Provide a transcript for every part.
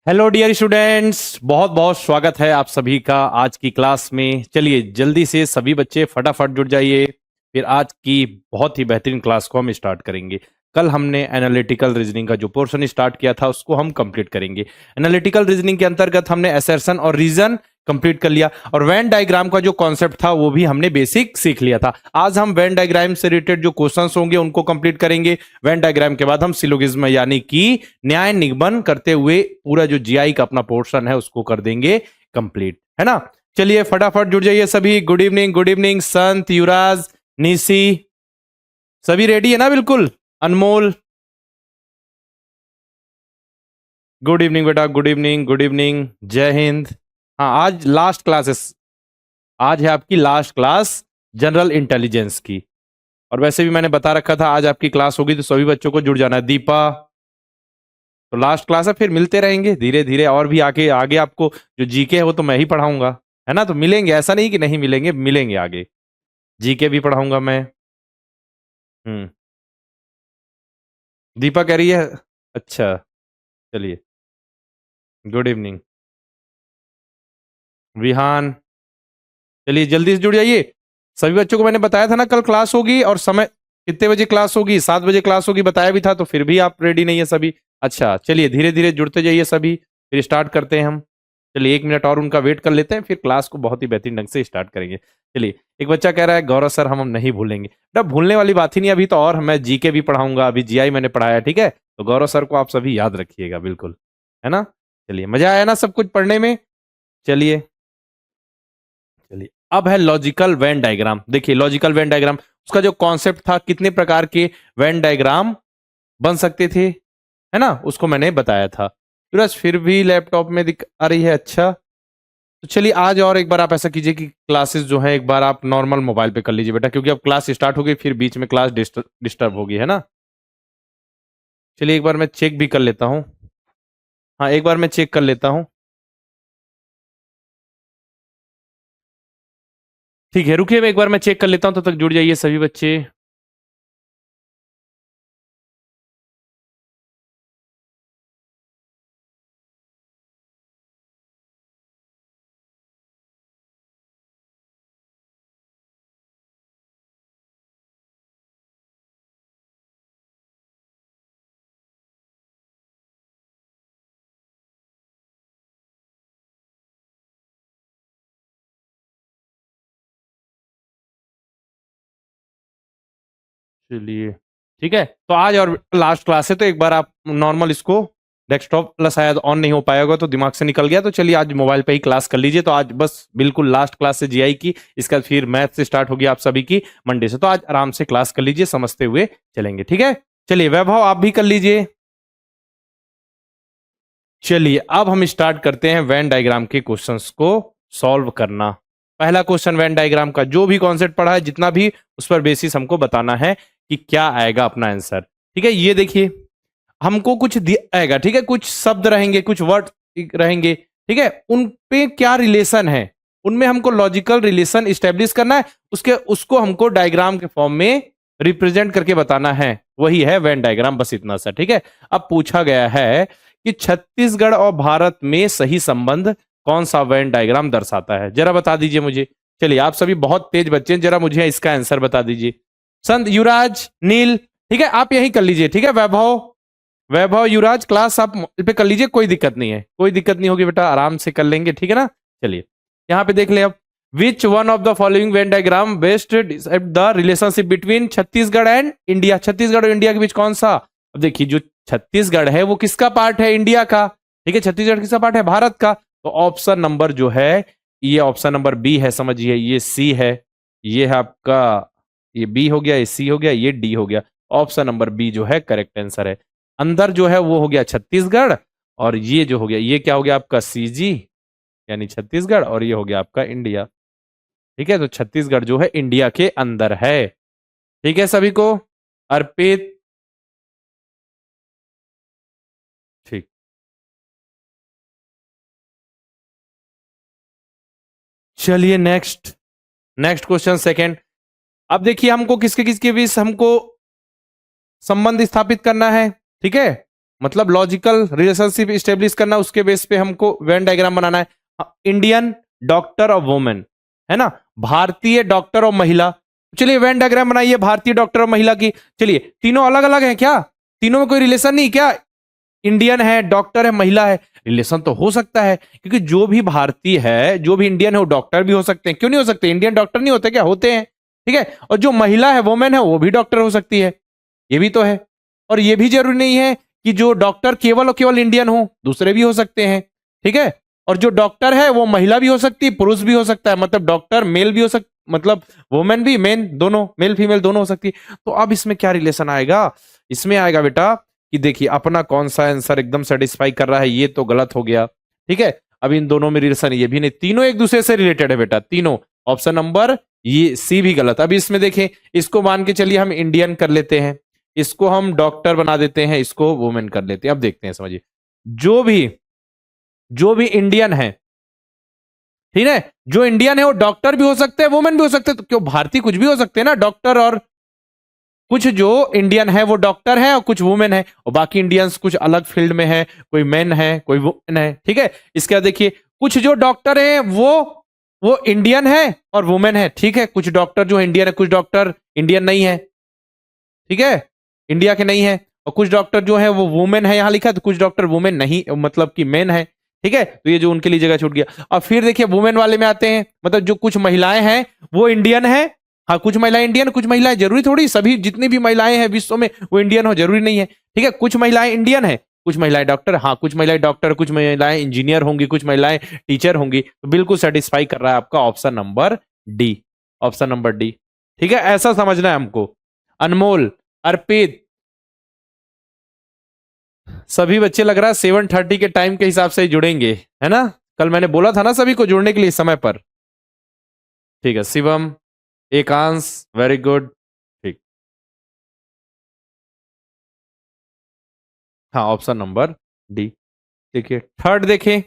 Hello dear students, बहुत बहुत स्वागत है आप सभी का आज की क्लास में। चलिए जल्दी से सभी बच्चे फटाफट जुट जाइए, फिर आज की बहुत ही बेहतरीन क्लास को हम स्टार्ट करेंगे। कल हमने एनालिटिकल रीजनिंग का जो पोर्शन स्टार्ट किया था उसको हम कंप्लीट करेंगे। एनालिटिकल रीजनिंग के अंतर्गत हमने असर्शन और रीजन कंप्लीट कर लिया, और वेन डायग्राम का जो कॉन्सेप्ट था वो भी हमने बेसिक सीख लिया था। आज हम वेन डायग्राम से रिलेटेड जो क्वेश्चंस होंगे उनको कंप्लीट करेंगे। वेन डायग्राम के बाद हम सिलोगिज्म यानी कि न्याय निगमन करते हुए पूरा जो जीआई का अपना पोर्शन है उसको कर देंगे कंप्लीट, है ना। चलिए फटाफट जुड़ जाइए सभी। गुड इवनिंग संत, युवराज, निशी, सभी रेडी है ना? बिल्कुल। अनमोल, गुड इवनिंग बेटा, गुड इवनिंग, जय हिंद। हाँ, आज लास्ट क्लासेस, आज है आपकी लास्ट क्लास जनरल इंटेलिजेंस की। और वैसे भी मैंने बता रखा था आज आपकी क्लास होगी तो सभी बच्चों को जुड़ जाना है। दीपा, तो लास्ट क्लास है, फिर मिलते रहेंगे धीरे धीरे। और भी आगे आगे आपको जो जीके है वो तो मैं ही पढ़ाऊंगा, है ना। तो मिलेंगे, ऐसा नहीं कि नहीं मिलेंगे, मिलेंगे आगे। जीके भी पढ़ाऊंगा मैं। हम्म। दीपा कह रही है। अच्छा, चलिए। Good evening Vihaan. चलिए जल्दी से जुड़ जाइए। सभी बच्चों को मैंने बताया था ना कल क्लास होगी, और समय कितने बजे क्लास होगी? 7 बजे क्लास होगी बताया भी था, तो फिर भी आप रेडी नहीं है सभी। अच्छा चलिए धीरे धीरे जुड़ते जाइए सभी, फिर स्टार्ट करते हैं हम। चलिए 1 मिनट और उनका वेट कर लेते हैं, फिर क्लास को बहुत ही बेहतरीन ढंग से स्टार्ट करेंगे। चलिए, एक बच्चा कह रहा है गौरव सर हम नहीं भूलेंगे। बेटा भूलने वाली बात ही नहीं, अभी तो और मैं जीके भी पढ़ाऊंगा, अभी जीआई मैंने पढ़ाया, ठीक है। तो गौरव सर को आप सभी याद रखिएगा, बिल्कुल, है ना। चलिए, मजा आया ना सब कुछ पढ़ने में? चलिए चलिए, अब है लॉजिकल वेन डायग्राम। देखिए लॉजिकल वेन डायग्राम, उसका जो कॉन्सेप्ट था, कितने प्रकार के वेन डायग्राम बन सकते थे, है ना, उसको मैंने बताया था। फिर भी लैपटॉप में दिख आ रही है। अच्छा, तो चलिए आज और एक बार आप ऐसा कीजिए कि क्लासेस जो है एक बार आप नॉर्मल मोबाइल पे कर लीजिए बेटा, क्योंकि अब क्लास स्टार्ट हो गई, फिर बीच में क्लास डिस्टर्ब होगी, है ना। चलिए एक बार मैं चेक भी कर लेता हूँ। हाँ, एक बार मैं चेक कर लेता हूँ। ठीक है, रुकिए, मैं एक बार मैं चेक कर लेता हूँ, तब तक जुड़ जाइए सभी बच्चे। चलिए ठीक है, तो आज और लास्ट क्लास है, तो एक बार आप नॉर्मल इसको, डेस्कटॉप प्लस शायद ऑन नहीं हो पाया होगा तो दिमाग से निकल गया, तो चलिए आज मोबाइल पे ही क्लास कर लीजिए। तो आज बस बिल्कुल लास्ट क्लास से जीआई की, इसका फिर मैथ से स्टार्ट होगी आप सभी की मंडे से। तो आज आराम से क्लास कर लीजिए, समझते हुए चलेंगे, ठीक है। चलिए वैभव आप भी कर लीजिए। चलिए अब हम स्टार्ट करते हैं वेन डायग्राम के क्वेश्चंस को सॉल्व करना। पहला क्वेश्चन वेन डायग्राम का, जो भी कॉन्सेप्ट पढ़ा है जितना भी, उस पर बेसिस हमको बताना है कि क्या आएगा अपना आंसर, ठीक है। ये देखिए, हमको कुछ आएगा, ठीक है, कुछ शब्द रहेंगे, कुछ वर्ड रहेंगे, ठीक है, उन पे क्या रिलेशन है, उनमें हमको लॉजिकल रिलेशन स्टेब्लिश करना है, उसके उसको हमको डायग्राम के फॉर्म में रिप्रेजेंट करके बताना है। वही है वेन डायग्राम, बस इतना सा, ठीक है। अब पूछा गया है कि छत्तीसगढ़ और भारत में सही संबंध कौन सा वेन डायग्राम दर्शाता है, जरा बता दीजिए मुझे। चलिए आप सभी बहुत तेज बच्चे हैं, जरा मुझे इसका आंसर बता दीजिए। संत, युवराज, नील, ठीक है, आप यही कर लीजिए, ठीक है। वैभव, वैभव, युवराज, क्लास आप पे कर लीजिए, कोई दिक्कत नहीं है, कोई दिक्कत नहीं होगी बेटा, आराम से कर लेंगे, ठीक है ना। चलिए यहाँ पे देख ले अब, which one of the following Venn diagram best the relationship between Chhattisgarh and India. Chhattisgarh और इंडिया के बीच कौन सा? अब देखिए, जो छत्तीसगढ़ है वो किसका पार्ट है? इंडिया का, ठीक है। छत्तीसगढ़ किसका पार्ट है? भारत का। तो ऑप्शन नंबर जो है, ये ऑप्शन नंबर बी है, समझिए, ये सी है, ये है आपका, ये बी हो गया, ये सी हो गया, ये डी हो गया। ऑप्शन नंबर बी जो है करेक्ट आंसर है। अंदर जो है वो हो गया छत्तीसगढ़, और ये जो हो गया, ये क्या हो गया आपका? सीजी यानी छत्तीसगढ़, और ये हो गया आपका इंडिया, ठीक है। तो छत्तीसगढ़ जो है इंडिया के अंदर है, ठीक है सभी को। अर्पित, ठीक। चलिए नेक्स्ट, नेक्स्ट क्वेश्चन सेकंड। अब देखिए हमको किसके किसके बीच हमको संबंध स्थापित करना है, ठीक है। मतलब लॉजिकल रिलेशनशिप स्टेब्लिश करना, उसके बेस पे हमको वेन डायग्राम बनाना है। इंडियन डॉक्टर और वुमेन, है ना, भारतीय डॉक्टर और महिला। चलिए वेन डायग्राम बनाइए भारतीय डॉक्टर और महिला की। चलिए तीनों अलग अलग हैं क्या? तीनों में कोई रिलेशन नहीं क्या? इंडियन है, डॉक्टर है, महिला है, रिलेशन तो हो सकता है, क्योंकि जो भी भारतीय है, जो भी इंडियन है, वो डॉक्टर भी हो सकते हैं। क्यों नहीं हो सकते? इंडियन डॉक्टर नहीं होते क्या? होते हैं, ठीक है। और जो महिला है, वोमेन है, वो भी डॉक्टर हो सकती है, ये भी तो है। और ये भी जरूरी नहीं है कि जो डॉक्टर केवल और केवल इंडियन हो, दूसरे भी हो सकते हैं, ठीक है। और जो डॉक्टर है वो महिला भी हो सकती है, पुरुष भी हो सकता है, मतलब डॉक्टर मेल भी हो सकता, मतलब वुमेन भी, मेन दोनों, मेल फीमेल दोनों हो सकती है। तो अब इसमें क्या रिलेशन आएगा? इसमें आएगा बेटा कि देखिए अपना कौन सा आंसर एकदम सेटिस्फाई कर रहा है, ये तो गलत हो गया, ठीक है। अब इन दोनों में रिलेशन ये भी नहीं, तीनों एक दूसरे से रिलेटेड है बेटा, तीनों। ऑप्शन नंबर ये सी भी गलत। अभी इसमें देखें, इसको मान के चलिए हम इंडियन कर लेते हैं, इसको हम डॉक्टर बना देते हैं, इसको वुमेन कर लेते हैं। अब देखते हैं, समझिए, जो भी इंडियन है, ठीक है, जो इंडियन है वो डॉक्टर भी हो सकते हैं, वुमेन भी हो सकते हैं। तो क्यों, भारतीय कुछ भी हो सकते हैं ना डॉक्टर, और कुछ जो इंडियन है वो डॉक्टर है और कुछ वुमेन है, और बाकी इंडियंस कुछ अलग फील्ड में है, कोई मैन है, कोई वुमेन है, ठीक है। इसके बाद देखिए, कुछ जो डॉक्टर है वो इंडियन है और वुमेन है, ठीक है। कुछ डॉक्टर जो इंडियन है, कुछ डॉक्टर इंडियन नहीं है, ठीक है, इंडिया के नहीं है। और कुछ डॉक्टर जो है वो वुमेन है, यहां लिखा है, तो कुछ डॉक्टर वुमेन नहीं, मतलब कि मेन है, ठीक है। तो ये जो उनके लिए जगह छूट गया। और फिर देखिए वुमेन वाले में आते हैं, मतलब जो कुछ महिलाएं हैं वो इंडियन है। हाँ, कुछ महिलाएं इंडियन, कुछ महिलाएं, जरूरी थोड़ी सभी जितनी भी महिलाएं हैं विश्व में वो इंडियन हो, जरूरी नहीं है, ठीक है। कुछ महिलाएं इंडियन है, कुछ महिलाएं डॉक्टर, हाँ कुछ महिलाएं डॉक्टर, कुछ महिलाएं इंजीनियर होंगी, कुछ महिलाएं टीचर होंगी। तो बिल्कुल सेटिस्फाई कर रहा है आपका option number D, option number D, ठीक है। ऐसा समझना है हमको। अनमोल, अर्पित, सभी बच्चे लग रहा है 7:30 के टाइम के हिसाब से जुड़ेंगे, है ना? कल मैंने बोला था ना सभी को जुड़ने के लिए समय पर, ठीक है। शिवम, एकांश, वेरी गुड, ठीक। हाँ, ऑप्शन नंबर डी। देखिए थर्ड, देखें,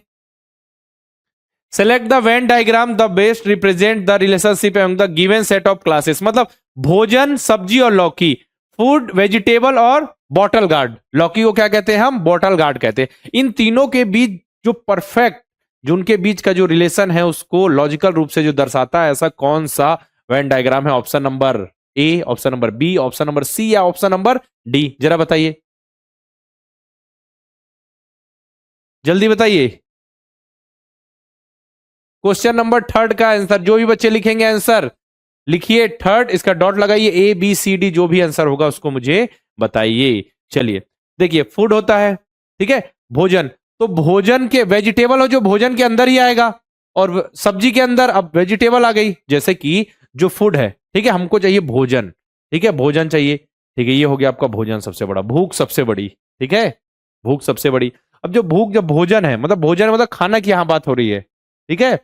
select the Venn diagram the best represent the relationship among the given set of classes. मतलब भोजन, सब्जी और लौकी, फूड, वेजिटेबल और बॉटल गार्ड। लौकी को क्या कहते हैं हम? बॉटल गार्ड कहते हैं। इन तीनों के बीच जो परफेक्ट, जो उनके बीच का जो रिलेशन है उसको लॉजिकल रूप से जो दर्शाता है, ऐसा कौन सा वेन डायग्राम है? Option number A, option number B, option number C या ऑप्शन नंबर डी? जरा बताइए, जल्दी बताइए। क्वेश्चन नंबर थर्ड का आंसर, जो भी बच्चे लिखेंगे आंसर लिखिए थर्ड, इसका डॉट लगाइए, ए बी सी डी, जो भी आंसर होगा उसको मुझे बताइए। चलिए देखिए, फूड होता है, ठीक है, भोजन, तो भोजन के वेजिटेबल हो जो भोजन के अंदर ही आएगा, और सब्जी के अंदर अब वेजिटेबल आ गई, जैसे कि जो फूड है, ठीक है, हमको चाहिए भोजन, ठीक है, भोजन चाहिए, ठीक है, ये हो गया आपका भोजन सबसे बड़ा, भूख सबसे बड़ी, ठीक है, भूख सबसे बड़ी। अब जो भूख, जब भोजन है, मतलब खाना की यहां बात हो रही है, ठीक है,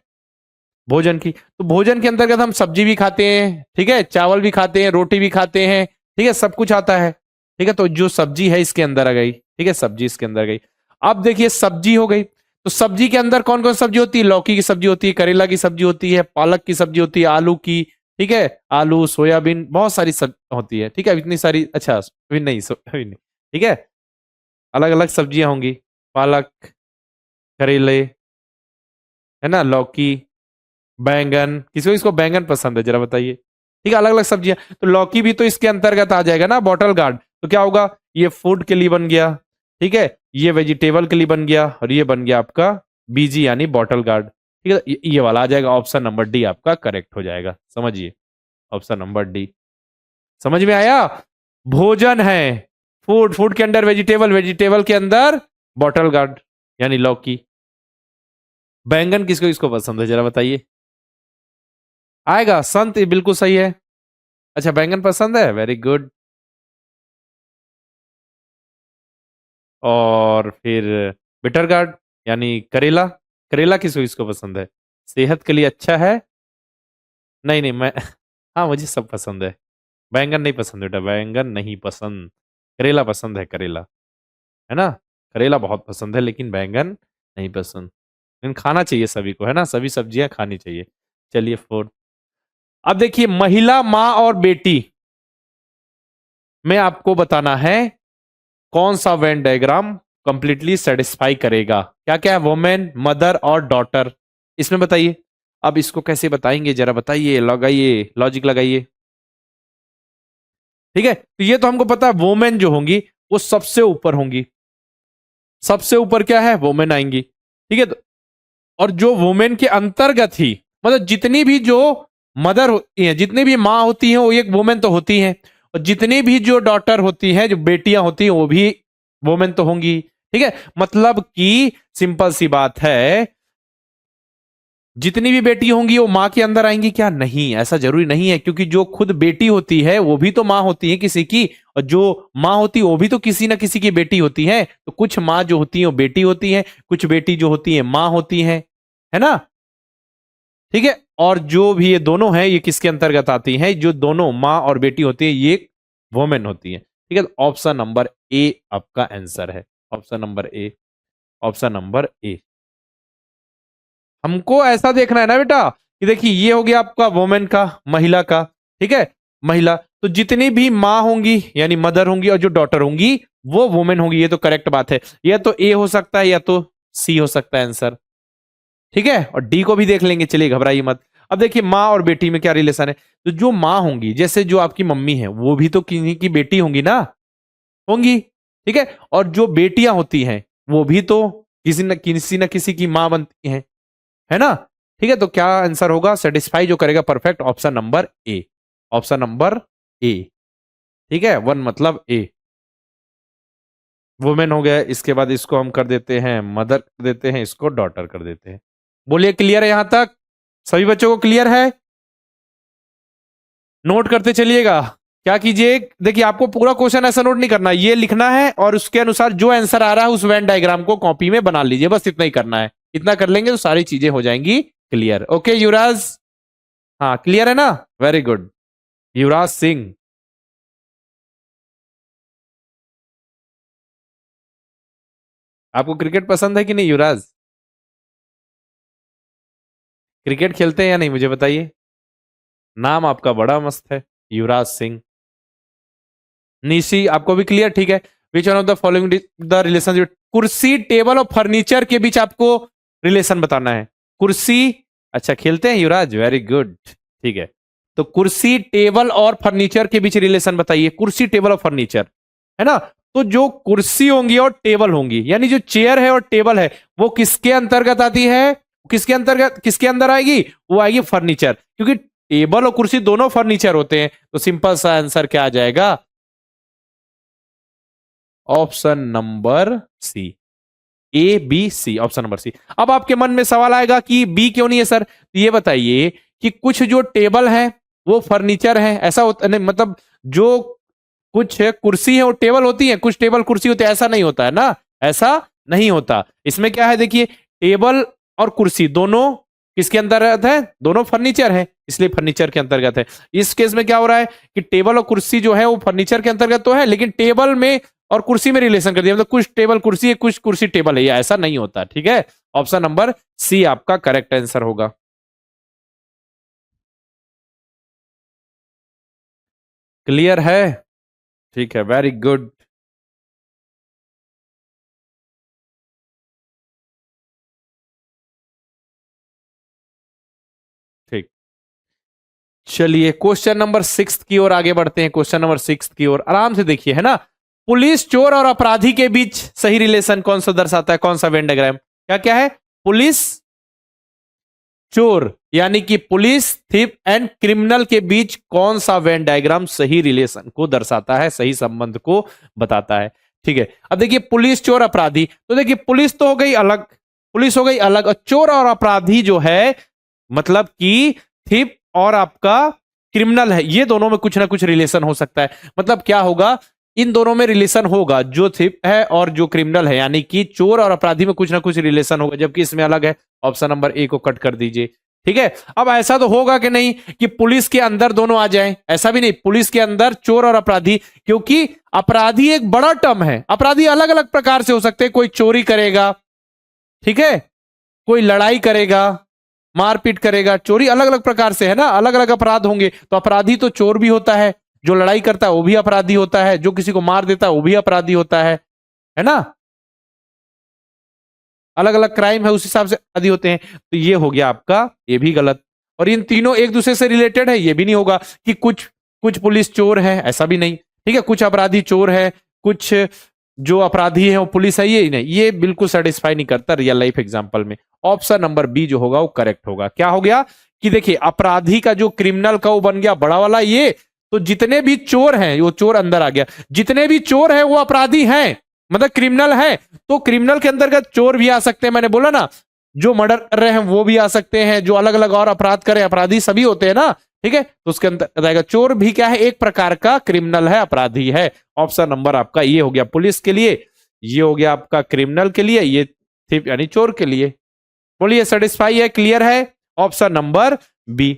भोजन की, तो भोजन के अंतर्गत हम सब्जी भी खाते हैं, ठीक है, चावल भी खाते हैं, रोटी भी खाते हैं, ठीक है, सब कुछ आता है, ठीक है। तो जो सब्जी है इसके अंदर आ गई, ठीक है, सब्जी इसके अंदर गई। अब देखिए सब्जी हो गई, तो सब्जी के अंदर कौन कौन सब्जी होती है? लौकी की सब्जी होती है, करेला की सब्जी होती है, पालक की सब्जी होती है, आलू की, ठीक है, आलू, सोयाबीन, बहुत सारी सब होती है, ठीक है, इतनी सारी, अच्छा अभी नहीं, अभी नहीं, ठीक है, अलग अलग सब्जियां होंगी, पालक, करेले, है ना, लौकी, बैंगन, किसी को इसको बैंगन पसंद है जरा बताइए, ठीक है, अलग अलग सब्जियां, तो लौकी भी तो इसके अंतर्गत आ जाएगा ना, बॉटल गार्ड। तो क्या होगा, ये फूड के लिए बन गया, ठीक है, ये वेजिटेबल के लिए बन गया, और ये बन गया आपका बीजी यानी बॉटल गार्ड, ठीक है। ये वाला आ जाएगा, ऑप्शन नंबर डी आपका करेक्ट हो जाएगा, समझिए, ऑप्शन नंबर डी। समझ में आया? भोजन है, फूड, फूड के अंदर वेजिटेबल, वेजिटेबल के अंदर बॉटल गार्ड यानी लौकी। बैंगन किसको किसको पसंद है जरा बताइए? आएगा संत, ये बिल्कुल सही है। अच्छा, बैंगन पसंद है, वेरी गुड। और फिर बिटर गार्ड यानी करेला, करेला किसको किसको पसंद है? सेहत के लिए अच्छा है। नहीं नहीं, मैं हाँ मुझे सब पसंद है, बैंगन नहीं पसंद बेटा, बैंगन नहीं पसंद, करेला पसंद है, करेला, है ना, करेला बहुत पसंद है, लेकिन बैंगन नहीं पसंद। लेकिन खाना चाहिए सभी को, है ना, सभी सब्जियां खानी चाहिए। चलिए फोर्थ। अब देखिए, महिला, माँ और बेटी में आपको बताना है कौन सा वेन डायग्राम कंप्लीटली सेटिस्फाई करेगा? क्या क्या है? वुमेन, मदर और डॉटर, इसमें बताइए। अब इसको कैसे बताएंगे जरा बताइए, लगाइए लॉजिक लगाइए। ठीक है, तो ये तो हमको पता है वुमेन जो होंगी वो सबसे ऊपर होंगी, सबसे ऊपर क्या है? वुमेन आएंगी। ठीक है, और जो वुमेन के अंतर्गत ही मतलब जितनी भी जो मदर होती हैं, जितनी भी माँ होती हैं, वो एक वुमेन तो होती हैं, और जितनी भी जो डॉटर होती हैं, जो बेटियां होती हैं, वो भी वुमेन तो होंगी। ठीक है, मतलब कि सिंपल सी बात है, जितनी भी बेटी होंगी वो माँ के अंदर आएंगी क्या? नहीं, ऐसा जरूरी नहीं है, क्योंकि जो खुद बेटी होती है वो भी तो माँ होती है किसी की, और जो माँ होती है वो भी तो किसी ना किसी की बेटी होती है। तो कुछ माँ जो होती है वो बेटी होती है, कुछ बेटी जो होती है माँ होती है ना? ठीक है, और जो भी ये दोनों हैं ये किसके अंतर्गत आती हैं? जो दोनों माँ और बेटी होती है ये वोमेन होती है। ठीक है, ऑप्शन नंबर ए आपका आंसर है। Option number A, option number ए। हमको ऐसा देखना है ना बेटा कि देखिए ये हो गया आपका वोमेन का, महिला का। ठीक है, महिला, तो जितनी भी माँ होंगी यानी मदर होंगी और जो डॉटर होंगी वो वुमेन होंगी, ये तो करेक्ट बात है। या तो ए हो सकता है या तो सी हो सकता है आंसर। ठीक है, और डी को भी देख लेंगे, चलिए घबराइए मत। अब देखिए माँ और बेटी में क्या रिलेशन है? तो जो माँ होंगी, जैसे जो आपकी मम्मी है, वो भी तो किन्हीं की बेटी होंगी ना, होंगी। ठीक है, और जो बेटियां होती हैं वो भी तो किसी न किसी की माँ बनती हैं, है ना? ठीक है, तो क्या आंसर होगा? सेटिस्फाई जो करेगा perfect, option number A, option number ए। ठीक है, वन मतलब ए, वुमेन हो गया। इसके बाद इसको हम कर देते हैं मदर, कर देते हैं इसको डॉटर कर देते हैं। बोलिए क्लियर है यहां तक? सभी बच्चों को क्लियर है? नोट करते चलिएगा। क्या कीजिए, देखिए आपको पूरा क्वेश्चन ऐसा नोट नहीं करना, ये लिखना है और उसके अनुसार जो आंसर आ रहा है उस वेन डायग्राम को कॉपी में बना लीजिए, बस इतना ही करना है। इतना कर लेंगे तो सारी चीजें हो जाएंगी क्लियर। ओके युवराज? हाँ क्लियर है ना? Very good. युवराज सिंह, आपको क्रिकेट पसंद है कि नहीं युवराज? क्रिकेट खेलते हैं या नहीं मुझे बताइए। नाम आपका बड़ा मस्त है, युवराज सिंह। निशी आपको भी क्लियर? ठीक है, which one of the following the relation, कुर्सी टेबल और फर्नीचर के बीच आपको रिलेशन बताना है। कुर्सी, अच्छा खेलते हैं युवराज, वेरी गुड। ठीक है, तो कुर्सी टेबल और फर्नीचर के बीच रिलेशन बताइए। कुर्सी टेबल और फर्नीचर, है ना? तो जो कुर्सी होंगी और टेबल होंगी, यानी जो चेयर है और टेबल है, वो किसके अंतर्गत आती है? किसके अंतर्गत, किसके अंदर आएगी? वो आएगी फर्नीचर, क्योंकि टेबल और कुर्सी दोनों फर्नीचर होते हैं। तो सिंपल सा आंसर क्या आ जाएगा? Option number C, A B C, option number C. अब आपके मन में सवाल आएगा कि बी क्यों नहीं है सर? तो ये बताइए कि कुछ जो टेबल है वो फर्नीचर है, ऐसा होता नहीं, मतलब जो कुछ है कुर्सी है वो टेबल होती है, कुछ टेबल कुर्सी होती है, ऐसा नहीं होता है ना, ऐसा नहीं होता। इसमें क्या है देखिए, टेबल और कुर्सी दोनों किसके अंतर्गत है? दोनों फर्नीचर है, इसलिए फर्नीचर के अंतर्गत है। इस केस में क्या हो रहा है कि टेबल और कुर्सी जो है वो फर्नीचर के अंतर्गत तो है, लेकिन टेबल में और कुर्सी में रिलेशन कर दिया, मतलब कुछ टेबल कुर्सी है, कुछ कुर्सी टेबल है, ऐसा नहीं होता। ठीक है, ऑप्शन नंबर सी आपका करेक्ट आंसर होगा। क्लियर है? ठीक है, वेरी गुड। ठीक, चलिए क्वेश्चन नंबर 6 की ओर आगे बढ़ते हैं। क्वेश्चन नंबर 6 की ओर आराम से देखिए, है ना? पुलिस, चोर और अपराधी के बीच सही रिलेशन कौन सा दर्शाता है? कौन सा वेन डायग्राम? क्या क्या है? पुलिस, चोर, यानी कि पुलिस, थिप एंड क्रिमिनल के बीच कौन सा वेन डायग्राम सही रिलेशन को दर्शाता है, सही संबंध को बताता है? ठीक है, अब देखिए पुलिस, चोर, अपराधी, तो देखिए पुलिस तो हो गई अलग, पुलिस हो गई अलग, और चोर और अपराधी जो है मतलब कि थिप और आपका क्रिमिनल है, ये दोनों में कुछ ना कुछ रिलेशन हो सकता है। मतलब क्या होगा, इन दोनों में रिलेशन होगा, जो थिप है और जो क्रिमिनल है, यानी कि चोर और अपराधी में कुछ ना कुछ रिलेशन होगा, जबकि इसमें अलग है। ऑप्शन नंबर ए को कट कर दीजिए। ठीक है, अब ऐसा तो होगा कि नहीं कि पुलिस के अंदर दोनों आ जाएं, ऐसा भी नहीं, पुलिस के अंदर चोर और अपराधी, क्योंकि अपराधी एक बड़ा टर्म है, अपराधी अलग अलग प्रकार से हो सकते हैं। कोई चोरी करेगा, ठीक है, कोई लड़ाई करेगा, मारपीट करेगा, चोरी अलग अलग प्रकार से है ना, अलग अलग अपराध होंगे। तो अपराधी तो चोर भी होता है, जो लड़ाई करता है वो भी अपराधी होता है, जो किसी को मार देता है वो भी अपराधी होता है ना। अलग अलग क्राइम है उस हिसाब से अपराधी होते हैं। तो ये हो गया आपका, ये भी गलत। और इन तीनों एक दूसरे से रिलेटेड है, ये भी नहीं होगा कि कुछ कुछ पुलिस चोर है, ऐसा भी नहीं। ठीक है, कुछ अपराधी चोर है, कुछ जो अपराधी है वो पुलिस है, ये नहीं, ये बिल्कुल सेटिस्फाई नहीं करता रियल लाइफ एग्जांपल में। ऑप्शन नंबर बी जो होगा वो करेक्ट होगा। क्या हो गया कि देखिए अपराधी का जो क्रिमिनल का वो बन गया बड़ा वाला ये, तो जितने भी चोर हैं, वो चोर अंदर आ गया, जितने भी चोर हैं वो अपराधी हैं, मतलब क्रिमिनल है। तो क्रिमिनल के अंतर्गत चोर भी आ सकते हैं, मैंने बोला ना, जो मर्डर कर रहे हैं वो भी आ सकते हैं, जो अलग अलग और अपराध करें, अपराधी सभी होते हैं ना। ठीक है, तो उसके अंदर आएगा चोर भी क्या है, एक प्रकार का क्रिमिनल है, अपराधी है। ऑप्शन नंबर आपका ये हो गया पुलिस के लिए, ये हो गया आपका क्रिमिनल के लिए, ये थिप यानी चोर के लिए। बोलिए सेटिस्फाई है, क्लियर है? Option number B.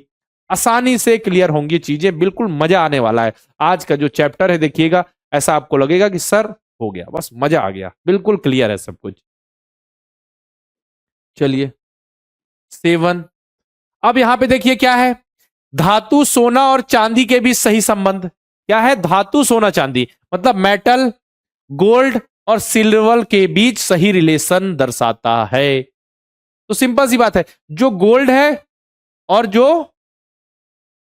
आसानी से क्लियर होंगी चीजें, बिल्कुल मजा आने वाला है। आज का जो चैप्टर है देखिएगा, ऐसा आपको लगेगा कि सर हो गया, बस मजा आ गया, बिल्कुल क्लियर है सब कुछ। चलिए 7। अब यहां पे देखिए क्या है, धातु सोना और चांदी के बीच सही संबंध। क्या है? धातु सोना चांदी मतलब मेटल, गोल्ड और सिल्वर के बीच सही रिलेशन दर्शाता है। तो सिंपल सी बात है, जो गोल्ड है और जो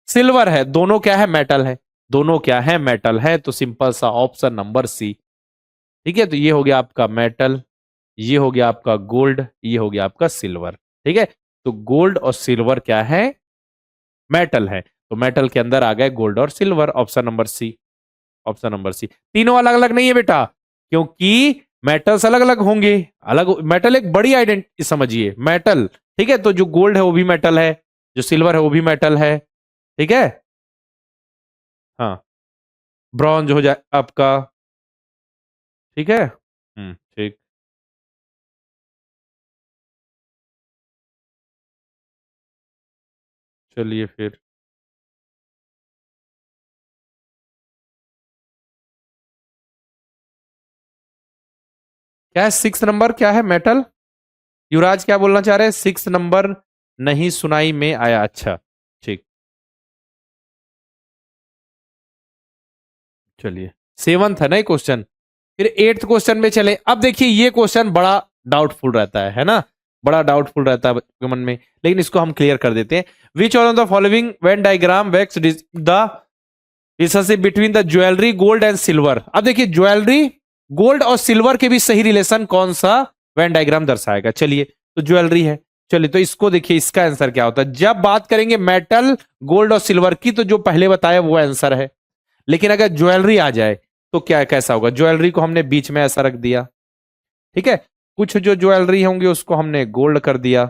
सिल्वर है दोनों क्या है? मेटल है। दोनों क्या है? मेटल है। तो सिंपल सा ऑप्शन नंबर सी। ठीक है, तो ये हो गया आपका मेटल, ये हो गया आपका गोल्ड, ये हो गया आपका सिल्वर। ठीक है, तो गोल्ड और सिल्वर क्या है? मेटल है। तो मेटल के अंदर आ गए गोल्ड और silver, option number C. Option number C. तीनों अलग अलग नहीं है बेटा, क्योंकि मेटल्स अलग अलग होंगे। अलग मेटल एक बड़ी आइडेंटिटी समझिए, मेटल। ठीक है, तो जो गोल्ड है वो भी मेटल है, जो सिल्वर है वो भी मेटल है। ठीक है, हाँ, ब्रॉन्ज हो जाए आपका। ठीक है, ठीक। चलिए फिर क्या है 6 नंबर? क्या है? मेटल। युवराज क्या बोलना चाह रहे हैं? 6 नंबर नहीं सुनाई में आया। अच्छा, ठीक। चलिए 7th है ना क्वेश्चन। फिर 8th क्वेश्चन में चले। अब देखिए ये क्वेश्चन बड़ा डाउटफुल रहता है ना, बड़ा डाउटफुल रहता है बच्चों के मन में, लेकिन इसको हम क्लियर कर देते हैं। Which of the following Venn diagram vex the relationship between the jewellery gold and silver. अब देखिए ज्वेलरी गोल्ड और सिल्वर के बीच सही रिलेशन कौन सा वेन डायग्राम दर्शाएगा? चलिए, तो ज्वेलरी है। चलिए, तो इसको देखिए, इसका आंसर क्या होता है? जब बात करेंगे मेटल, गोल्ड और सिल्वर की, तो जो पहले बताया वो आंसर है। लेकिन अगर ज्वेलरी आ जाए तो क्या कैसा होगा? ज्वेलरी को हमने बीच में ऐसा रख दिया। ठीक है, कुछ जो ज्वेलरी होंगी उसको हमने गोल्ड कर दिया।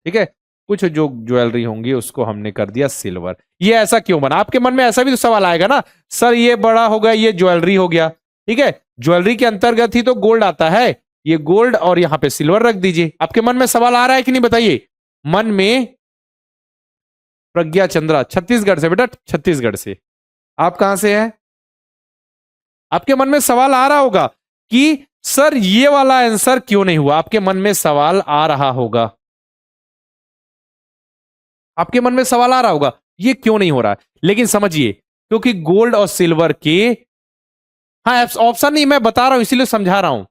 ठीक है, कुछ जो ज्वेलरी होंगी उसको हमने कर दिया सिल्वर। ये ऐसा क्यों बना? आपके मन में ऐसा भी तो सवाल आएगा ना, सर ये बड़ा हो गया, ये ज्वेलरी हो गया। ठीक है, ज्वेलरी के अंतर्गत ही तो गोल्ड आता है, ये गोल्ड और यहां पे सिल्वर रख दीजिए। आपके मन में सवाल आ रहा है कि नहीं बताइए? मन में प्रज्ञा चंद्रा छत्तीसगढ़ से, बेटा छत्तीसगढ़ से। आप कहां से हैं? आपके मन में सवाल आ रहा होगा कि सर ये वाला आंसर क्यों नहीं हुआ? आपके मन में सवाल आ रहा होगा, आपके मन में सवाल आ रहा होगा ये क्यों नहीं हो रहा है। लेकिन समझिए, क्योंकि गोल्ड और सिल्वर के, हाँ ऑप्शन नहीं, मैं बता रहा हूं इसीलिए समझा रहा हूं।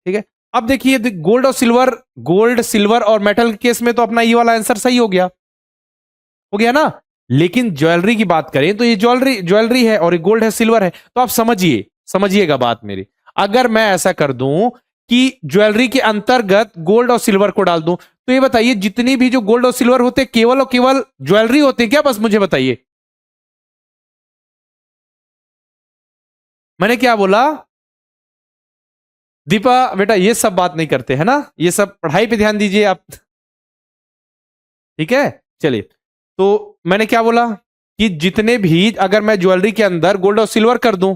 ठीक है, अब देखिए गोल्ड और सिल्वर, गोल्ड सिल्वर और मेटल के केस में तो अपना ये वाला आंसर सही हो गया ना। लेकिन ज्वेलरी की बात करें तो ये ज्वेलरी ज्वेलरी है और ये गोल्ड है, सिल्वर है। तो आप समझिए, समझिएगा बात मेरी। अगर मैं ऐसा कर दूं कि ज्वेलरी के अंतर्गत गोल्ड और सिल्वर को डाल दूं, तो ये बताइए जितनी भी जो गोल्ड और सिल्वर होते हैं केवल और केवल ज्वेलरी होते हैं क्या? बस मुझे बताइए, मैंने क्या बोला? दीपा बेटा ये सब बात नहीं करते है ना, ये सब पढ़ाई पे ध्यान दीजिए आप। ठीक है, चलिए, तो मैंने क्या बोला कि जितने भी, अगर मैं ज्वेलरी के अंदर गोल्ड और सिल्वर कर दूं,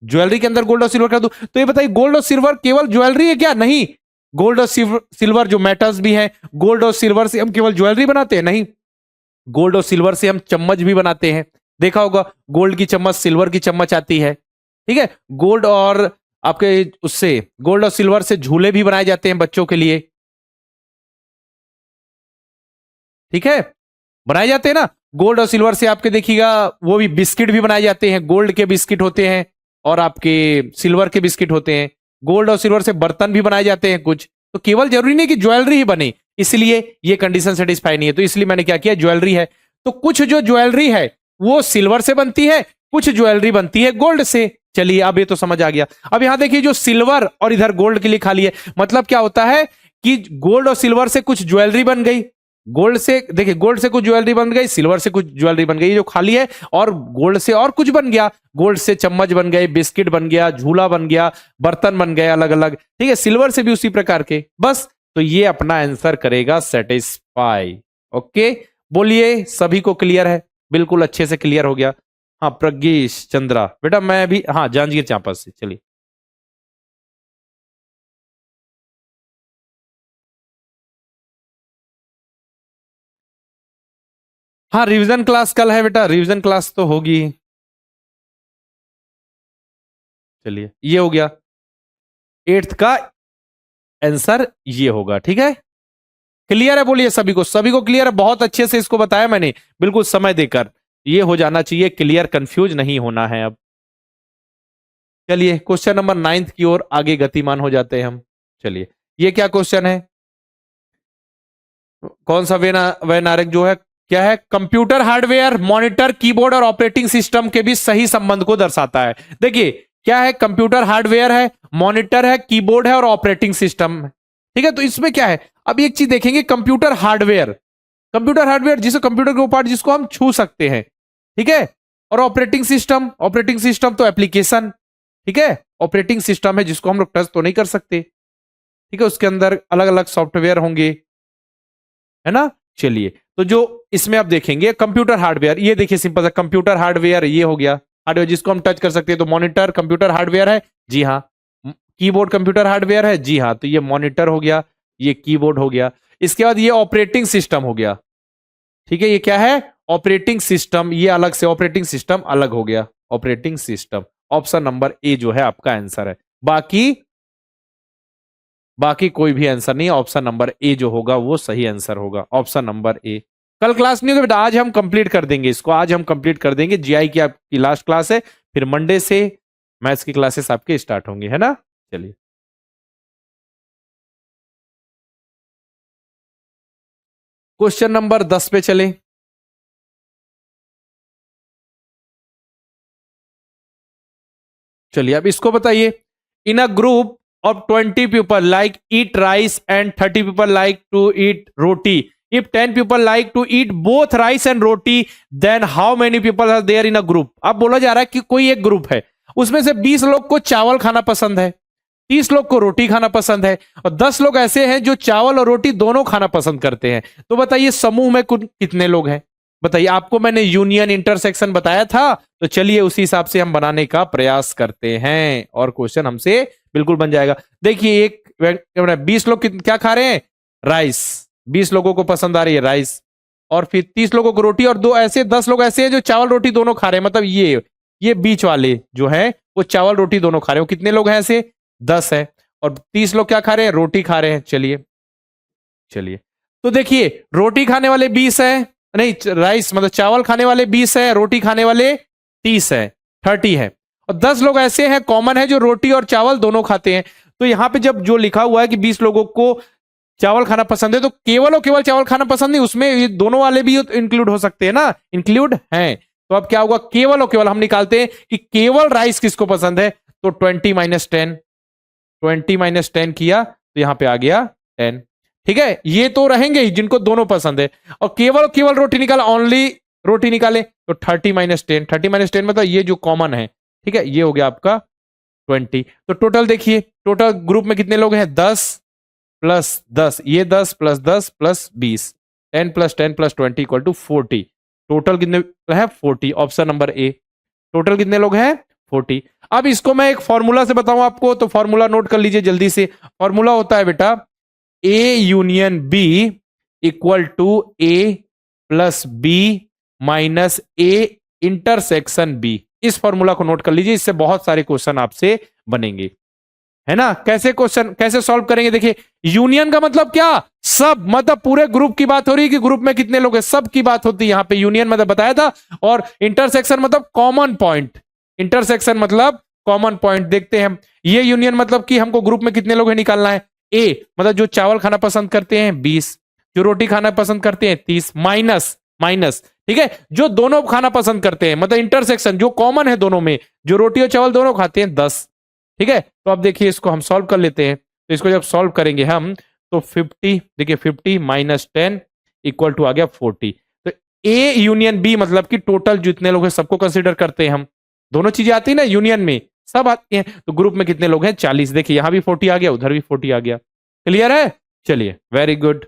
ज्वेलरी के अंदर गोल्ड और सिल्वर कर दूं, तो ये बताइए गोल्ड और सिल्वर केवल ज्वेलरी है क्या? नहीं, गोल्ड और सिल्वर जो मेटल्स भी हैं, गोल्ड और सिल्वर से हम केवल ज्वेलरी बनाते हैं? नहीं, गोल्ड और सिल्वर से हम चम्मच भी बनाते हैं। देखा होगा गोल्ड की चम्मच, सिल्वर की चम्मच आती है। ठीक है, गोल्ड और आपके उससे, गोल्ड और सिल्वर से झूले भी बनाए जाते हैं बच्चों के लिए। ठीक है, बनाए जाते हैं ना। गोल्ड और सिल्वर से आपके देखिएगा वो भी बिस्किट भी बनाए जाते हैं, गोल्ड के बिस्किट होते हैं और आपके सिल्वर के बिस्किट होते हैं। गोल्ड और सिल्वर से बर्तन भी बनाए जाते हैं कुछ। तो केवल जरूरी नहीं कि ज्वेलरी ही बने, इसलिए ये कंडीशन सेटिस्फाई नहीं है, तो इसलिए मैंने क्या किया, ज्वेलरी है। तो कुछ जो ज्वेलरी है वो सिल्वर से बनती है, कुछ ज्वेलरी बनती है गोल्ड से। चलिए अब ये तो समझ आ गया। अब यहां देखिए जो सिल्वर और इधर गोल्ड के लिए खाली है, मतलब क्या होता है कि गोल्ड और सिल्वर से कुछ ज्वेलरी बन गई, गोल्ड से देखिए गोल्ड से कुछ ज्वेलरी बन गई, सिल्वर से कुछ ज्वेलरी बन गई, जो खाली है, और गोल्ड से और कुछ बन गया, गोल्ड से चम्मच बन गए, बिस्किट बन गया, झूला बन गया, बर्तन बन गए अलग अलग, ठीक है। सिल्वर से भी उसी प्रकार के, बस। तो ये अपना आंसर करेगा सेटिस्फाई। ओके, बोलिए सभी को क्लियर है? बिल्कुल अच्छे से क्लियर हो गया। हाँ प्रज्ञेश चंद्रा बेटा, मैं भी, हाँ जांजगीर चांपा से। चलिए हाँ, रिवीजन क्लास कल है बेटा, रिवीजन क्लास तो होगी। चलिए ये हो गया, एट्थ का आंसर ये होगा, ठीक है। क्लियर है? बोलिए सभी को, सभी को क्लियर है? बहुत अच्छे से इसको बताया मैंने, बिल्कुल समय देकर। ये हो जाना चाहिए क्लियर, कंफ्यूज नहीं होना है अब। चलिए क्वेश्चन नंबर 9 की ओर आगे गतिमान हो जाते हैं हम। चलिए ये क्या क्वेश्चन है, कौन सा वैनारिक जो है, क्या है? कंप्यूटर हार्डवेयर, मॉनिटर, कीबोर्ड और ऑपरेटिंग सिस्टम के बीच सही संबंध को दर्शाता है। देखिए क्या है, कंप्यूटर हार्डवेयर है, मॉनिटर है, कीबोर्ड है और ऑपरेटिंग सिस्टम है, ठीक है। तो इसमें क्या है, अब एक चीज देखेंगे, कंप्यूटर हार्डवेयर, कंप्यूटर हार्डवेयर जिसे कंप्यूटर के वो पार्ट जिसको हम छू सकते हैं, ठीक है। और ऑपरेटिंग सिस्टम, ऑपरेटिंग सिस्टम तो एप्लीकेशन, ठीक है, ऑपरेटिंग सिस्टम है जिसको हम लोग टच तो नहीं कर सकते, ठीक है, उसके अंदर अलग अलग सॉफ्टवेयर होंगे, है ना। चलिए तो जो इसमें आप देखेंगे कंप्यूटर हार्डवेयर, ये देखिए सिंपल सा कंप्यूटर हार्डवेयर, ये हो गया हार्डवेयर जिसको हम टच कर सकते हैं। तो मॉनिटर कंप्यूटर हार्डवेयर है, जी हाँ। कीबोर्ड कंप्यूटर हार्डवेयर है, जी हाँ। तो ये मॉनिटर हो गया, ये कीबोर्ड हो गया। इसके बाद ये ऑपरेटिंग सिस्टम हो गया, ठीक है। ये क्या है, ऑपरेटिंग सिस्टम, ये अलग से ऑपरेटिंग सिस्टम अलग हो गया, ऑपरेटिंग सिस्टम। ऑप्शन नंबर ए जो है आपका आंसर है। बाकी बाकी कोई भी आंसर नहीं, ऑप्शन नंबर ए जो होगा वो सही आंसर होगा, ऑप्शन नंबर ए। कल क्लास नहीं होगी बेटा, आज हम कंप्लीट कर देंगे इसको, आज हम कंप्लीट कर देंगे। जीआई की आपकी लास्ट क्लास है, फिर मंडे से मैथ्स की क्लासेस आपके स्टार्ट होंगी, है ना। चलिए क्वेश्चन नंबर 10 पे चले। चलिए अब इसको बताइए, इन a group of 20 people like eat rice and 30 people like to eat roti, if 10 people like to eat both rice and roti, then how many people are there in a group? अब बोला जा रहा है कि कोई एक group है, उसमें से 20 लोग को चावल खाना पसंद है, 30 लोग को रोटी खाना पसंद है, और 10 लोग ऐसे हैं जो चावल और रोटी दोनों खाना पसंद करते हैं। तो बताइए समूह में कुल कितने लोग हैं? बताइए, आपको मैंने यूनियन इंटरसेक्शन बताया था, तो चलिए उसी हिसाब से हम बनाने का प्रयास करते हैं और क्वेश्चन हमसे बिल्कुल बन जाएगा। देखिए एक 20 लोग क्या खा रहे हैं, राइस, 20 लोगों को पसंद आ रही है राइस, और फिर 30 लोगों को रोटी, और दो ऐसे 10 लोग ऐसे हैं जो चावल रोटी दोनों खा रहे हैं, मतलब ये बीच वाले जो है वो चावल रोटी दोनों खा रहे हैं। वो कितने लोग हैं ऐसे, 10 है, और 30 लोग क्या खा रहे हैं, रोटी खा रहे हैं। चलिए चलिए तो देखिए रोटी खाने वाले 20 है, नहीं राइस मतलब चावल खाने वाले 20 है, रोटी खाने वाले 30 है, 30 है, और 10 लोग ऐसे हैं कॉमन है जो रोटी और चावल दोनों खाते हैं। तो यहां पे जब जो लिखा हुआ है कि 20 लोगों को चावल खाना पसंद है, तो केवल और केवल चावल खाना पसंद नहीं, उसमें ये दोनों वाले भी इंक्लूड हो सकते हैं ना, इंक्लूड हैं। तो अब क्या होगा, केवल और केवल हम निकालते हैं कि केवल राइस किसको पसंद है, तो 20 - 10, 20 - 10 किया तो यहां पे आ गया 10, ठीक है। ये तो रहेंगे ही जिनको दोनों पसंद है, और केवल केवल रोटी निकाला, ओनली रोटी निकाले, तो 30 - 10, 30 - 10 मतलब ये जो कॉमन है, ठीक है, ये हो गया आपका 20। तो टोटल देखिए, टोटल ग्रुप में कितने लोग हैं, 10 + 10, ये 10 + 10 + 20, 10 + 10 + 20 = 40। टोटल कितने है, 40, ऑप्शन नंबर ए। टोटल कितने लोग हैं, 40। अब इसको मैं एक फॉर्मूला से बताऊं आपको, तो फॉर्मूला नोट कर लीजिए जल्दी से। फॉर्मूला होता है बेटा A union B equal to A plus B minus A intersection B. इस फॉर्मूला को नोट कर लीजिए, इससे बहुत सारे क्वेश्चन आपसे बनेंगे। है ना। कैसे क्वेश्चन कैसे सॉल्व करेंगे, देखिए यूनियन का मतलब क्या, सब, मतलब पूरे ग्रुप की बात हो रही है कि ग्रुप में कितने लोग हैं, सब की बात होती है यहां पे। यूनियन मतलब बताया था। और इंटरसेक्शन मतलब कॉमन पॉइंट, इंटरसेक्शन मतलब कॉमन पॉइंट। देखते हैं हम, ये यूनियन मतलब कि हमको ग्रुप में कितने लोग हैं निकालना है। ए मतलब जो चावल खाना पसंद करते हैं 20, जो रोटी खाना पसंद करते हैं 30, माइनस माइनस, ठीक है, जो दोनों खाना पसंद करते हैं, मतलब इंटरसेक्शन जो कॉमन है दोनों में, जो रोटी और चावल दोनों खाते हैं 10। ठीक है, तो अब देखिए इसको हम सॉल्व कर लेते हैं। तो इसको जब सॉल्व करेंगे हम, तो 50, देखिए 50 माइनस 10 इक्वल टू आ गया 40। तो ए यूनियन बी मतलब कि टोटल जितने लोग हैं सबको कंसिडर करते हैं हम। दोनों चीजें आती है ना यूनियन में, सब आती हैं। तो ग्रुप में कितने लोग हैं 40, देखिए यहां भी 40 आ गया, उधर भी 40 आ गया। क्लियर है, चलिए वेरी गुड।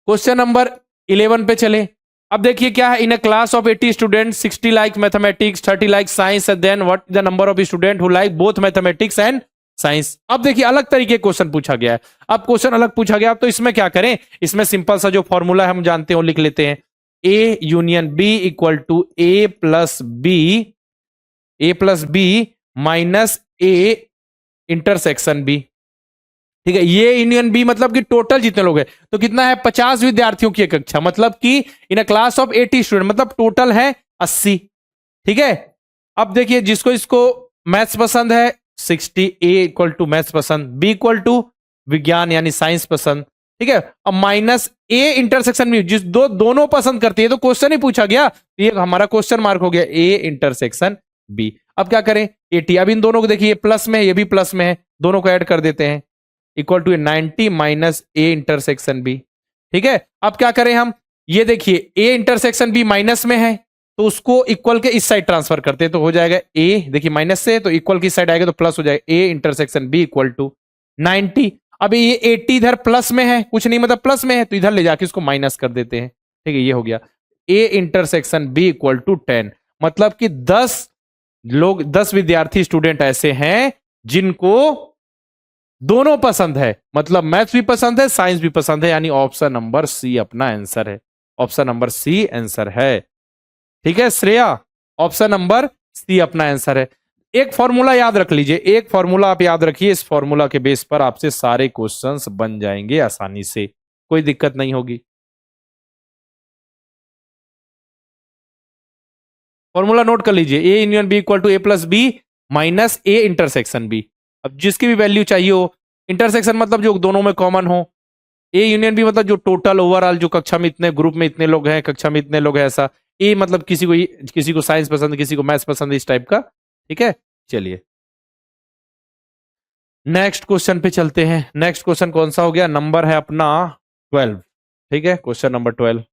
क्वेश्चन नंबर 11 पे चले। अब देखिए क्या है, in a class of 80 students 60 like mathematics 30 like science, then what the number of student who like both mathematics and science. अब देखिए अलग तरीके क्वेश्चन पूछा गया है। अब क्वेश्चन अलग पूछा गया, तो इसमें क्या करें, इसमें सिंपल सा जो फॉर्मूला हम जानते हो लिख लेते हैं। A union B equal to A plus B minus A intersection B. ठीक है, ये यूनियन बी मतलब कि टोटल जितने लोग हैं, तो कितना है 50 विद्यार्थियों की एक कक्षा, मतलब कि इन अ क्लास ऑफ 80 स्टूडेंट, मतलब टोटल है 80। ठीक है, अब देखिए जिसको इसको मैथ्स पसंद है 60, ए इक्वल टू मैथ्स पसंद, बी इक्वल टू विज्ञान यानी साइंस पसंद। ठीक है, अब माइनस ए इंटरसेक्शन में जिस दोनों पसंद करती है, तो क्वेश्चन ही पूछा गया, तो ये हमारा क्वेश्चन मार्क हो गया ए इंटरसेक्शन बी। अब क्या करें 80, अब इन दोनों को देखिए प्लस में, ये भी प्लस में है, दोनों को ऐड कर देते हैं, equal to 90 minus A intersection B. ठीक है, अब क्या करें हम, ये देखिए ए इंटरसेक्शन बी माइनस में है, तो उसको इक्वल के इस साइड ट्रांसफर करते हैं, तो हो जाएगा ए, देखिए माइनस से तो इक्वल की साइड आएगा तो प्लस हो जाएगा, A intersection B equal to 90। अब ये 80 इधर प्लस में है, कुछ नहीं मतलब प्लस में है, तो इधर ले जाके इसको माइनस कर देते हैं। ठीक है, ये हो गया A intersection B equal to 10, मतलब कि 10 विद्यार्थी स्टूडेंट ऐसे हैं जिनको दोनों पसंद है, मतलब मैथ्स भी पसंद है साइंस भी पसंद है, यानी ऑप्शन नंबर सी अपना आंसर है। ऑप्शन नंबर सी आंसर है। ठीक है श्रेया, ऑप्शन नंबर सी अपना आंसर है। एक फॉर्मूला याद रख लीजिए, एक फॉर्मूला आप याद रखिए, इस फॉर्मूला के बेस पर आपसे सारे क्वेश्चंस बन जाएंगे आसानी से, कोई दिक्कत नहीं होगी। फॉर्मूला नोट कर लीजिए, A union B equal to A plus B minus A intersection B. अब जिसकी भी वैल्यू चाहिए हो, इंटरसेक्शन मतलब जो दोनों में कॉमन हो, ए यूनियन बी मतलब जो टोटल ओवरऑल जो कक्षा में इतने ग्रुप में इतने लोग हैं, कक्षा में इतने लोग हैं ऐसा। ए मतलब किसी को साइंस पसंद, किसी को मैथ्स पसंद, इस टाइप का। ठीक है, चलिए नेक्स्ट क्वेश्चन पे चलते हैं। नेक्स्ट क्वेश्चन कौन सा हो गया, नंबर है अपना 12। ठीक है, क्वेश्चन नंबर 12।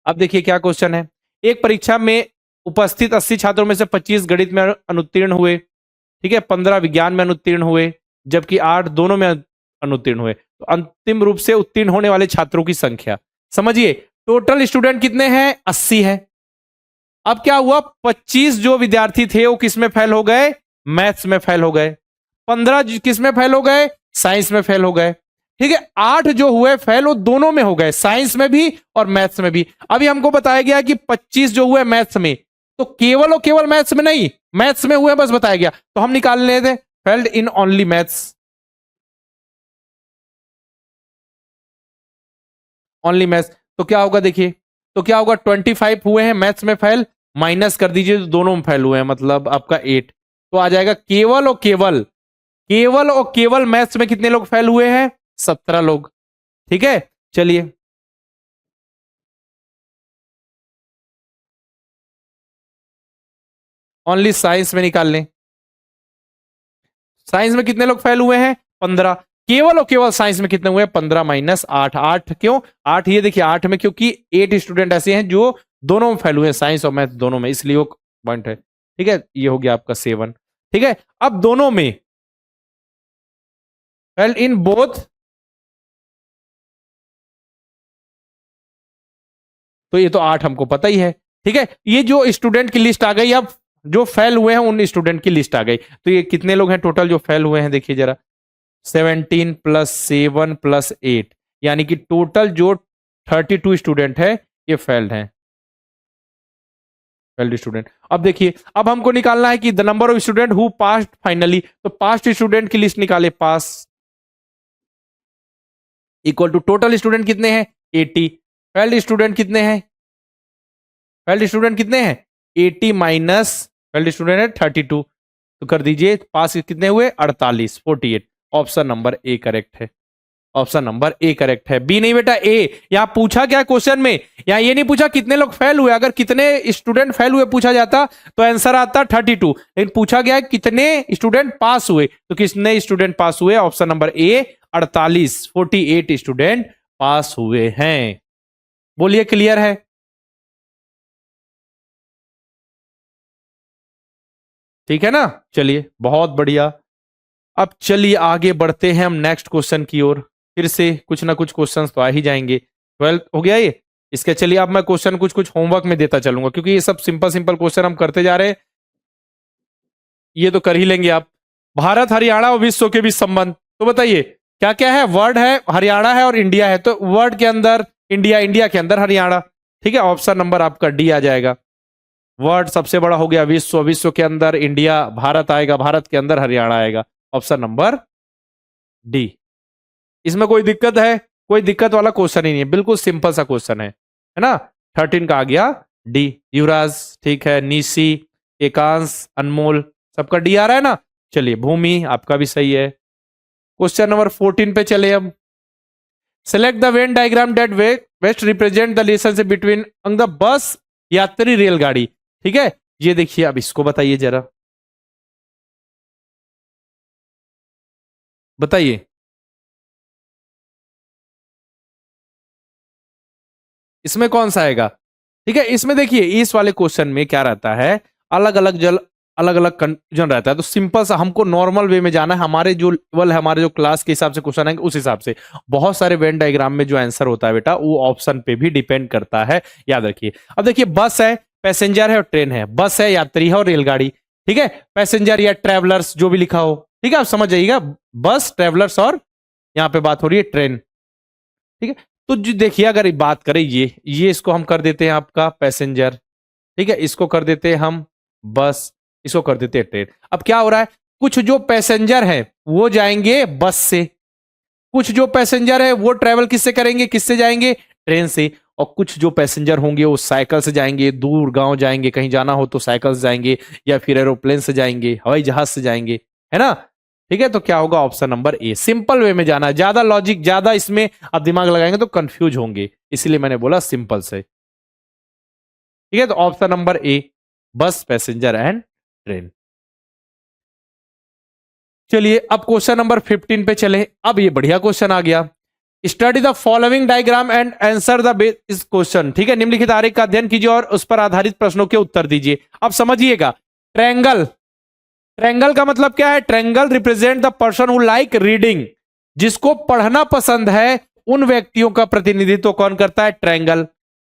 अब देखिए क्या क्वेश्चन है, एक परीक्षा में उपस्थित 80 छात्रों में से 25 गणित में अनुत्तीर्ण हुए, ठीक है, 15 विज्ञान में अनुत्तीर्ण हुए, जबकि 8 दोनों में अनुत्तीर्ण हुए। तो अंतिम रूप से उत्तीर्ण होने वाले छात्रों की संख्या समझिए। टोटल स्टूडेंट कितने हैं 80 है। अब क्या हुआ 25 जो विद्यार्थी थे वो किस में फेल हो गए, मैथ्स में फेल हो गए। 15 किस में फेल हो गए, साइंस में फेल हो गए। ठीक है, 8 जो हुए फेल वो दोनों में हो गए, साइंस में भी और मैथ्स में भी। अभी हमको बताया गया कि 25 जो हुए मैथ्स में, तो केवल और केवल मैथ्स में नहीं, मैथ्स में हुए बस बताया गया, तो हम निकाल लेते failed in only maths, only maths. तो क्या होगा देखिए, तो क्या होगा 25 हुए हैं मैथ्स में फेल, माइनस कर दीजिए तो दोनों में फेल हुए हैं, मतलब आपका 8। तो आ जाएगा केवल और केवल मैथ्स में कितने लोग फेल हुए हैं 17 लोग। ठीक है, चलिए ओनली साइंस में निकाल लें। साइंस में कितने लोग फेल हुए हैं 15, केवल और केवल साइंस में कितने हुए 15 माइनस 8, 8 क्यों 8, ये देखिए 8 में क्योंकि 8 स्टूडेंट ऐसे हैं जो दोनों में फेल हुए हैं, साइंस और मैथ दोनों में, इसलिए वो पॉइंट है। ठीक है, ये हो गया आपका 7। ठीक है, अब दोनों में फेल इन बोथ, तो ये तो 8 हमको पता ही है। ठीक है, ये जो स्टूडेंट की लिस्ट आ गई, अब जो फेल हुए हैं उन स्टूडेंट की लिस्ट आ गई। तो ये कितने लोग हैं टोटल जो फेल हुए हैं, देखिए जरा 17 प्लस 7 प्लस 8, यानी कि टोटल जो 32 स्टूडेंट है ये फेल्ड हैं। 12 स्टूडेंट। अब देखिए, अब हमको निकालना है कि the number of student who passed finally, तो पास्ट स्टूडेंट की लिस्ट निकाले, पास इक्वल टू टोटल स्टूडेंट कितने हैं 80, फेल्ड स्टूडेंट कितने हैं, फेल्ड स्टूडेंट कितने हैं 80 माइनस फेल्ड स्टूडेंट है 32, तो कर दीजिए पास कितने हुए 48, 48। ऑप्शन नंबर ए करेक्ट है, ऑप्शन नंबर ए करेक्ट है, बी नहीं बेटा ए। यहां पूछा क्या क्वेश्चन में, यहां ये नहीं पूछा कितने लोग फेल हुए, अगर कितने स्टूडेंट फेल हुए पूछा जाता तो आंसर आता 32, लेकिन पूछा गया कितने स्टूडेंट पास हुए, तो कितने स्टूडेंट पास हुए, ऑप्शन नंबर ए 48, 48 स्टूडेंट पास हुए हैं। बोलिए क्लियर है? ठीक है ना, चलिए बहुत बढ़िया। अब चलिए आगे बढ़ते हैं हम नेक्स्ट क्वेश्चन की ओर, फिर से कुछ ना कुछ क्वेश्चंस तो आ ही जाएंगे। 12 हो गया ये इसके। चलिए अब मैं क्वेश्चन कुछ कुछ होमवर्क में देता चलूंगा, क्योंकि ये सब सिंपल सिंपल क्वेश्चन हम करते जा रहे हैं, ये तो कर ही लेंगे आप। भारत हरियाणा और विश्व के बीच संबंध, तो बताइए क्या क्या है, वर्ड है हरियाणा है और इंडिया है, तो वर्ड के अंदर इंडिया, इंडिया के अंदर हरियाणा, ठीक है, ऑप्शन नंबर आपका डी आ जाएगा। वर्ड सबसे बड़ा हो गया विश्व, विश्व के अंदर इंडिया, भारत आएगा, भारत के अंदर हरियाणा आएगा, ऑप्शन नंबर डी। इसमें कोई दिक्कत है? कोई दिक्कत वाला क्वेश्चन ही नहीं है, बिल्कुल सिंपल सा क्वेश्चन है ना। 13 का आ गया डी, युवराज, ठीक है, निशी, एकांश, अनमोल, सबका डी आ रहा है ना। चलिए भूमि आपका भी सही है। क्वेश्चन नंबर 14 पे चले हम। Select the Venn diagram that best represent the relationship between the bus यात्री रेलगाड़ी, ठीक है, ये देखिए, अब इसको बताइए जरा, बताइए इसमें कौन सा आएगा। ठीक है, इसमें देखिए इस वाले क्वेश्चन में क्या रहता है, अलग अलग जल अलग अलग कंफ्यूजन रहता है, तो सिंपल सा हमको नॉर्मल वे में जाना है, हमारे जो लेवल है, हमारे जो क्लास के हिसाब से क्वेश्चन आएंगे उस हिसाब से। बहुत सारे वेन डायग्राम में जो आंसर होता है बेटा वो ऑप्शन पे भी डिपेंड करता है, याद रखिए। अब देखिए बस है, पैसेंजर है और ट्रेन है, बस है, यात्री है और रेलगाड़ी, ठीक है, पैसेंजर या ट्रेवलर्स जो भी लिखा हो, ठीक है, आप समझ जाइएगा, बस, ट्रेवलर्स और यहाँ पे बात हो रही है ट्रेन, ठीक है। तो जो देखिए अगर बात करें ये इसको हम कर देते हैं आपका पैसेंजर, ठीक है, इसको कर देते हैं हम बस, इसको कर देते हैं ट्रेन। अब क्या हो रहा है, कुछ जो पैसेंजर है वो जाएंगे बस से, कुछ जो पैसेंजर है वो ट्रेवल किससे करेंगे, किससे जाएंगे, ट्रेन से, और कुछ जो पैसेंजर होंगे वो साइकिल से जाएंगे, दूर गांव जाएंगे, कहीं जाना हो तो साइकिल से जाएंगे, या फिर एरोप्लेन से जाएंगे, हवाई जहाज से जाएंगे, है ना। ठीक है, तो क्या होगा, ऑप्शन नंबर ए, सिंपल वे में जाना है, ज्यादा लॉजिक, ज्यादा इसमें आप दिमाग लगाएंगे तो कंफ्यूज होंगे, इसलिए मैंने बोला सिंपल से। ठीक है, तो ऑप्शन नंबर ए, बस, पैसेंजर एंड ट्रेन। चलिए अब क्वेश्चन नंबर 15 पे चले। अब ये बढ़िया क्वेश्चन आ गया, study the following diagram and answer the इस क्वेश्चन, ठीक है, निम्नलिखित आरेख का अध्ययन कीजिए और उस पर आधारित प्रश्नों के उत्तर दीजिए। अब समझिएगा, ट्रायंगल, ट्रायंगल का मतलब क्या है, triangle represent the person who like reading, जिसको पढ़ना पसंद है उन व्यक्तियों का प्रतिनिधित्व कौन करता है, ट्रायंगल,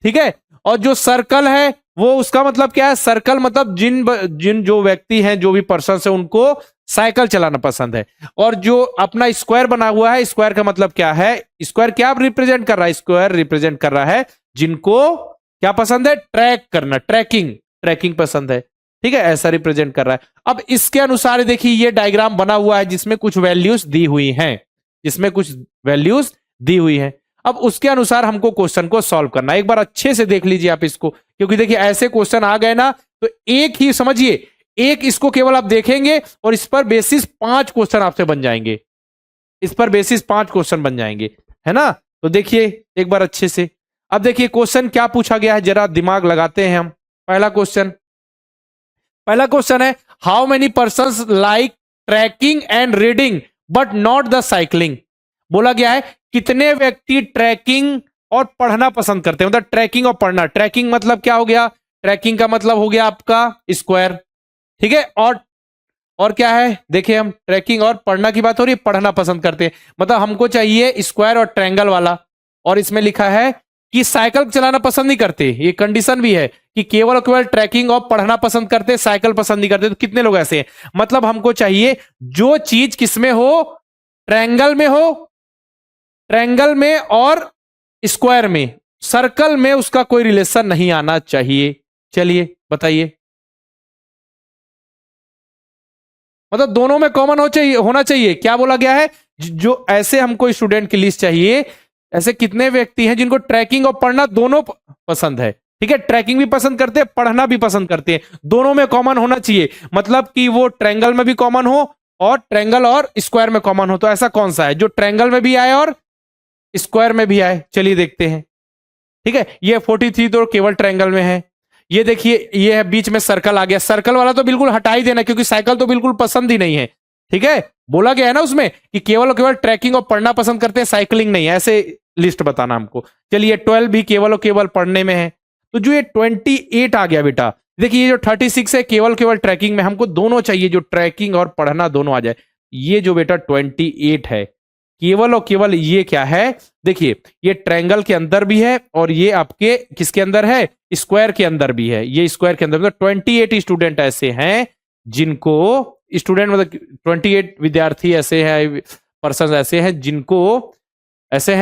ठीक है। और जो सर्कल है वो उसका मतलब क्या है, सर्कल मतलब जिन जिन जो व्यक्ति हैं, जो भी पर्सन है, उनको साइकिल चलाना पसंद है। और जो अपना स्क्वायर बना हुआ है, स्क्वायर का मतलब क्या है, स्क्वायर क्या रिप्रेजेंट कर रहा है, स्क्वायर रिप्रेजेंट कर रहा है जिनको क्या पसंद है, ट्रैक करना, ट्रैकिंग, ट्रैकिंग पसंद है, ठीक है, ऐसा रिप्रेजेंट कर रहा है। अब इसके अनुसार देखिए ये डायग्राम बना हुआ है जिसमें कुछ वैल्यूज दी हुई हैं, जिसमें कुछ वैल्यूज दी हुई हैं। अब उसके अनुसार हमको क्वेश्चन को सॉल्व करना है, एक बार अच्छे से देख लीजिए आप इसको, क्योंकि देखिए ऐसे क्वेश्चन आ गए ना तो एक ही समझिए, एक इसको केवल आप देखेंगे और इस पर बेसिस 5 क्वेश्चन आपसे बन जाएंगे, इस पर बेसिस 5 क्वेश्चन बन जाएंगे, है ना। तो देखिए एक बार अच्छे से, अब देखिए क्वेश्चन क्या पूछा गया है, जरा दिमाग लगाते हैं हम। पहला क्वेश्चन, पहला क्वेश्चन है, how many person like trekking and reading but not the cycling. बोला गया है कितने व्यक्ति ट्रैकिंग और पढ़ना पसंद करते हैं, मतलब ट्रैकिंग और पढ़ना, ट्रैकिंग मतलब क्या हो गया, ट्रैकिंग का मतलब हो गया आपका स्क्वायर, ठीक है, और क्या है, देखिए हम ट्रैकिंग और पढ़ना की बात हो रही है, पढ़ना पसंद करते हैं, मतलब हमको चाहिए स्क्वायर और ट्रायंगल वाला। और इसमें लिखा है कि साइकिल चलाना पसंद नहीं करते, ये कंडीशन भी है कि केवल केवल ट्रैकिंग और पढ़ना पसंद करते, साइकिल पसंद नहीं करते। तो कितने लोग ऐसे हैं, मतलब हमको चाहिए जो चीज किसमें हो, ट्रायंगल में हो, ट्रायंगल में और स्क्वायर में, सर्कल में उसका कोई रिलेशन नहीं आना चाहिए। चलिए बताइए। मतलब दोनों में कॉमन होना चाहिए। क्या बोला गया है? जो ऐसे हमको स्टूडेंट की लिस्ट चाहिए, ऐसे कितने व्यक्ति हैं जिनको ट्रैकिंग और पढ़ना दोनों पसंद है। ठीक है, ट्रैकिंग भी पसंद करते हैं, पढ़ना भी पसंद करते हैं, दोनों में कॉमन होना चाहिए। मतलब कि वो ट्रायंगल में भी कॉमन हो और ट्रायंगल और स्क्वायर में कॉमन हो। तो ऐसा कौन सा है जो ट्रायंगल में भी आए और स्क्वायर में भी आए? चलिए देखते हैं। ठीक है, ये 43 तो केवल ट्रायंगल में है। ये देखिए, ये है बीच में सर्कल आ गया। सर्कल वाला तो बिल्कुल हटा ही देना, क्योंकि साइकिल तो बिल्कुल पसंद ही नहीं है। ठीक है, बोला गया है ना उसमें कि केवल और केवल ट्रैकिंग और पढ़ना पसंद करते हैं, साइकिलिंग नहीं है। ऐसे लिस्ट बताना हमको। चलिए 12 भी केवल और केवल पढ़ने में है। तो जो ये 28 आ गया बेटा, देखिए ये जो 36 है केवल केवल ट्रैकिंग में, हमको दोनों चाहिए जो ट्रैकिंग और पढ़ना दोनों आ जाए। ये जो बेटा 28 है केवल और केवल ये क्या है? देखिए ये ट्रायंगल के अंदर भी है और ये आपके किसके अंदर है? स्क्वायर के अंदर भी है। ये स्क्वायर के अंदर, मतलब 28 स्टूडेंट ऐसे हैं जिनको, स्टूडेंट मतलब 28 विद्यार्थी ऐसे हैं, पर्सन ऐसे हैं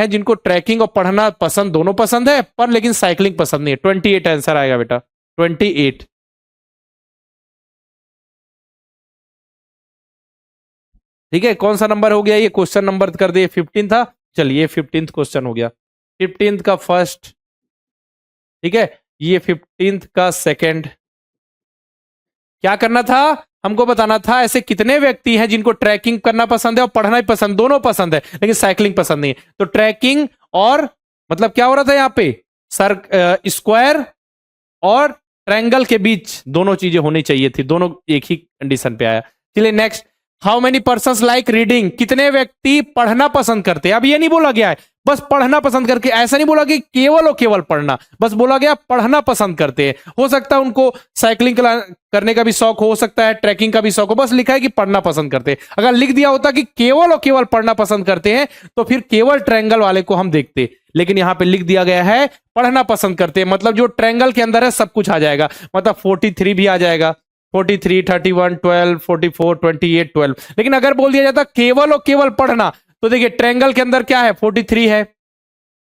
जिनको ट्रैकिंग और पढ़ना पसंद दोनों पसंद है, पर लेकिन साइकिलिंग पसंद नहीं है। 28 आंसर आएगा बेटा, 28। ठीक है, कौन सा नंबर हो गया? ये क्वेश्चन नंबर कर दिए 15 था। चलिए 15th क्वेश्चन हो गया। 15th का फर्स्ट, ठीक है, ये 15th का सेकंड। क्या करना था? हमको बताना था ऐसे कितने व्यक्ति हैं जिनको ट्रैकिंग करना पसंद है और पढ़ना भी पसंद, दोनों पसंद है, लेकिन साइकिलिंग पसंद नहीं है। तो ट्रैकिंग और मतलब क्या हो रहा था यहां पे? स्क्वायर और ट्रायंगल के बीच दोनों चीजें होनी चाहिए थी, दोनों एक ही कंडीशन पे आया। चलिए next, how many person like reading? कितने व्यक्ति पढ़ना पसंद करते हैं? अब ये नहीं बोला गया है बस पढ़ना पसंद करके, ऐसा नहीं बोला कि केवल और केवल पढ़ना, बस बोला गया पढ़ना पसंद करते हैं। हो सकता है उनको साइकिलिंग करने का भी शौक हो सकता है, ट्रैकिंग का भी शौक हो, बस लिखा है कि पढ़ना पसंद करते हैं। अगर लिख दिया होता कि केवल और केवल पढ़ना पसंद करते हैं तो फिर केवल ट्रायंगल वाले को हम देखते, लेकिन यहां पे लिख दिया गया है पढ़ना पसंद करते हैं। मतलब जो ट्रायंगल के अंदर है सब कुछ आ जाएगा, मतलब 43 भी आ जाएगा, 43, 31, 12, 44, 28, 12। लेकिन अगर बोल दिया जाता केवल और केवल पढ़ना, तो देखिए ट्रायंगल के अंदर क्या है? 43 है,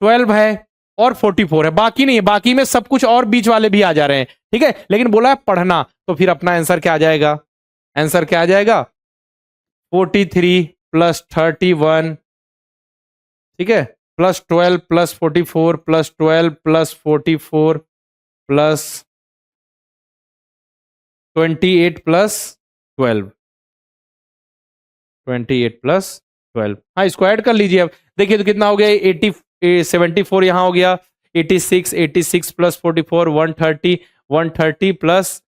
12 है और 44 है, बाकी नहीं है। बाकी में सब कुछ और बीच वाले भी आ जा रहे हैं। ठीक है, लेकिन बोला है पढ़ना, तो फिर अपना आंसर क्या आ जाएगा? आंसर क्या आ जाएगा? 43 प्लस 31, ठीक है, plus 12 plus 44 plus 12 plus 44 plus 28 plus 12, 28 plus 12। हाँ, स्क्वायर कर लीजिए। अब देखिए तो कितना हो गया? 80, 74 यहां हो गया, 86, 86 प्लस 44 130, 130 प्लस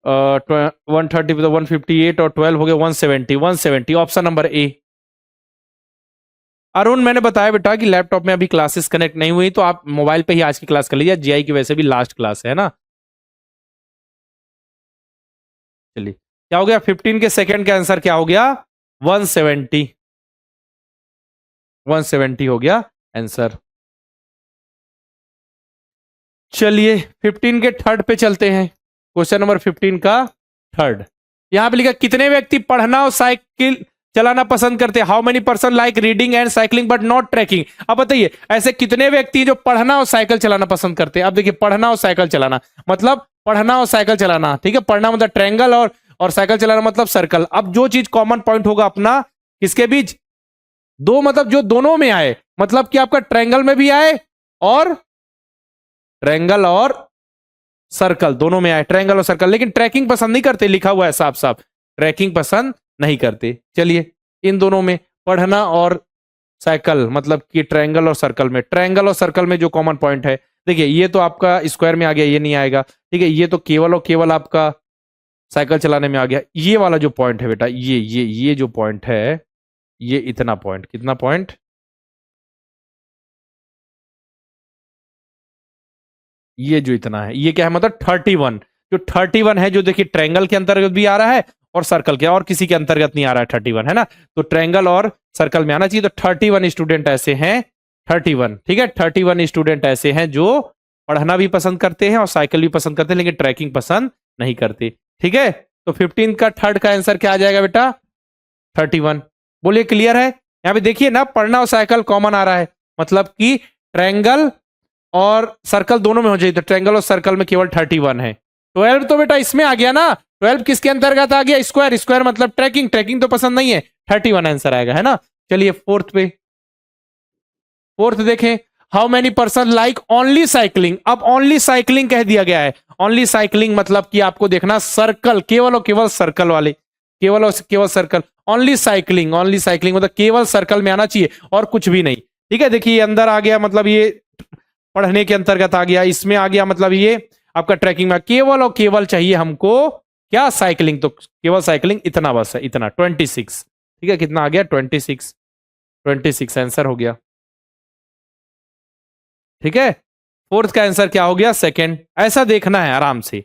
130 तो 158 और 12 हो गया 170, 170। ऑप्शन नंबर ए। अरुण, मैंने बताया बेटा कि लैपटॉप में अभी क्लासेस कनेक्ट नहीं हुई, तो आप मोबाइल पे ही आज की क्लास कर लीजिए। जीआई की वैसे भी लास्ट क्लास है ना। चलिए क्या हो गया? 15 के सेकंड का आंसर क्या हो गया? 170, 170 हो गया आंसर। चलिए 15 के थर्ड पे चलते हैं। क्वेश्चन नंबर 15 का थर्ड, यहां पे लिखा कितने व्यक्ति पढ़ना और साइकिल चलाना पसंद करते हैं? How many person like reading and cycling but not trekking? अब बताइए ऐसे कितने व्यक्ति जो पढ़ना और साइकिल चलाना पसंद करते हैं? अब देखिए पढ़ना और साइकिल चलाना मतलब पढ़ना और साइकिल चलाना, ठीक है, पढ़ना मतलब ट्रायंगल और साइकिल चलाना मतलब सर्कल। अब जो चीज कॉमन पॉइंट होगा अपना किसके बीच? दो, मतलब जो दोनों में आए, मतलब कि आपका ट्रायंगल में भी आए और ट्रायंगल और सर्कल दोनों में आए, ट्रायंगल और सर्कल। लेकिन ट्रैकिंग पसंद नहीं करते, लिखा हुआ है साफ साफ, ट्रैकिंग पसंद नहीं करते। चलिए इन दोनों में पढ़ना और साइकिल, मतलब कि ट्रायंगल और सर्कल में, ट्रायंगल और सर्कल में जो कॉमन पॉइंट है, देखिए ये तो आपका स्क्वायर में आ गया, ये नहीं आएगा। ठीक है, ये तो केवल और केवल आपका साइकिल चलाने में आ गया। ये वाला जो पॉइंट है बेटा, ये जो पॉइंट है, ये इतना पॉइंट, कितना पॉइंट? ये जो इतना है, ये क्या है? मतलब 31। जो 31 है, जो देखिए ट्रायंगल के अंतर्गत भी आ रहा है और सर्कल के, और किसी के अंतर्गत नहीं आ रहा है 31, है ना। तो ट्रायंगल और सर्कल में आना चाहिए। तो 31 स्टूडेंट ऐसे हैं, 31, ठीक है, 31 स्टूडेंट ऐसे हैं जो पढ़ना भी पसंद करते हैं और साइकिल भी पसंद करते हैं, लेकिन ट्रैकिंग पसंद नहीं करते। ठीक है, तो 15 का थर्ड का आंसर क्या आ जाएगा बेटा? 31। बोलिए क्लियर है? यहां पे देखिए ना, पढ़ना और साइकिल कॉमन आ रहा है, मतलब कि ट्रायंगल और सर्कल दोनों में हो जाए। तो ट्रायंगल और सर्कल में केवल 31 है। 12 तो बेटा इसमें आ गया ना, 12 किसके अंतर्गत आ गया? स्क्वायर, स्क्वायर मतलब ट्रैकिंग, ट्रैकिंग तो पसंद नहीं है, 31 आंसर आएगा, है ना। चलिए फोर्थ पे, फोर्थ देखें, how many person like only cycling. अब ओनली साइकिलिंग कह दिया गया है, ओनली साइकिलिंग मतलब कि आपको देखना सर्कल, केवल और केवल सर्कल वाले, केवल और केवल circle. Only cycling, only cycling मतलब केवल सर्कल में आना चाहिए और कुछ भी नहीं, ठीक है। देखिए ये अंदर आ गया मतलब ये पढ़ने के अंतर्गत आ गया, इसमें आ गया मतलब ये आपका ट्रैकिंग में, केवल और केवल चाहिए हमको क्या? साइकिलिंग, तो केवल साइकिलिंग इतना बस है, इतना 26, ठीक है। कितना आ गया? 26, 26 आंसर हो गया, ठीक है। फोर्थ का आंसर क्या हो गया? सेकंड। ऐसा देखना है आराम से,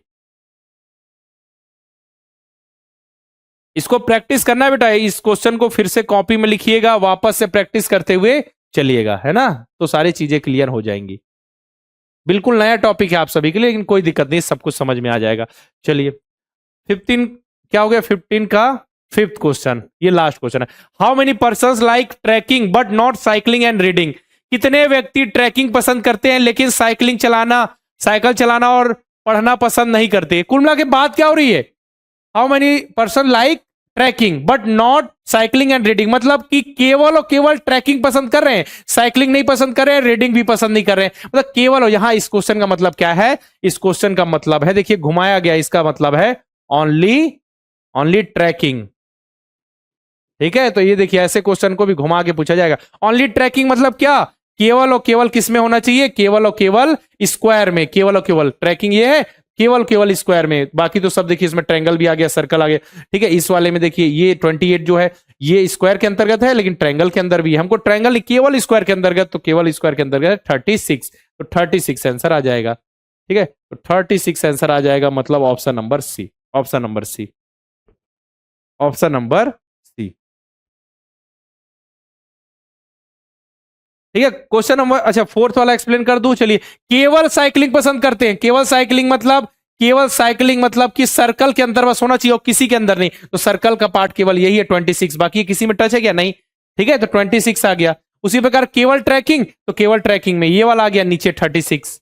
इसको प्रैक्टिस करना है बेटा। इस क्वेश्चन को फिर से कॉपी में लिखिएगा, वापस से प्रैक्टिस करते हुए चलिएगा, है ना, तो सारी चीजें क्लियर हो जाएंगी। बिल्कुल नया टॉपिक है आप सभी के लिए, लेकिन कोई दिक्कत नहीं, सब कुछ समझ में आ जाएगा। चलिए 15 क्या हो गया? 15 का फिफ्थ क्वेश्चन, ये लास्ट क्वेश्चन है। How many person like trekking but not cycling and reading. कितने व्यक्ति ट्रैकिंग पसंद करते हैं लेकिन साइकिलिंग चलाना, साइकिल चलाना और पढ़ना पसंद नहीं करते? कुल मिला के बात क्या हो रही है? How many person like trekking but not cycling and reading, मतलब कि केवल और केवल ट्रैकिंग पसंद कर रहे हैं, साइकिलिंग नहीं पसंद कर रहे हैं, रीडिंग भी पसंद नहीं कर रहे हैं, मतलब केवल। और यहां इस क्वेश्चन का मतलब क्या है? इस क्वेश्चन का मतलब है, देखिए घुमाया गया, इसका मतलब है ओनली, ओनली ट्रैकिंग, ठीक है। तो ये देखिए ऐसे क्वेश्चन को भी घुमा के पूछा जाएगा। ओनली ट्रैकिंग मतलब क्या? केवल और केवल किस में होना चाहिए? केवल और केवल स्क्वायर में, केवल और केवल ट्रैकिंग ये है, केवल केवल स्क्वायर में। बाकी तो सब देखिए इसमें ट्रायंगल भी आ गया, सर्कल आ गया, ठीक है। इस वाले में देखिए ये 28 जो है ये स्क्वायर के अंतर्गत है, लेकिन ट्रायंगल के अंदर भी है। हमको ट्रायंगल केवल स्क्वायर के अंतर्गत, तो केवल स्क्वायर के अंतर्गत 36, तो 36 आंसर आ जाएगा, ठीक है। तो 36 आंसर आ जाएगा, मतलब option number C, option number C, option number C, ठीक है। क्वेश्चन नंबर, अच्छा फोर्थ वाला एक्सप्लेन कर दूं, चलिए। केवल साइकिलिंग पसंद करते हैं, केवल साइकिलिंग मतलब, केवल साइकिलिंग मतलब कि सर्कल के अंदर बस होना चाहिए और किसी के अंदर नहीं, तो सर्कल का पार्ट केवल यही है 26, बाकी किसी में टच है क्या? नहीं, ठीक है। तो 26 आ गया। उसी प्रकार केवल ट्रैकिंग, तो केवल ट्रैकिंग में ये वाला आ गया नीचे 36,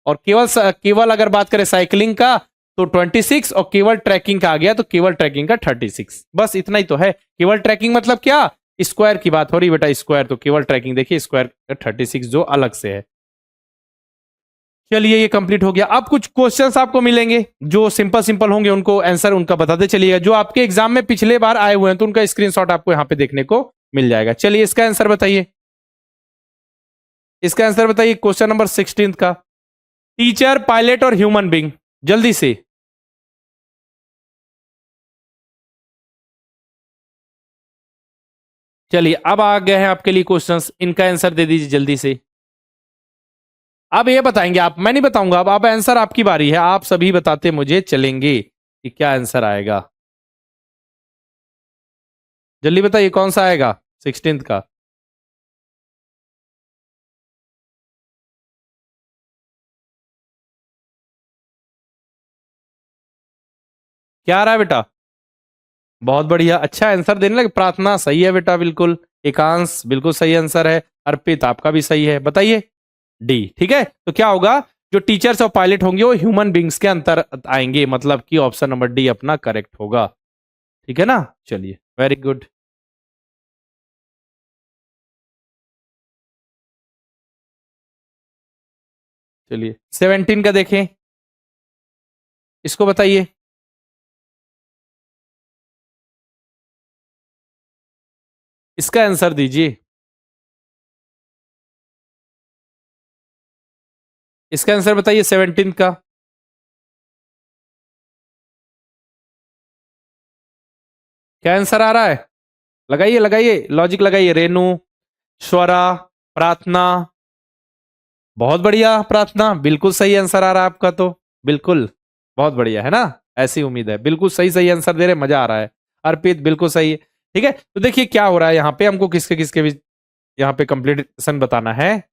और केवल केवल अगर बात करें साइकिलिंग का तो 26, और केवल ट्रैकिंग का आ गया तो केवल ट्रैकिंग का 36, बस इतना ही तो है। केवल ट्रैकिंग मतलब क्या? स्क्वायर की बात हो रही बेटा, स्क्वायर, तो केवल ट्रैकिंग देखिए स्क्वायर 36 जो अलग से है। चलिए ये कंप्लीट हो गया। अब कुछ क्वेश्चंस आपको मिलेंगे जो सिंपल सिंपल होंगे, उनको आंसर उनका बताते चलिएगा। जो आपके एग्जाम में पिछले बार आए हुए हैं तो उनका स्क्रीनशॉट आपको यहाँ पे देखने को मिल जाएगा। चलिए इसका आंसर बताइए, इसका आंसर बताइए क्वेश्चन नंबर 16 का। टीचर, पायलट और ह्यूमन बींग, जल्दी से। चलिए अब आ गए हैं आपके लिए क्वेश्चंस, इनका आंसर दे दीजिए जल्दी से। अब ये बताएंगे आप, मैं नहीं बताऊंगा, अब आंसर आपकी बारी है, आप सभी बताते मुझे चलेंगे कि क्या आंसर आएगा। जल्दी बताइए कौन सा आएगा 16 का। क्या आ रहा है बेटा? बहुत बढ़िया, अच्छा आंसर देने लगे। प्रार्थना सही है बेटा, बिल्कुल। एकांश बिल्कुल सही आंसर है। अर्पित आपका भी सही है, बताइए डी, ठीक है। तो क्या होगा, जो टीचर्स और पायलट होंगे वो ह्यूमन बींग्स के अंतर आएंगे, मतलब कि ऑप्शन नंबर डी अपना करेक्ट होगा, ठीक है ना। चलिए वेरी गुड। चलिए 17 का देखें, इसको बताइए। इसका आंसर दीजिए, इसका आंसर बताइए 17 का। क्या आंसर आ रहा है? लगाइए लगाइए, लॉजिक लगाइए। रेनू, स्वरा, प्रार्थना, बहुत बढ़िया। प्रार्थना बिल्कुल सही आंसर आ रहा है आपका, तो बिल्कुल बहुत बढ़िया, है ना। ऐसी उम्मीद है, बिल्कुल सही सही आंसर दे रहे, मजा आ रहा है। अर्पित बिल्कुल सही है, ठीक है। तो देखिए क्या हो रहा है यहाँ पे, हमको किसके किसके भी यहाँ पे कंप्लीटेशन बताना है।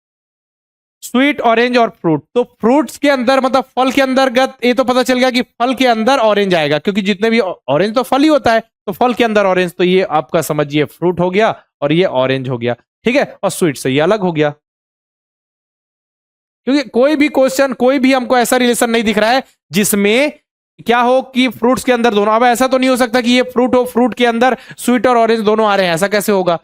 स्वीट, ऑरेंज और फ्रूट, तो फ्रूट्स के अंदर मतलब फल के अंतर्गत, ये तो पता चल गया कि फल के अंदर ऑरेंज आएगा, क्योंकि जितने भी ऑरेंज तो फल ही होता है, तो फल के अंदर ऑरेंज, तो ये आपका समझिए फ्रूट हो गया और ये ऑरेंज हो गया, ठीक है। और स्वीट से ये अलग हो गया, क्योंकि कोई भी क्वेश्चन, कोई भी हमको ऐसा रिलेशन नहीं दिख रहा है जिसमें क्या हो कि फ्रूट्स के अंदर दोनों, अब ऐसा तो नहीं हो सकता कि ये फ्रूट हो, फ्रूट के अंदर स्वीट और ऑरेंज दोनों आ रहे हैं, ऐसा कैसे होगा?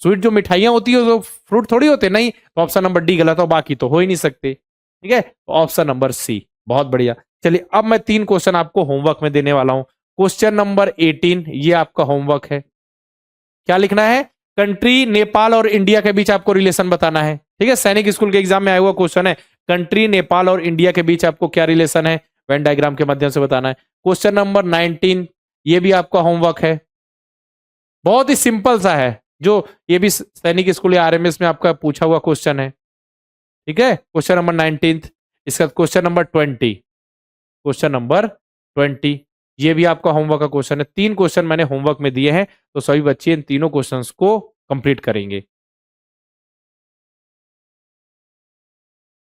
स्वीट जो मिठाइयां होती है वो फ्रूट थोड़ी होते, नहीं, तो ऑप्शन नंबर डी गलत हो, बाकी तो हो ही नहीं सकते। ठीक है, तो ऑप्शन नंबर सी। बहुत बढ़िया। चलिए अब मैं 3 क्वेश्चन आपको होमवर्क में देने वाला हूं। क्वेश्चन नंबर 18, ये आपका होमवर्क है। क्या लिखना है? कंट्री नेपाल और इंडिया के बीच आपको रिलेशन बताना है। ठीक है, सैनिक स्कूल के एग्जाम में आया हुआ क्वेश्चन है। कंट्री नेपाल और इंडिया के बीच आपको क्या रिलेशन है, वेन डायग्राम के माध्यम से बताना है। क्वेश्चन नंबर 19, ये भी आपका होमवर्क है। बहुत ही सिंपल सा है, जो ये भी सैनिक स्कूल या आरएमएस में आपका पूछा हुआ क्वेश्चन है। ठीक है, क्वेश्चन नंबर 19। इसका क्वेश्चन नंबर 20, क्वेश्चन नंबर 20, ये भी आपका होमवर्क का क्वेश्चन है। 3 क्वेश्चन मैंने होमवर्क में दिए हैं, तो सभी बच्चे इन तीनों क्वेश्चंस को कंप्लीट करेंगे।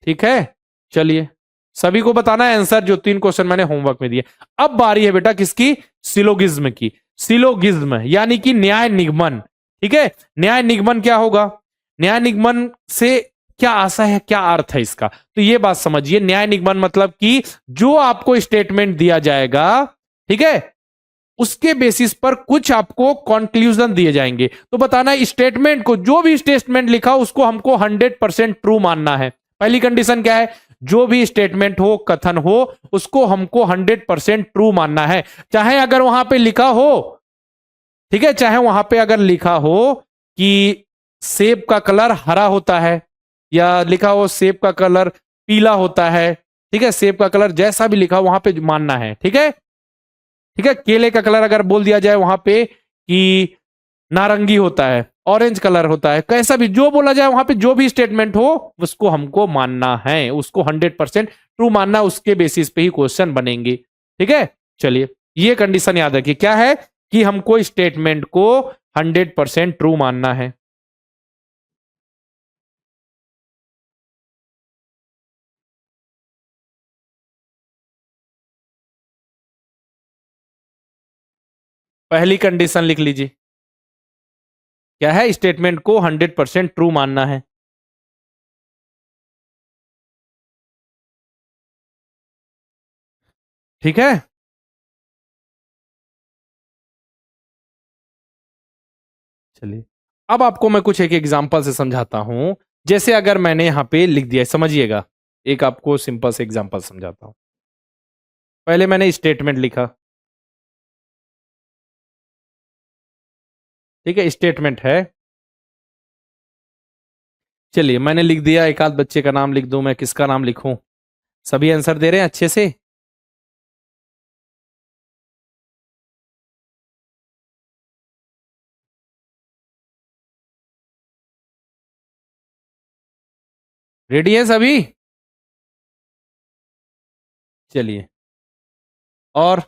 ठीक है, चलिए सभी को बताना है आंसर, जो 3 क्वेश्चन मैंने होमवर्क में दिए। अब बारी है बेटा किसकी? सिलोगिज्म की। सिलोगिज्म यानी कि न्याय निगमन। ठीक है, न्याय निगमन क्या होगा? न्याय निगमन से क्या आशा है, क्या अर्थ है इसका, तो ये बात समझिए। न्याय निगमन मतलब कि जो आपको स्टेटमेंट दिया जाएगा, ठीक है, उसके बेसिस पर कुछ आपको कंक्लूजन दिए जाएंगे। तो बताना है स्टेटमेंट को, जो भी स्टेटमेंट लिखा उसको हमको 100% ट्रू मानना है। पहली कंडीशन क्या है? जो भी स्टेटमेंट हो, कथन हो, उसको हमको 100% ट्रू मानना है। चाहे अगर वहां पे लिखा हो, ठीक है, चाहे वहां पे अगर लिखा हो कि सेब का कलर हरा होता है, या लिखा हो सेब का कलर पीला होता है, ठीक है, सेब का कलर जैसा भी लिखा हो वहां पे मानना है। ठीक है, ठीक है, केले का कलर अगर बोल दिया जाए वहां पे कि नारंगी होता है, ऑरेंज कलर होता है, कैसा भी जो बोला जाए वहां पे, जो भी स्टेटमेंट हो उसको हमको मानना है, उसको 100% ट्रू मानना, उसके बेसिस पे ही क्वेश्चन बनेंगे। ठीक है, चलिए ये कंडीशन याद रखिए, क्या है कि हमको स्टेटमेंट को 100% ट्रू मानना है। पहली कंडीशन लिख लीजिए, क्या है? स्टेटमेंट को 100% ट्रू मानना है। ठीक है, चलिए अब आपको मैं कुछ एक एग्जांपल से समझाता हूं। जैसे अगर मैंने यहां पे लिख दिया, समझिएगा, एक आपको सिंपल से एग्जांपल समझाता हूं। पहले मैंने स्टेटमेंट लिखा, ठीक है, स्टेटमेंट है। चलिए मैंने लिख दिया, एक आध बच्चे का नाम लिख दूं, मैं किसका नाम लिखूं? सभी आंसर दे रहे हैं अच्छे से? रेडी है सभी? चलिए, और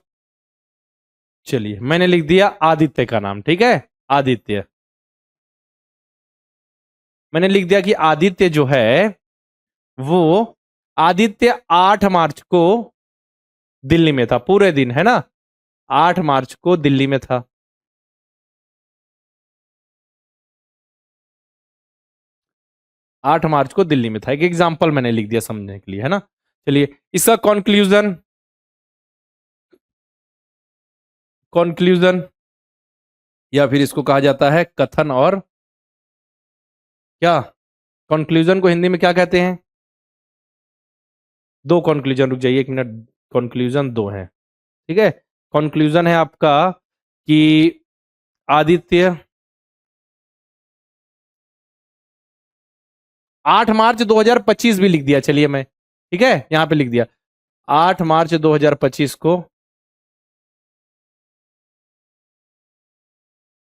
चलिए मैंने लिख दिया आदित्य का नाम। ठीक है, आदित्य। मैंने लिख दिया कि आदित्य जो है वो, आदित्य 8 मार्च को दिल्ली में था, पूरे दिन, है ना? 8 मार्च को दिल्ली में था। 8 मार्च को दिल्ली में था, एक एग्जांपल मैंने लिख दिया समझने के लिए, है ना? चलिए इसका कंक्लूजन, कंक्लूजन या फिर इसको कहा जाता है कथन, और क्या कंक्लूजन को हिंदी में क्या कहते हैं? दो कंक्लूजन, रुक जाइए एक मिनट, कंक्लूजन दो हैं। ठीक है, कंक्लूजन है आपका कि आदित्य 8 मार्च 2025 भी लिख दिया, चलिए मैं, ठीक है, यहां पे लिख दिया 8 मार्च 2025 को,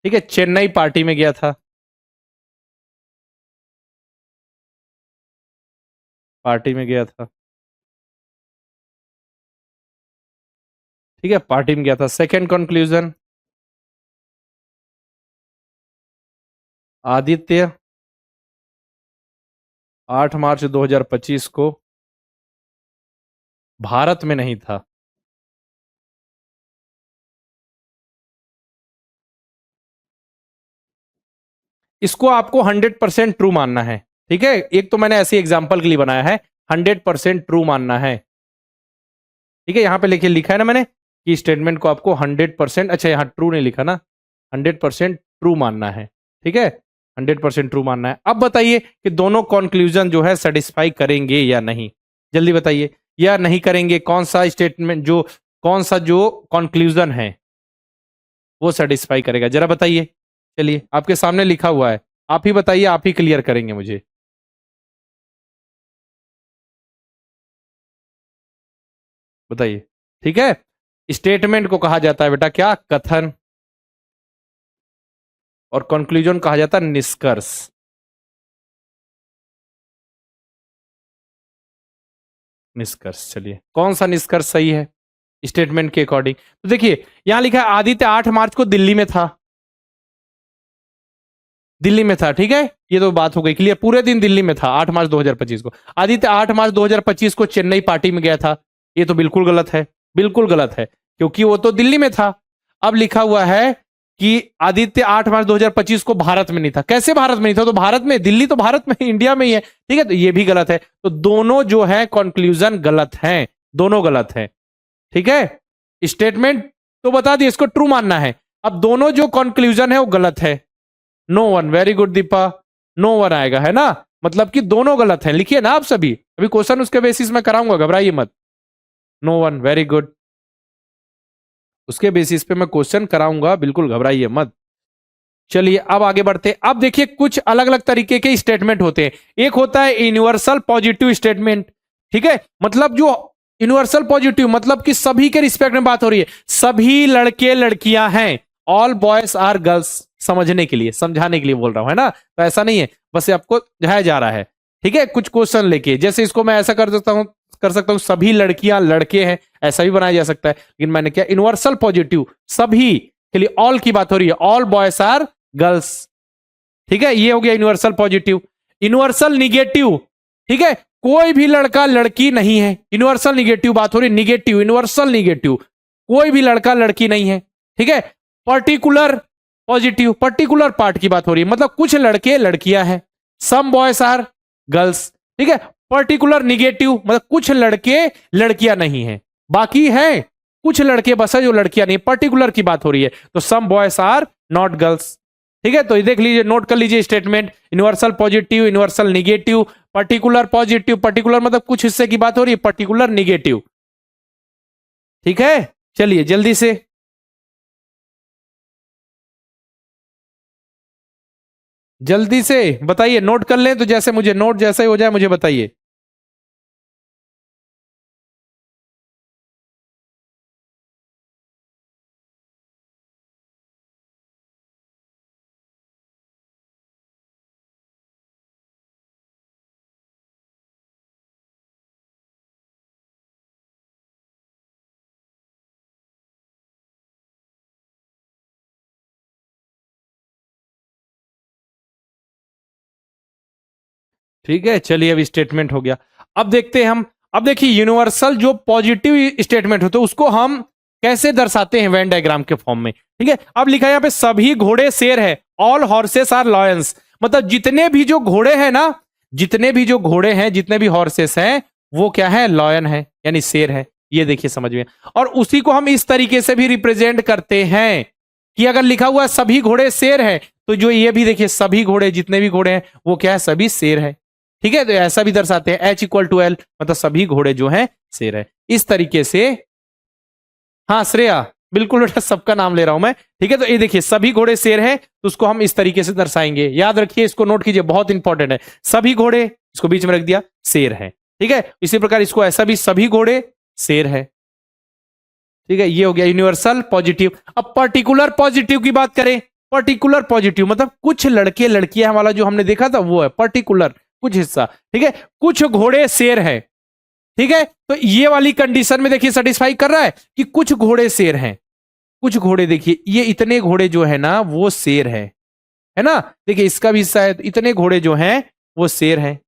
ठीक है, चेन्नई पार्टी में गया था, पार्टी में गया था, ठीक है, पार्टी में गया था। सेकंड कंक्लूजन, आदित्य 8 मार्च 2025 को भारत में नहीं था। इसको आपको 100% ट्रू मानना है। ठीक है, एक तो मैंने ऐसे एग्जाम्पल के लिए बनाया है, 100% ट्रू मानना है। ठीक है, यहां पे लिखा है ना मैंने कि स्टेटमेंट को आपको 100%, अच्छा यहां ट्रू नहीं लिखा ना, 100% ट्रू मानना है। ठीक है, 100% ट्रू मानना है। अब बताइए कि दोनों कंक्लूजन जो है सेटिस्फाई करेंगे या नहीं, जल्दी बताइए, या नहीं करेंगे। कौन सा स्टेटमेंट कौन सा जो कंक्लूजन है वो सेटिस्फाई करेगा, जरा बताइए। चलिए, आपके सामने लिखा हुआ है, आप ही बताइए, आप ही क्लियर करेंगे मुझे। बताइए। ठीक है, स्टेटमेंट को कहा जाता है बेटा क्या, कथन, और कंक्लूजन कहा जाता है निष्कर्ष। निष्कर्ष, चलिए कौन सा निष्कर्ष सही है स्टेटमेंट के अकॉर्डिंग। तो देखिए यहां लिखा है आदित्य 8 मार्च को दिल्ली में था। दिल्ली में था, ठीक है, ये तो बात हो गई क्लियर, पूरे दिन दिल्ली में था 8 मार्च 2025 को। आदित्य 8 मार्च 2025 को चेन्नई पार्टी में गया था, ये तो बिल्कुल गलत है, बिल्कुल गलत है, क्योंकि वो तो दिल्ली में था। अब लिखा हुआ है कि आदित्य 8 मार्च 2025 को भारत में नहीं था। कैसे भारत में नहीं था, तो भारत में, दिल्ली तो भारत में, इंडिया में ही है। ठीक है, तो ये भी गलत है। तो दोनों जो है कंक्लूजन गलत हैं, दोनों गलत है। ठीक है, स्टेटमेंट तो बता दिए, इसको ट्रू मानना है। अब दोनों जो कंक्लूजन है वो गलत है। No one, very good Deepa, no one आएगा, है ना, मतलब कि दोनों गलत हैं। लिखिए ना आप सभी, अभी क्वेश्चन उसके बेसिस में कराऊंगा, घबराइए मत। नो वन, वेरी गुड, उसके बेसिस पे मैं क्वेश्चन कराऊंगा, बिल्कुल घबराइए मत। चलिए अब आगे बढ़ते। अब देखिए कुछ अलग अलग तरीके के स्टेटमेंट होते हैं। एक होता है यूनिवर्सल पॉजिटिव स्टेटमेंट। ठीक है, मतलब जो यूनिवर्सल पॉजिटिव मतलब कि सभी के रिस्पेक्ट में बात हो रही है, सभी लड़के लड़कियां हैं, ऑल बॉयज आर गर्ल्स, समझने के लिए, समझाने के लिए बोल रहा हूं, है ना। तो ऐसा नहीं है, बस ये आपको समझाया जा रहा है। ठीक है, कुछ क्वेश्चन लेके, जैसे इसको मैं ऐसा कर सकता हूं सभी लड़कियां लड़के हैं, ऐसा भी बनाया जा सकता है। लेकिन मैंने क्या, यूनिवर्सल पॉजिटिव, सभी के लिए, ऑल की बात हो रही है, ऑल बॉयज आर गर्ल्स। ठीक है, ये हो गया यूनिवर्सल पॉजिटिव। यूनिवर्सल निगेटिव, ठीक है, कोई भी लड़का लड़की नहीं है, यूनिवर्सल निगेटिव बात हो रही, निगेटिव, यूनिवर्सल निगेटिव, कोई भी लड़का लड़की नहीं है। ठीक है, पर्टिकुलर पॉजिटिव, पर्टिकुलर पार्ट की बात हो रही है, मतलब कुछ लड़के लड़कियां हैं, सम बॉयज आर गर्ल्स। ठीक है, पर्टिकुलर निगेटिव मतलब कुछ लड़के लड़कियां नहीं है, बाकी है कुछ लड़के बस है जो लड़कियां नहीं, पर्टिकुलर की बात हो रही है, तो some boys are not girls. ठीक है, तो ये देख लीजिए, नोट कर लीजिए statement, universal positive, universal negative, particular positive, particular मतलब कुछ हिस्से की बात हो रही है, पर्टिकुलर निगेटिव। ठीक है, चलिए जल्दी से, जल्दी से बताइए, नोट कर लें तो जैसे मुझे नोट जैसे ही हो जाए मुझे बताइए। ठीक है, चलिए अब स्टेटमेंट हो गया। अब देखते हैं हम, अब देखिए यूनिवर्सल जो पॉजिटिव स्टेटमेंट होते हैं उसको हम कैसे दर्शाते हैं वेन डायग्राम के फॉर्म में। ठीक है, अब लिखा है यहाँ पे सभी घोड़े शेर है, ऑल हॉर्सेस आर लॉयंस, मतलब जितने भी जो घोड़े हैं ना, जितने भी जो घोड़े हैं, जितने भी हॉर्सेस हैं, वो क्या है, लॉयन है, यानी शेर है। ये देखिए समझ में, और उसी को हम इस तरीके से भी रिप्रेजेंट करते हैं कि अगर लिखा हुआ है सभी घोड़े शेर है, तो जो ये भी देखिए सभी घोड़े, जितने भी घोड़े हैं वो क्या है, सभी शेर है। ठीक है, तो ऐसा भी दर्शाते हैं H=L, मतलब सभी घोड़े जो हैं शेर है, इस तरीके से। हाँ श्रेया, बिल्कुल बेटा, सबका नाम ले रहा हूं मैं। ठीक है, तो ये देखिए सभी घोड़े शेर है, तो उसको हम इस तरीके से दर्शाएंगे, याद रखिए, इसको नोट कीजिए, बहुत इंपॉर्टेंट है। सभी घोड़े, इसको बीच में रख दिया, शेर है। ठीक है, इसी प्रकार इसको ऐसा भी, सभी घोड़े शेर है। ठीक है, ये हो गया यूनिवर्सल पॉजिटिव। अब पर्टिकुलर पॉजिटिव की बात करें, पर्टिकुलर पॉजिटिव मतलब कुछ लड़के लड़कियां वाला जो हमने देखा था वो है पर्टिकुलर, कुछ हिस्सा। ठीक है, कुछ घोड़े शेर है। ठीक है, तो ये वाली कंडीशन में देखिए सेटिस्फाई कर रहा है कि कुछ घोड़े शेर हैं, कुछ घोड़े, देखिए ये इतने घोड़े जो है ना वो शेर है ना, देखिए इसका भी हिस्सा है, तो इतने घोड़े जो हैं वो शेर हैं,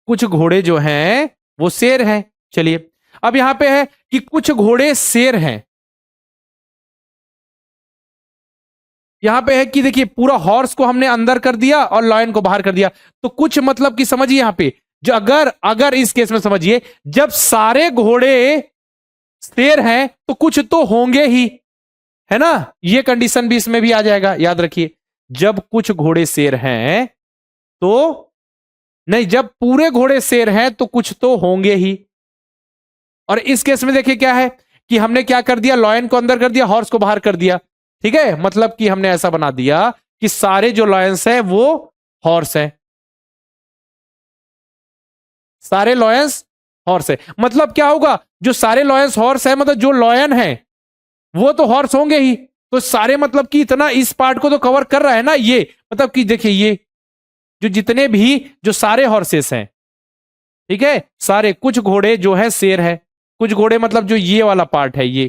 कुछ घोड़े जो हैं वो शेर हैं। चलिए अब यहां पे है कि कुछ घोड़े शेर हैं, यहां पे है कि देखिए पूरा हॉर्स को हमने अंदर कर दिया और लॉयन को बाहर कर दिया, तो कुछ मतलब कि समझिए यहां पे जो अगर अगर इस केस में समझिए, जब सारे घोड़े शेर हैं तो कुछ तो होंगे ही, है ना। ये कंडीशन भी इसमें भी आ जाएगा, याद रखिए। जब कुछ घोड़े शेर हैं तो नहीं, जब पूरे घोड़े शेर हैं तो कुछ तो होंगे ही। और इस केस में देखिए क्या है कि हमने क्या कर दिया, लॉयन को अंदर कर दिया, हॉर्स को बाहर कर दिया। ठीक है, मतलब कि हमने ऐसा बना दिया कि सारे जो लॉयंस हैं वो हॉर्स हैं, सारे लॉयंस हॉर्स है। मतलब क्या होगा, जो सारे लॉयंस हॉर्स है, मतलब जो लॉयन है वो तो हॉर्स होंगे ही। तो सारे मतलब कि इतना इस पार्ट को तो कवर कर रहा है ना ये, मतलब कि देखिए ये जो जितने भी जो सारे हॉर्सेस हैं, ठीक है, सारे, कुछ घोड़े जो है शेर है, कुछ घोड़े मतलब जो ये वाला पार्ट है ये,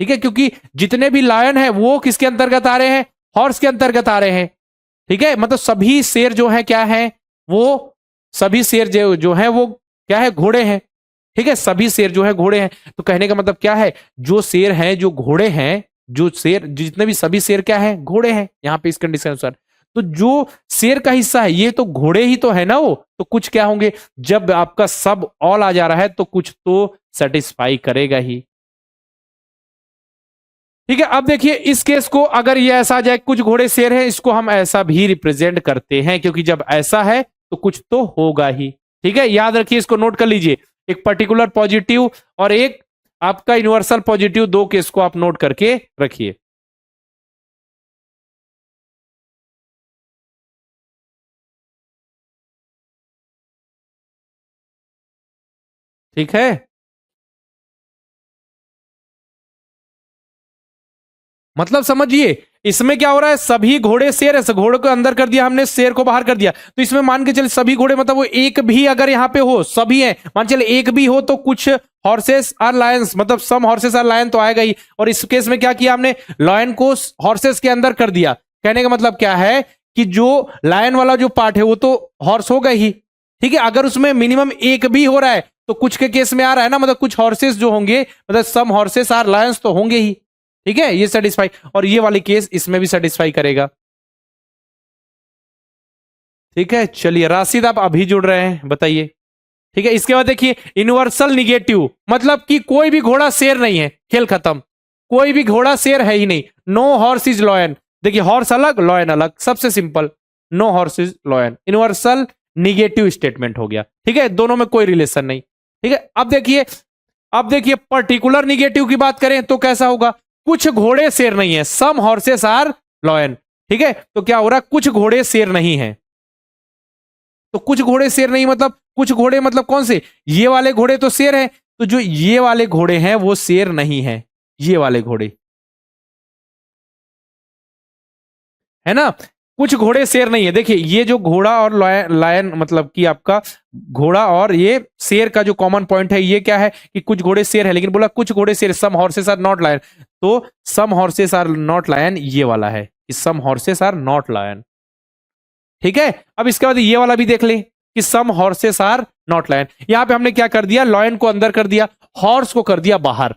ठीक है, क्योंकि जितने भी लायन है वो किसके अंतर्गत आ रहे हैं, हॉर्स के अंतर्गत आ रहे हैं। ठीक है, मतलब सभी शेर जो है क्या है, वो सभी शेर जो है वो क्या है, घोड़े हैं। ठीक है, सभी शेर जो है घोड़े हैं। तो कहने का मतलब क्या है, जो शेर हैं जो घोड़े हैं, जो शेर जितने भी सभी शेर क्या है, घोड़े हैं यहां पे इस कंडीशन अनुसार। तो जो शेर का हिस्सा है ये तो घोड़े ही तो है ना वो, तो कुछ क्या होंगे, जब आपका सब ऑल आ जा रहा है तो कुछ तो सेटिस्फाई करेगा ही। ठीक है, अब देखिए इस केस को अगर ये ऐसा आ जाए, कुछ घोड़े शेर हैं, इसको हम ऐसा भी रिप्रेजेंट करते हैं, क्योंकि जब ऐसा है तो कुछ तो होगा ही। ठीक है, याद रखिए, इसको नोट कर लीजिए, एक पर्टिकुलर पॉजिटिव और एक आपका यूनिवर्सल पॉजिटिव, दो केस को आप नोट करके रखिए। ठीक है, मतलब समझिए इसमें क्या हो रहा है, सभी घोड़े शेर है, घोड़े को अंदर कर दिया हमने, शेर को बाहर कर दिया। तो इसमें मान के चले सभी घोड़े मतलब वो एक भी अगर यहां पे हो, सभी है, मान चले एक भी हो तो कुछ हॉर्सेस आर लायंस, मतलब सम हॉर्सेस आर लायन तो आएगा ही। और इस केस में क्या किया हमने, लॉयन को हॉर्सेस के अंदर कर दिया। कहने का मतलब क्या है कि जो लायन वाला जो पार्ट है वो तो हॉर्स होगा ही। ठीक है, अगर उसमें मिनिमम एक भी हो रहा है तो कुछ के केस में आ रहा है ना, मतलब कुछ हॉर्सेस जो होंगे, मतलब सम हॉर्सेस आर लायंस तो होंगे ही। ठीक है, ये सेटिस्फाई, और ये वाली केस इसमें भी सेटिस्फाई करेगा। ठीक है, चलिए राशिद आप अभी जुड़ रहे हैं, बताइए। ठीक है, इसके बाद देखिए यूनिवर्सल निगेटिव, मतलब कि कोई भी घोड़ा शेर नहीं है, खेल खत्म, कोई भी घोड़ा शेर है ही नहीं। नो हॉर्स इज लॉयन, देखिए हॉर्स अलग लॉयन अलग, सबसे simple, no horse is lion, universal negative statement हो गया। ठीक है, दोनों में कोई रिलेशन नहीं। ठीक है, अब देखिए पर्टिकुलर निगेटिव की बात करें तो कैसा होगा, कुछ घोड़े शेर नहीं है, सम हॉर्सेस आर लॉयन। ठीक है, तो क्या हो रहा है, कुछ घोड़े शेर नहीं है, तो कुछ घोड़े शेर नहीं मतलब कुछ घोड़े मतलब कौन से, ये वाले घोड़े तो शेर हैं, तो जो ये वाले घोड़े हैं वो शेर नहीं है, ये वाले घोड़े, है ना। कुछ घोड़े शेर नहीं है, देखिए ये जो घोड़ा और लायन मतलब कि आपका घोड़ा और ये शेर का जो कॉमन पॉइंट है ये क्या है कि कुछ घोड़े शेर है, लेकिन बोला कुछ घोड़े शेर, सम हॉर्सेस आर नॉट लायन, तो सम हॉर्सेस आर नॉट लायन ये वाला है, सम हॉर्सेस आर नॉट लायन। ठीक है, अब इसके बाद ये वाला भी देख लें कि सम हॉर्सेस आर नॉट लायन। यहां पे हमने क्या कर दिया, लॉयन को अंदर कर दिया, हॉर्स को कर दिया बाहर,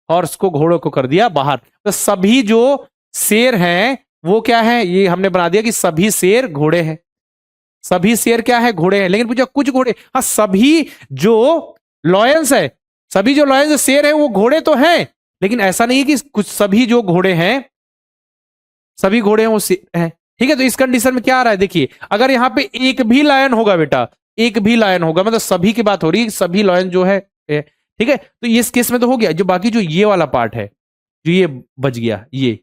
हॉर्स को घोड़ों को कर दिया बाहर। तो सभी जो शेर हैं वो क्या है, ये हमने बना दिया कि सभी शेर घोड़े हैं, सभी शेर क्या है, घोड़े हैं। लेकिन पूछा कुछ घोड़े, हाँ सभी जो लॉयंस है, सभी जो लॉयंस शेर है वो घोड़े तो हैं, लेकिन ऐसा नहीं है कि कुछ सभी जो घोड़े हैं, सभी घोड़े हैं वो शेर हैं। ठीक है, तो इस कंडीशन में क्या आ रहा है, देखिए अगर यहाँ पे एक भी लायन होगा बेटा, एक भी लायन होगा, मतलब सभी की बात हो रही है, सभी लायन जो है, ठीक है, तो इस केस में तो हो गया। जो बाकी जो ये वाला पार्ट है, जो ये बच गया, ये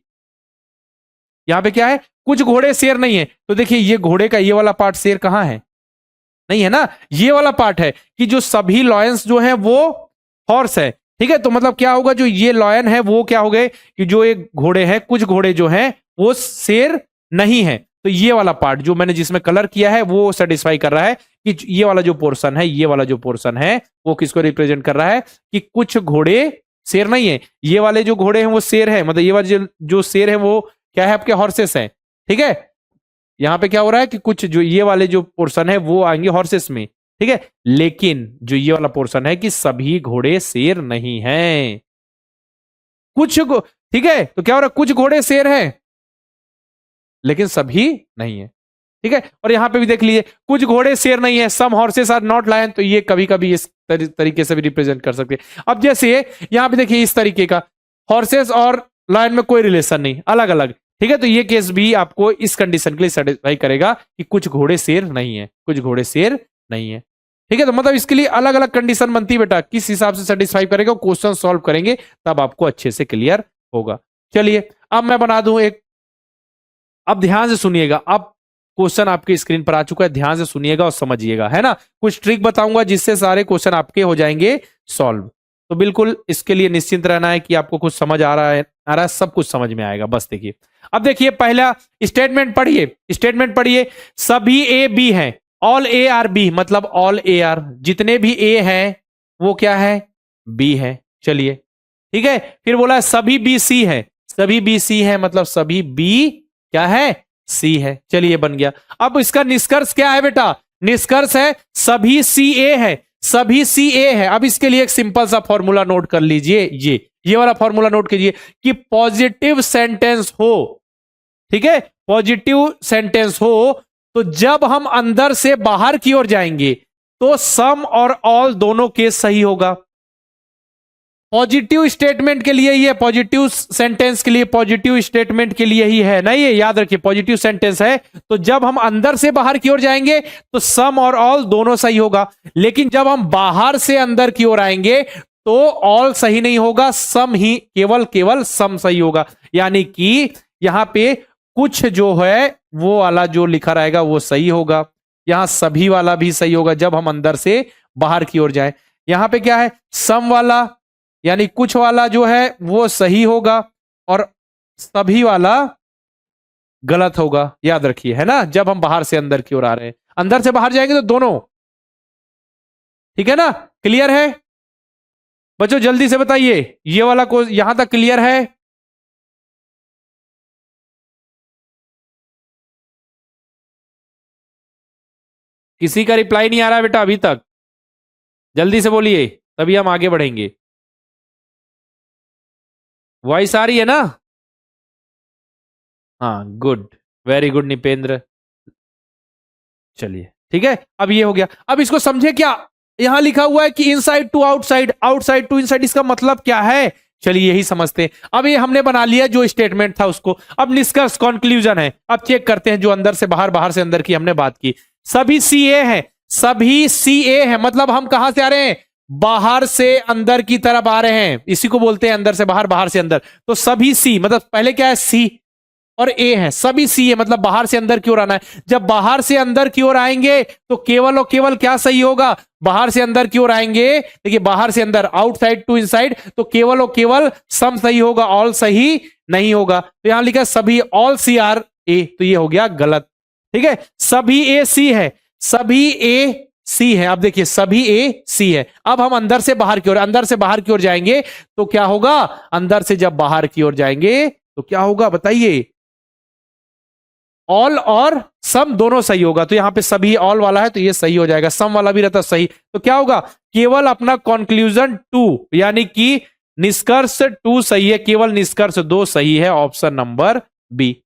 यहां पे क्या है, कुछ घोड़े शेर नहीं है, तो देखिए ये घोड़े का ये वाला पार्ट शेर कहां है, नहीं है ना, ये वाला पार्ट है कि जो सभी लॉयंस जो है वो हॉर्स है। ठीक है, तो मतलब क्या होगा, जो ये लॉयन है वो क्या हो गए कि जो एक घोड़े हैं, कुछ घोड़े जो हैं वो शेर नहीं है। तो ये वाला पार्ट जो मैंने जिसमें कलर किया है वो सेटिस्फाई कर रहा है कि ये वाला जो पोर्शन है, ये वाला जो पोर्शन है वो किसको रिप्रेजेंट कर रहा है कि कुछ घोड़े शेर नहीं है, ये वाले जो घोड़े हैं वो शेर है, मतलब ये वाले जो शेर है वो क्या है, आपके हॉर्सेस हैं। ठीक है, यहां पे क्या हो रहा है कि कुछ जो ये वाले जो पोर्शन है वो आएंगे हॉर्सेस में। ठीक है, लेकिन जो ये वाला पोर्शन है कि सभी घोड़े शेर नहीं हैं, ठीक है, तो क्या हो रहा है, कुछ घोड़े शेर हैं लेकिन सभी नहीं है। ठीक है। और यहां पे भी देख लीजिए, कुछ घोड़े शेर नहीं है, सम हॉर्सेस आर नॉट लायन, तो ये कभी कभी इस तरीके से भी रिप्रेजेंट कर सकते हैं। अब जैसे यहां पे देखिए इस तरीके का, हॉर्सेस और लायन में कोई रिलेशन नहीं, अलग अलग, ठीक है। तो ये केस भी आपको इस कंडीशन के लिए सेटिस्फाई करेगा कि कुछ घोड़े शेर नहीं है, कुछ घोड़े शेर नहीं है, ठीक है। तो मतलब इसके लिए अलग अलग कंडीशन बनती है बेटा, किस हिसाब से सेटिस्फाई करेगा, क्वेश्चन सॉल्व करेंगे तब आपको अच्छे से क्लियर होगा। चलिए अब मैं बना दूं एक, अब ध्यान से सुनिएगा, अब क्वेश्चन आपके स्क्रीन पर आ चुका है, ध्यान से सुनिएगा और समझिएगा, है ना। कुछ ट्रिक बताऊंगा जिससे सारे क्वेश्चन आपके हो जाएंगे सॉल्व। तो बिल्कुल इसके लिए निश्चिंत रहना है कि आपको कुछ समझ आ रहा है, सब कुछ समझ में आएगा। बस देखिए, अब देखिए पहला स्टेटमेंट पढ़िए, स्टेटमेंट पढ़िए, सभी ए बी हैं, ऑल ए आर बी, मतलब ऑल ए आर, जितने भी ए हैं वो क्या है, बी है। चलिए ठीक है। फिर बोला है सभी बी सी है, सभी बी सी है, मतलब सभी बी क्या है, सी है। चलिए बन गया। अब इसका निष्कर्ष क्या है बेटा, निष्कर्ष है सभी सी ए है, सभी सी ए है। अब इसके लिए एक सिंपल सा फॉर्मूला नोट कर लीजिए, ये वाला फॉर्मूला नोट कीजिए कि पॉजिटिव सेंटेंस हो, ठीक है, पॉजिटिव सेंटेंस हो तो जब हम अंदर से बाहर की ओर जाएंगे तो सम और ऑल दोनों केस सही होगा। पॉजिटिव स्टेटमेंट के लिए ही है, पॉजिटिव सेंटेंस के लिए, पॉजिटिव स्टेटमेंट के लिए ही है ना, ये याद रखिए, पॉजिटिव सेंटेंस है तो जब हम अंदर से बाहर की ओर जाएंगे तो सम और ऑल दोनों सही होगा। लेकिन जब हम बाहर से अंदर की ओर आएंगे तो ऑल सही नहीं होगा, सम ही, केवल सम सही होगा। यानी कि यहां पे कुछ जो है वो वाला जो लिखा रहेगा वो सही होगा, यहां सभी वाला भी सही होगा जब हम अंदर से बाहर की ओर जाएं। यहां पे क्या है, सम वाला यानी कुछ वाला जो है वो सही होगा और सभी वाला गलत होगा, याद रखिए, है ना, जब हम बाहर से अंदर की ओर आ रहे हैं, अंदर से बाहर जाएंगे तो दोनों, ठीक है ना। क्लियर है बच्चों, जल्दी से बताइए, ये वाला को यहां तक क्लियर है। किसी का रिप्लाई नहीं आ रहा है बेटा अभी तक, जल्दी से बोलिए तभी हम आगे बढ़ेंगे। वॉइस आ रही है ना, हाँ गुड, वेरी गुड निपेंद्र। चलिए ठीक है, अब ये हो गया। अब इसको समझे क्या, यहां लिखा हुआ है कि inside to outside, outside to inside, इसका मतलब क्या है, चलिए यही समझते हैं। अब ये हमने बना लिया जो स्टेटमेंट था उसको, अब निष्कर्ष कंक्लूजन है। अब चेक करते हैं जो अंदर से बाहर, बाहर से अंदर की हमने बात की। सभी सी ए है, सभी सी ए है, मतलब हम कहां से आ रहे हैं, बाहर से अंदर की तरफ आ रहे हैं, इसी को बोलते हैं अंदर से बाहर, बाहर से अंदर। तो सभी सी मतलब पहले क्या है, सी और ए है, सभी सी है मतलब बाहर से अंदर की ओर आना है। जब बाहर से अंदर की ओर आएंगे तो केवल और केवल क्या सही होगा, बाहर से अंदर की ओर आएंगे, देखिए बाहर से अंदर, आउटसाइड टू इनसाइड, तो केवल और केवल सम सही होगा, ऑल सही नहीं होगा। तो यहां लिखा सभी ऑल सी आर ए, तो ये हो गया गलत, ठीक है। सभी ए सी है, सभी ए सी है, अब देखिए सभी ए सी है। अब हम अंदर से बाहर की ओर, अंदर से बाहर की ओर जाएंगे तो क्या होगा, अंदर से जब बाहर की ओर जाएंगे तो क्या होगा बताइए, ऑल और सम दोनों सही होगा। तो यहां पे सभी ऑल वाला है तो ये सही हो जाएगा, सम वाला भी रहता सही, तो क्या होगा, केवल अपना कंक्लूजन टू यानी कि निष्कर्ष टू सही है, केवल निष्कर्ष दो सही है, ऑप्शन नंबर बी।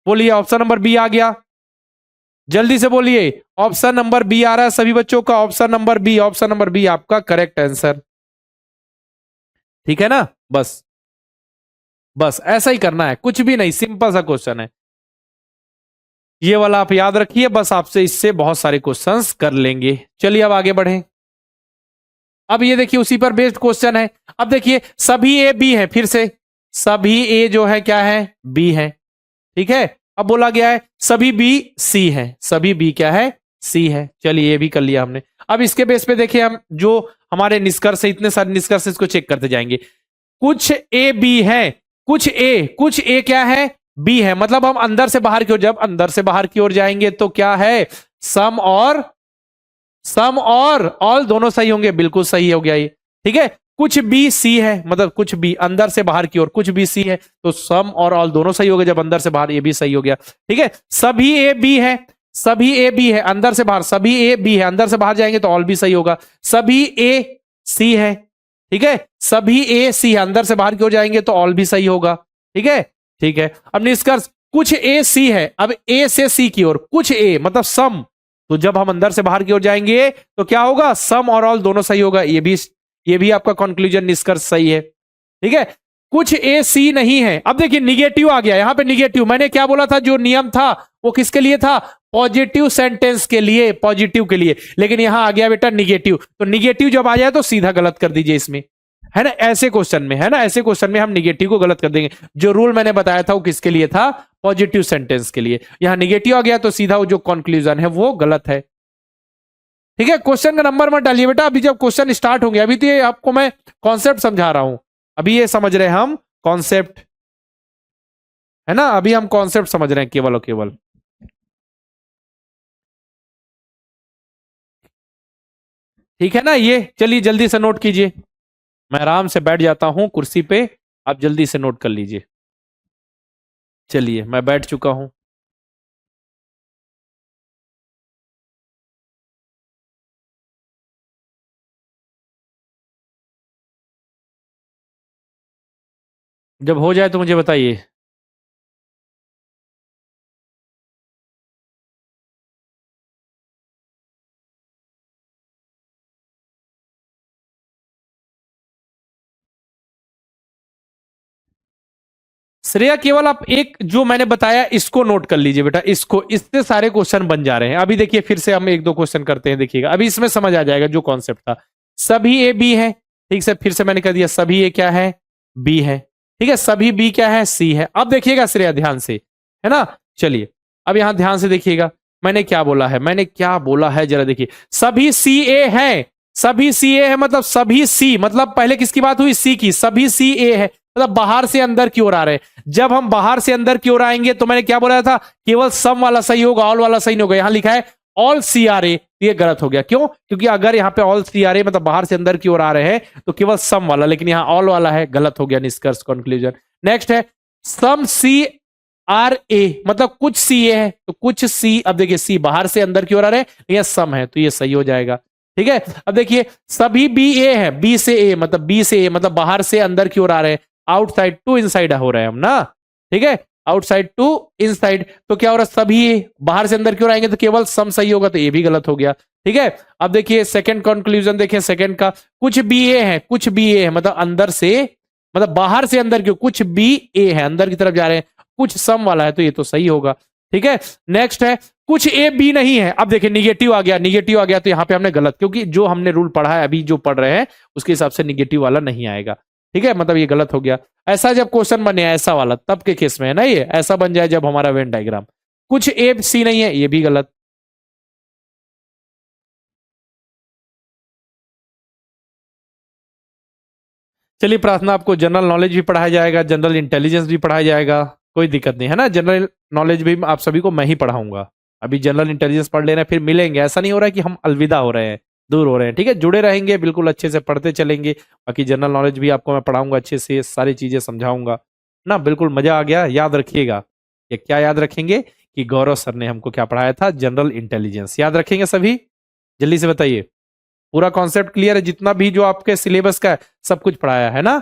बोलिए ऑप्शन नंबर बी आ गया, जल्दी से बोलिए, ऑप्शन नंबर बी आ रहा है सभी बच्चों का, option number B, option number B आपका करेक्ट आंसर, ठीक है ना। बस बस ऐसा ही करना है, कुछ भी नहीं, सिंपल सा क्वेश्चन है ये वाला, आप याद रखिए, बस आपसे इससे बहुत सारे क्वेश्चंस कर लेंगे। चलिए अब आगे बढ़ें। अब ये देखिए उसी पर बेस्ड क्वेश्चन है। अब देखिए सभी ए बी है, फिर से सभी ए जो है क्या है, बी है, ठीक है। अब बोला गया है सभी बी सी है, सभी बी क्या है, सी है। चलिए ये भी कर लिया हमने। अब इसके बेस पे देखिए हम जो हमारे निष्कर्ष है, इतने सारे निष्कर्ष इसको चेक करते जाएंगे। कुछ ए बी है, कुछ ए क्या है, बी है, मतलब हम अंदर से बाहर की ओर, जब अंदर से बाहर की ओर जाएंगे तो क्या है, सम और ऑल दोनों सही होंगे, बिल्कुल सही हो गया ये, ठीक है। कुछ बी सी है, मतलब कुछ बी अंदर से बाहर की ओर, कुछ बी सी है तो सम और ऑल दोनों सही हो गए, जब अंदर से बाहर, ये भी सही हो गया, ठीक है। सभी ए बी है, सभी ए बी है अंदर से बाहर, सभी ए बी है अंदर से बाहर जाएंगे तो ऑल भी सही होगा। सभी ए सी है, ठीक है, सभी ए सी है अंदर से बाहर की ओर जाएंगे तो ऑल भी सही होगा, ठीक है, ठीक है। अब निष्कर्ष कुछ ए सी है, अब ए से सी की ओर कुछ ए मतलब सम, तो जब हम अंदर से बाहर की ओर जाएंगे तो क्या होगा, सम और ऑल दोनों सही होगा। ये भी आपका कंक्लूजन निष्कर्ष सही है। ठीक है, कुछ ए सी नहीं है। अब देखिए निगेटिव आ गया यहां पे, निगेटिव मैंने क्या बोला था, जो नियम था वो किसके लिए था, पॉजिटिव सेंटेंस के लिए, पॉजिटिव के लिए, लेकिन यहां आ गया बेटा निगेटिव, तो निगेटिव जब आ जाए तो सीधा गलत कर दीजिए इसमें, है ना, ऐसे क्वेश्चन में, है ना, ऐसे क्वेश्चन में हम निगेटिव को गलत कर देंगे। जो रूल मैंने बताया था वो किसके लिए था, पॉजिटिव सेंटेंस के लिए। यहां निगेटिव आ गया तो सीधा वो जो कंक्लूजन है वो गलत है। ठीक है, क्वेश्चन का नंबर मत डालिए बेटा, अभी जब क्वेश्चन स्टार्ट होंगे, अभी तो ये आपको मैं कॉन्सेप्ट समझा रहा हूं, अभी ये समझ रहे हैं हम कॉन्सेप्ट, है ना, अभी हम कॉन्सेप्ट समझ रहे हैं केवल और केवल। ठीक है ना, ये चलिए जल्दी से नोट कीजिए, मैं आराम से बैठ जाता हूं कुर्सी पे, आप जल्दी से नोट कर लीजिए। चलिए मैं बैठ चुका हूं। जब हो जाए तो मुझे बताइए। श्रेया केवल आप एक जो मैंने बताया इसको नोट कर लीजिए बेटा, इसको, इससे सारे क्वेश्चन बन जा रहे हैं। अभी देखिए फिर से हम एक दो क्वेश्चन करते हैं, देखिएगा अभी इसमें समझ आ जाएगा जो कॉन्सेप्ट था। सभी ए बी है, ठीक से, फिर से मैंने कह दिया सभी ए क्या है, बी है। ठीक है, सभी बी क्या है, सी है। अब देखिएगा श्रेया ध्यान से, है ना, चलिए अब यहां ध्यान से देखिएगा मैंने क्या बोला है, मैंने क्या बोला है जरा देखिए, सभी सी ए है, सभी सी ए है मतलब सभी सी, मतलब पहले किसकी बात हुई, सी की, सभी सी ए है मतलब बाहर से अंदर की ओर आ रहे हैं। जब हम बाहर से अंदर की ओर आएंगे तो मैंने क्या बोला था, केवल सम वाला सही होगा, ऑल वाला सही नहीं होगा। यहां लिखा है ऑल सी आर ए, ये गलत हो गया, क्यों, क्योंकि अगर यहाँ पे ऑल सी आर ए मतलब बाहर से अंदर की ओर आ रहे हैं तो केवल सम वाला, लेकिन यहाँ ऑल वाला है, गलत हो गया निष्कर्ष, कंक्लूजन। नेक्स्ट है सम सी आर ए मतलब कुछ सी ए है, तो कुछ सी, अब देखिए सी बाहर से अंदर की ओर आ रहे हैं, ये सम है तो ये सही हो जाएगा। ठीक है, अब देखिए सभी बी ए है, बी से ए मतलब, बी से ए मतलब बाहर से अंदर की ओर आ रहे हैं, आउटसाइड टू इनसाइड हो रहे हैं हम ना। ठीक है, आउटसाइड टू इनसाइड, तो क्या हो रहा है, सभी बाहर से अंदर की ओर आएंगे तो केवल सम सही होगा, तो ये भी गलत हो गया। ठीक है, अब देखिए सेकंड कंक्लूजन देखिए, सेकंड का कुछ बी ए है, कुछ बी ए है मतलब अंदर से, मतलब बाहर से अंदर की, कुछ बी ए है अंदर की तरफ जा रहे हैं, कुछ सम वाला है तो ये तो सही होगा। ठीक है, नेक्स्ट है कुछ ए बी नहीं है। अब देखिए निगेटिव आ गया, निगेटिव आ गया तो यहां पे हमने गलत, क्योंकि जो हमने रूल पढ़ा है अभी जो पढ़ रहे हैं उसके हिसाब से निगेटिव वाला नहीं आएगा। ठीक है, मतलब ये गलत हो गया। ऐसा जब क्वेश्चन बने ऐसा वाला तब के केस में है ना, ये ऐसा बन जाए जब हमारा वेन डायग्राम, कुछ ए सी नहीं है, ये भी गलत। चलिए प्रार्थना, आपको जनरल नॉलेज भी पढ़ाया जाएगा, जनरल इंटेलिजेंस भी पढ़ाया जाएगा, कोई दिक्कत नहीं है ना। जनरल नॉलेज भी आप सभी को मैं ही पढ़ाऊंगा। अभी जनरल इंटेलिजेंस पढ़ ले रहे हैं, फिर मिलेंगे, ऐसा नहीं हो रहा है कि हम अलविदा हो रहे हैं, दूर हो रहे हैं। ठीक है, जुड़े रहेंगे, बिल्कुल अच्छे से पढ़ते चलेंगे। बाकी जनरल नॉलेज भी आपको मैं पढ़ाऊंगा अच्छे से, सारी चीजें समझाऊंगा ना। बिल्कुल मजा आ गया, याद रखिएगा। ये क्या याद रखेंगे कि गौरव सर ने हमको क्या पढ़ाया था, जनरल इंटेलिजेंस, याद रखेंगे सभी, जल्दी से बताइए। पूरा कॉन्सेप्ट क्लियर है, जितना भी जो आपके सिलेबस का है सब कुछ पढ़ाया है ना,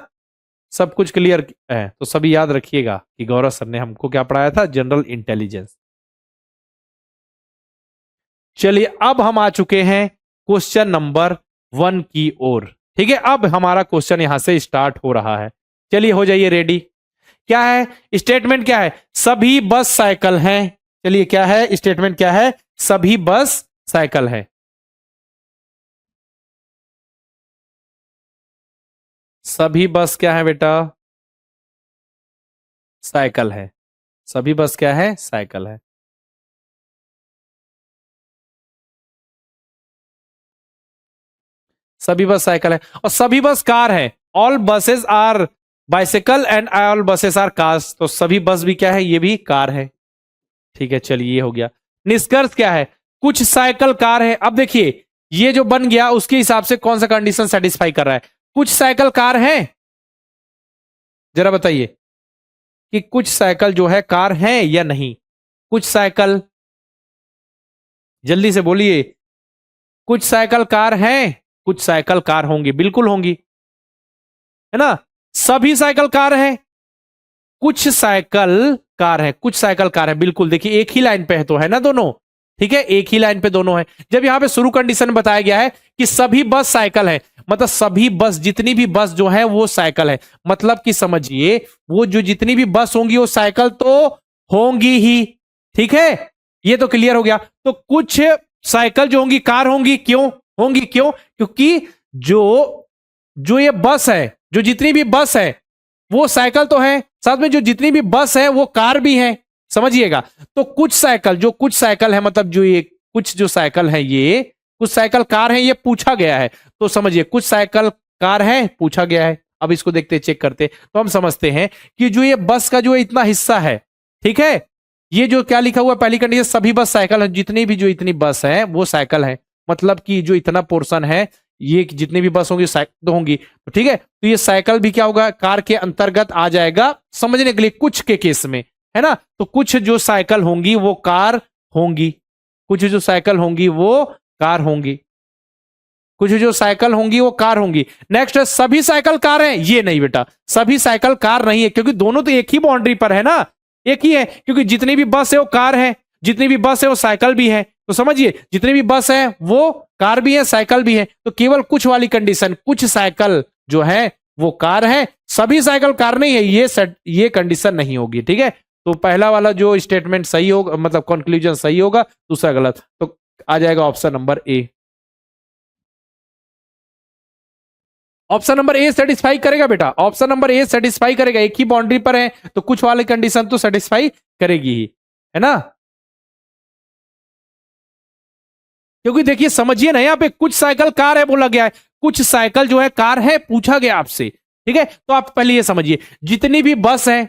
सब कुछ क्लियर है, तो सभी याद रखिएगा कि गौरव सर ने हमको क्या पढ़ाया था, जनरल इंटेलिजेंस। चलिए अब हम आ चुके हैं क्वेश्चन नंबर 1 की ओर। ठीक है, अब हमारा क्वेश्चन यहां से स्टार्ट हो रहा है। चलिए हो जाइए रेडी। क्या है स्टेटमेंट, क्या है, सभी बस साइकिल हैं। चलिए क्या है स्टेटमेंट, क्या है, सभी बस साइकिल है। सभी बस क्या है बेटा, साइकिल है। सभी बस क्या है, साइकिल है। सभी बस साइकिल है और सभी बस कार है। All buses are bicycle and all buses are cars, तो सभी बस भी क्या है, ये भी कार है। ठीक है, चलिए ये हो गया। निष्कर्ष क्या है, कुछ साइकिल कार है। अब देखिए ये जो बन गया उसके हिसाब से कौन सा कंडीशन सेटिस्फाई कर रहा है, कुछ साइकिल कार है, जरा बताइए कि कुछ साइकिल जो है कार है या नहीं। कुछ साइकिल, जल्दी से बोलिए, कुछ साइकिल कार है, कुछ साइकिल कार होंगी, बिल्कुल होंगी, है ना। सभी साइकिल कार है, कुछ साइकिल कार है, कुछ साइकिल कार है, बिल्कुल देखिए एक ही लाइन पे है तो है ना दोनों, ठीक है, एक ही लाइन पे दोनों है। जब यहां पे शुरू कंडीशन बताया गया है कि सभी बस साइकिल है, मतलब सभी बस, जितनी भी बस जो है वो साइकिल है, मतलब कि समझिए वो जो जितनी भी बस होंगी वो साइकिल तो होंगी ही, ठीक है, ये तो क्लियर हो गया। तो कुछ साइकिल जो होंगी कार होंगी, क्यों होंगी, क्यों, क्योंकि जो जो ये बस है, जो जितनी भी बस है वो साइकिल तो है, साथ में जो जितनी भी बस है वो कार भी है, समझिएगा। तो कुछ साइकिल है, मतलब जो ये कुछ जो साइकिल है ये कुछ साइकिल कार है, ये पूछा गया है, तो समझिए कुछ साइकिल कार है पूछा गया है। अब इसको देखते चेक करते, तो हम समझते हैं कि जो ये बस का जो इतना हिस्सा है, ठीक है, ये जो क्या लिखा हुआ पहली कंडीशन, सभी बस साइकिल है, जितनी भी जो इतनी बस है वो साइकिल है, मतलब कि जो इतना पोर्शन है ये जितनी भी बस होंगी साइकिल तो होंगी, तो ठीक है, तो ये साइकिल भी क्या होगा, कार के अंतर्गत आ जाएगा समझने के लिए कुछ के केस में, है ना। तो कुछ जो साइकिल होंगी वो कार होंगी, कुछ जो साइकिल होंगी वो कार होंगी, कुछ जो साइकिल होंगी वो कार होंगी। नेक्स्ट है सभी साइकिल कार हैं, ये नहीं बेटा, सभी साइकिल कार नहीं है, क्योंकि दोनों तो एक ही बाउंड्री पर है ना, एक ही है, क्योंकि जितनी भी बस है वो कार है, जितनी भी बस है वो साइकिल भी है, तो समझिए जितनी भी बस है वो कार भी है साइकिल भी है, तो केवल कुछ वाली कंडीशन, कुछ साइकिल जो है वो कार है, सभी साइकिल कार नहीं है, ये कंडीशन नहीं होगी, ठीक है। तो पहला वाला जो स्टेटमेंट सही होगा, मतलब कंक्लूजन सही होगा, दूसरा गलत, तो आ जाएगा option number A. Option number A satisfy करेगा बेटा, ऑप्शन नंबर ए सेटिस्फाई करेगा, एक ही बाउंड्री पर है तो कुछ वाली कंडीशन तो सेटिस्फाई करेगी ही, है ना। क्योंकि देखिए समझिए ना, यहाँ पे कुछ साइकिल कार है बोला गया है, कुछ साइकिल जो है कार है पूछा गया आपसे, ठीक है, तो आप पहले ये समझिए जितनी भी बस है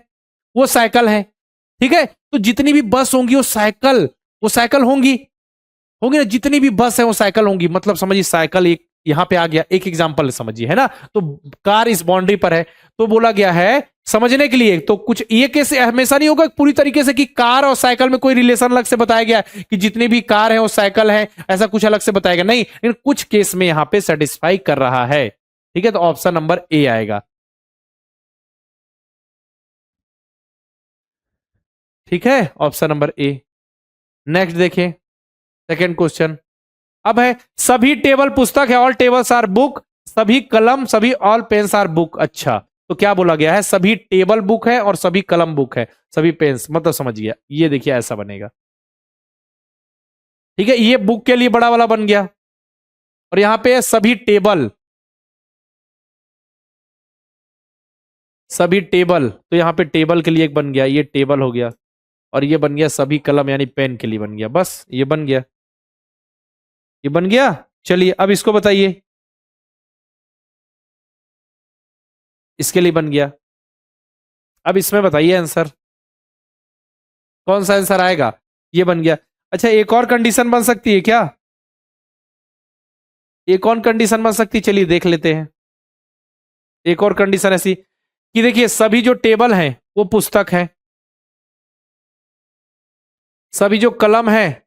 वो साइकिल है, ठीक है, तो जितनी भी बस होंगी वो साइकिल होंगी, होंगी ना, जितनी भी बस है वो साइकिल होंगी, मतलब समझिए साइकिल एक यहां पे आ गया, एक एग्जांपल समझिए, है ना। तो कार इस बाउंड्री पर है तो बोला गया है समझने के लिए, तो कुछ ये कैसे हमेशा नहीं होगा पूरी तरीके से कि कार और साइकिल में कोई रिलेशन अलग से बताया गया है कि जितनी भी कार है वो साइकिल है, ऐसा कुछ अलग से बताया गया नहीं, लेकिन कुछ केस में यहां पे सेटिस्फाई कर रहा है, ठीक है, तो ऑप्शन नंबर ए आएगा, ठीक है, ऑप्शन नंबर ए। नेक्स्ट देखिए सेकेंड क्वेश्चन, अब है सभी टेबल पुस्तक है, ऑल टेबल्स आर बुक, सभी कलम, सभी ऑल पेन्स आर बुक, अच्छा तो क्या बोला गया है, सभी टेबल बुक है और सभी कलम बुक है, सभी पेन्स, मतलब समझ गया, ये देखिए ऐसा बनेगा, ठीक है, ये बुक के लिए बड़ा वाला बन गया, और यहां पे सभी टेबल, सभी टेबल, तो यहां पे टेबल के लिए एक बन गया, ये टेबल हो गया, और ये बन गया सभी कलम यानी पेन के लिए बन गया, बस ये बन गया, ये बन गया। चलिए अब इसको बताइए, इसके लिए बन गया, अब इसमें बताइए आंसर, कौन सा आंसर आएगा, ये बन गया। अच्छा एक और कंडीशन बन सकती है क्या, एक और कंडीशन बन सकती है, चलिए देख लेते हैं। एक और कंडीशन ऐसी कि देखिए सभी जो टेबल हैं वो पुस्तक है, सभी जो कलम है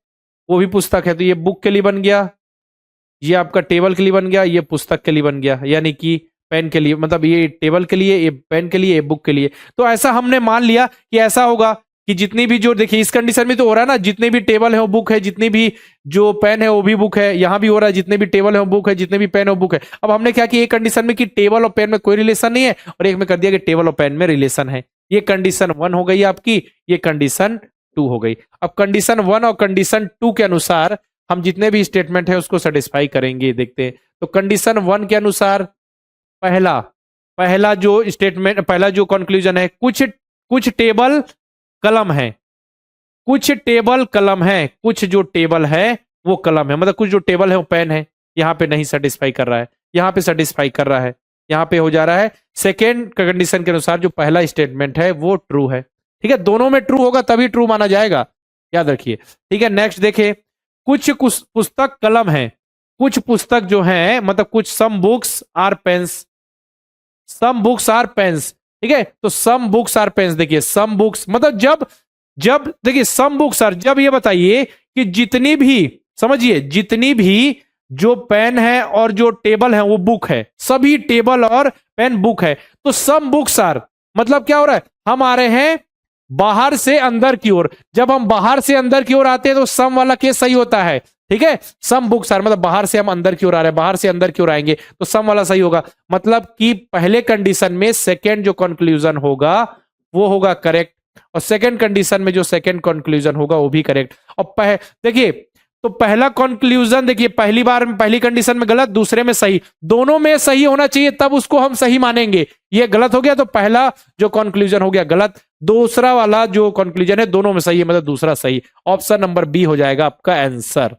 वो भी पुस्तक है, तो ये बुक के लिए बन गया, ये आपका टेबल के लिए बन गया, ये पुस्तक के लिए बन गया, यानी कि पेन के लिए, मतलब ये टेबल के लिए, ये पेन के लिए, ये बुक के लिए। तो ऐसा हमने मान लिया कि ऐसा होगा कि जितनी भी जो देखिए इस कंडीशन में तो हो रहा है ना, जितने भी टेबल है वो बुक है, जितनी भी जो पेन है वो भी बुक है, यहां भी हो रहा है जितने भी टेबल है वो बुक है, जितने भी पेन है वो बुक है। अब हमने क्या किया एक कंडीशन में कि टेबल और पेन में कोई रिलेशन नहीं है, और एक में कर दिया कि टेबल और पेन में रिलेशन है, ये कंडीशन 1 हो गई आपकी, ये कंडीशन 2 हो गई। अब कंडीशन 1 और कंडीशन 2 के अनुसार हम जितने भी स्टेटमेंट है उसको सेटिस्फाई करेंगे, देखते हैं। तो कंडीशन 1 के अनुसार पहला पहला जो स्टेटमेंट, पहला जो कंक्लूजन है, कुछ कुछ टेबल कलम है, कुछ टेबल कलम है, कुछ जो टेबल है वो कलम है, मतलब कुछ जो टेबल है वो पेन है, यहां पे नहीं सेटिस्फाई कर रहा है, यहां पे सेटिस्फाई कर रहा है, यहां पे हो जा रहा है सेकेंड कंडीशन के अनुसार जो पहला स्टेटमेंट है वो ट्रू है, ठीक है, दोनों में ट्रू होगा तभी ट्रू माना जाएगा, याद रखिए, ठीक है। नेक्स्ट देखिए कुछ पुस्तक कलम है, कुछ पुस्तक जो है मतलब कुछ some books are pens, some books are pens, ठीक है, तो सम बुक्स आर पेन्स, देखिए सम बुक्स मतलब जब जब देखिए सम बुक्स आर, जब ये बताइए कि जितनी भी, समझिए जितनी भी जो पेन है और जो टेबल है वो बुक है, सभी टेबल और पेन बुक है, तो सम बुक्स आर मतलब क्या हो रहा है, हम आ रहे हैं बाहर से अंदर की ओर, जब हम बाहर से अंदर की ओर आते हैं तो सम वाला केस सही होता है, ठीक है। सम बुक्स आर, मतलब बाहर से हम अंदर की ओर आ रहे हैं, बाहर से अंदर की ओर आएंगे तो सम वाला सही होगा। मतलब कि पहले कंडीशन में सेकेंड जो कंक्लूजन होगा वो होगा करेक्ट, और सेकेंड कंडीशन में जो सेकेंड कंक्लूजन होगा वो भी करेक्ट। और देखिए, तो पहला कंक्लूजन देखिए, पहली बार में पहली कंडीशन में गलत, दूसरे में सही, दोनों में सही होना चाहिए तब उसको हम सही मानेंगे। ये गलत हो गया तो पहला जो कंक्लूजन हो गया गलत, दूसरा वाला जो कंक्लूजन है दोनों में सही है, मतलब दूसरा सही। ऑप्शन नंबर बी हो जाएगा आपका आंसर,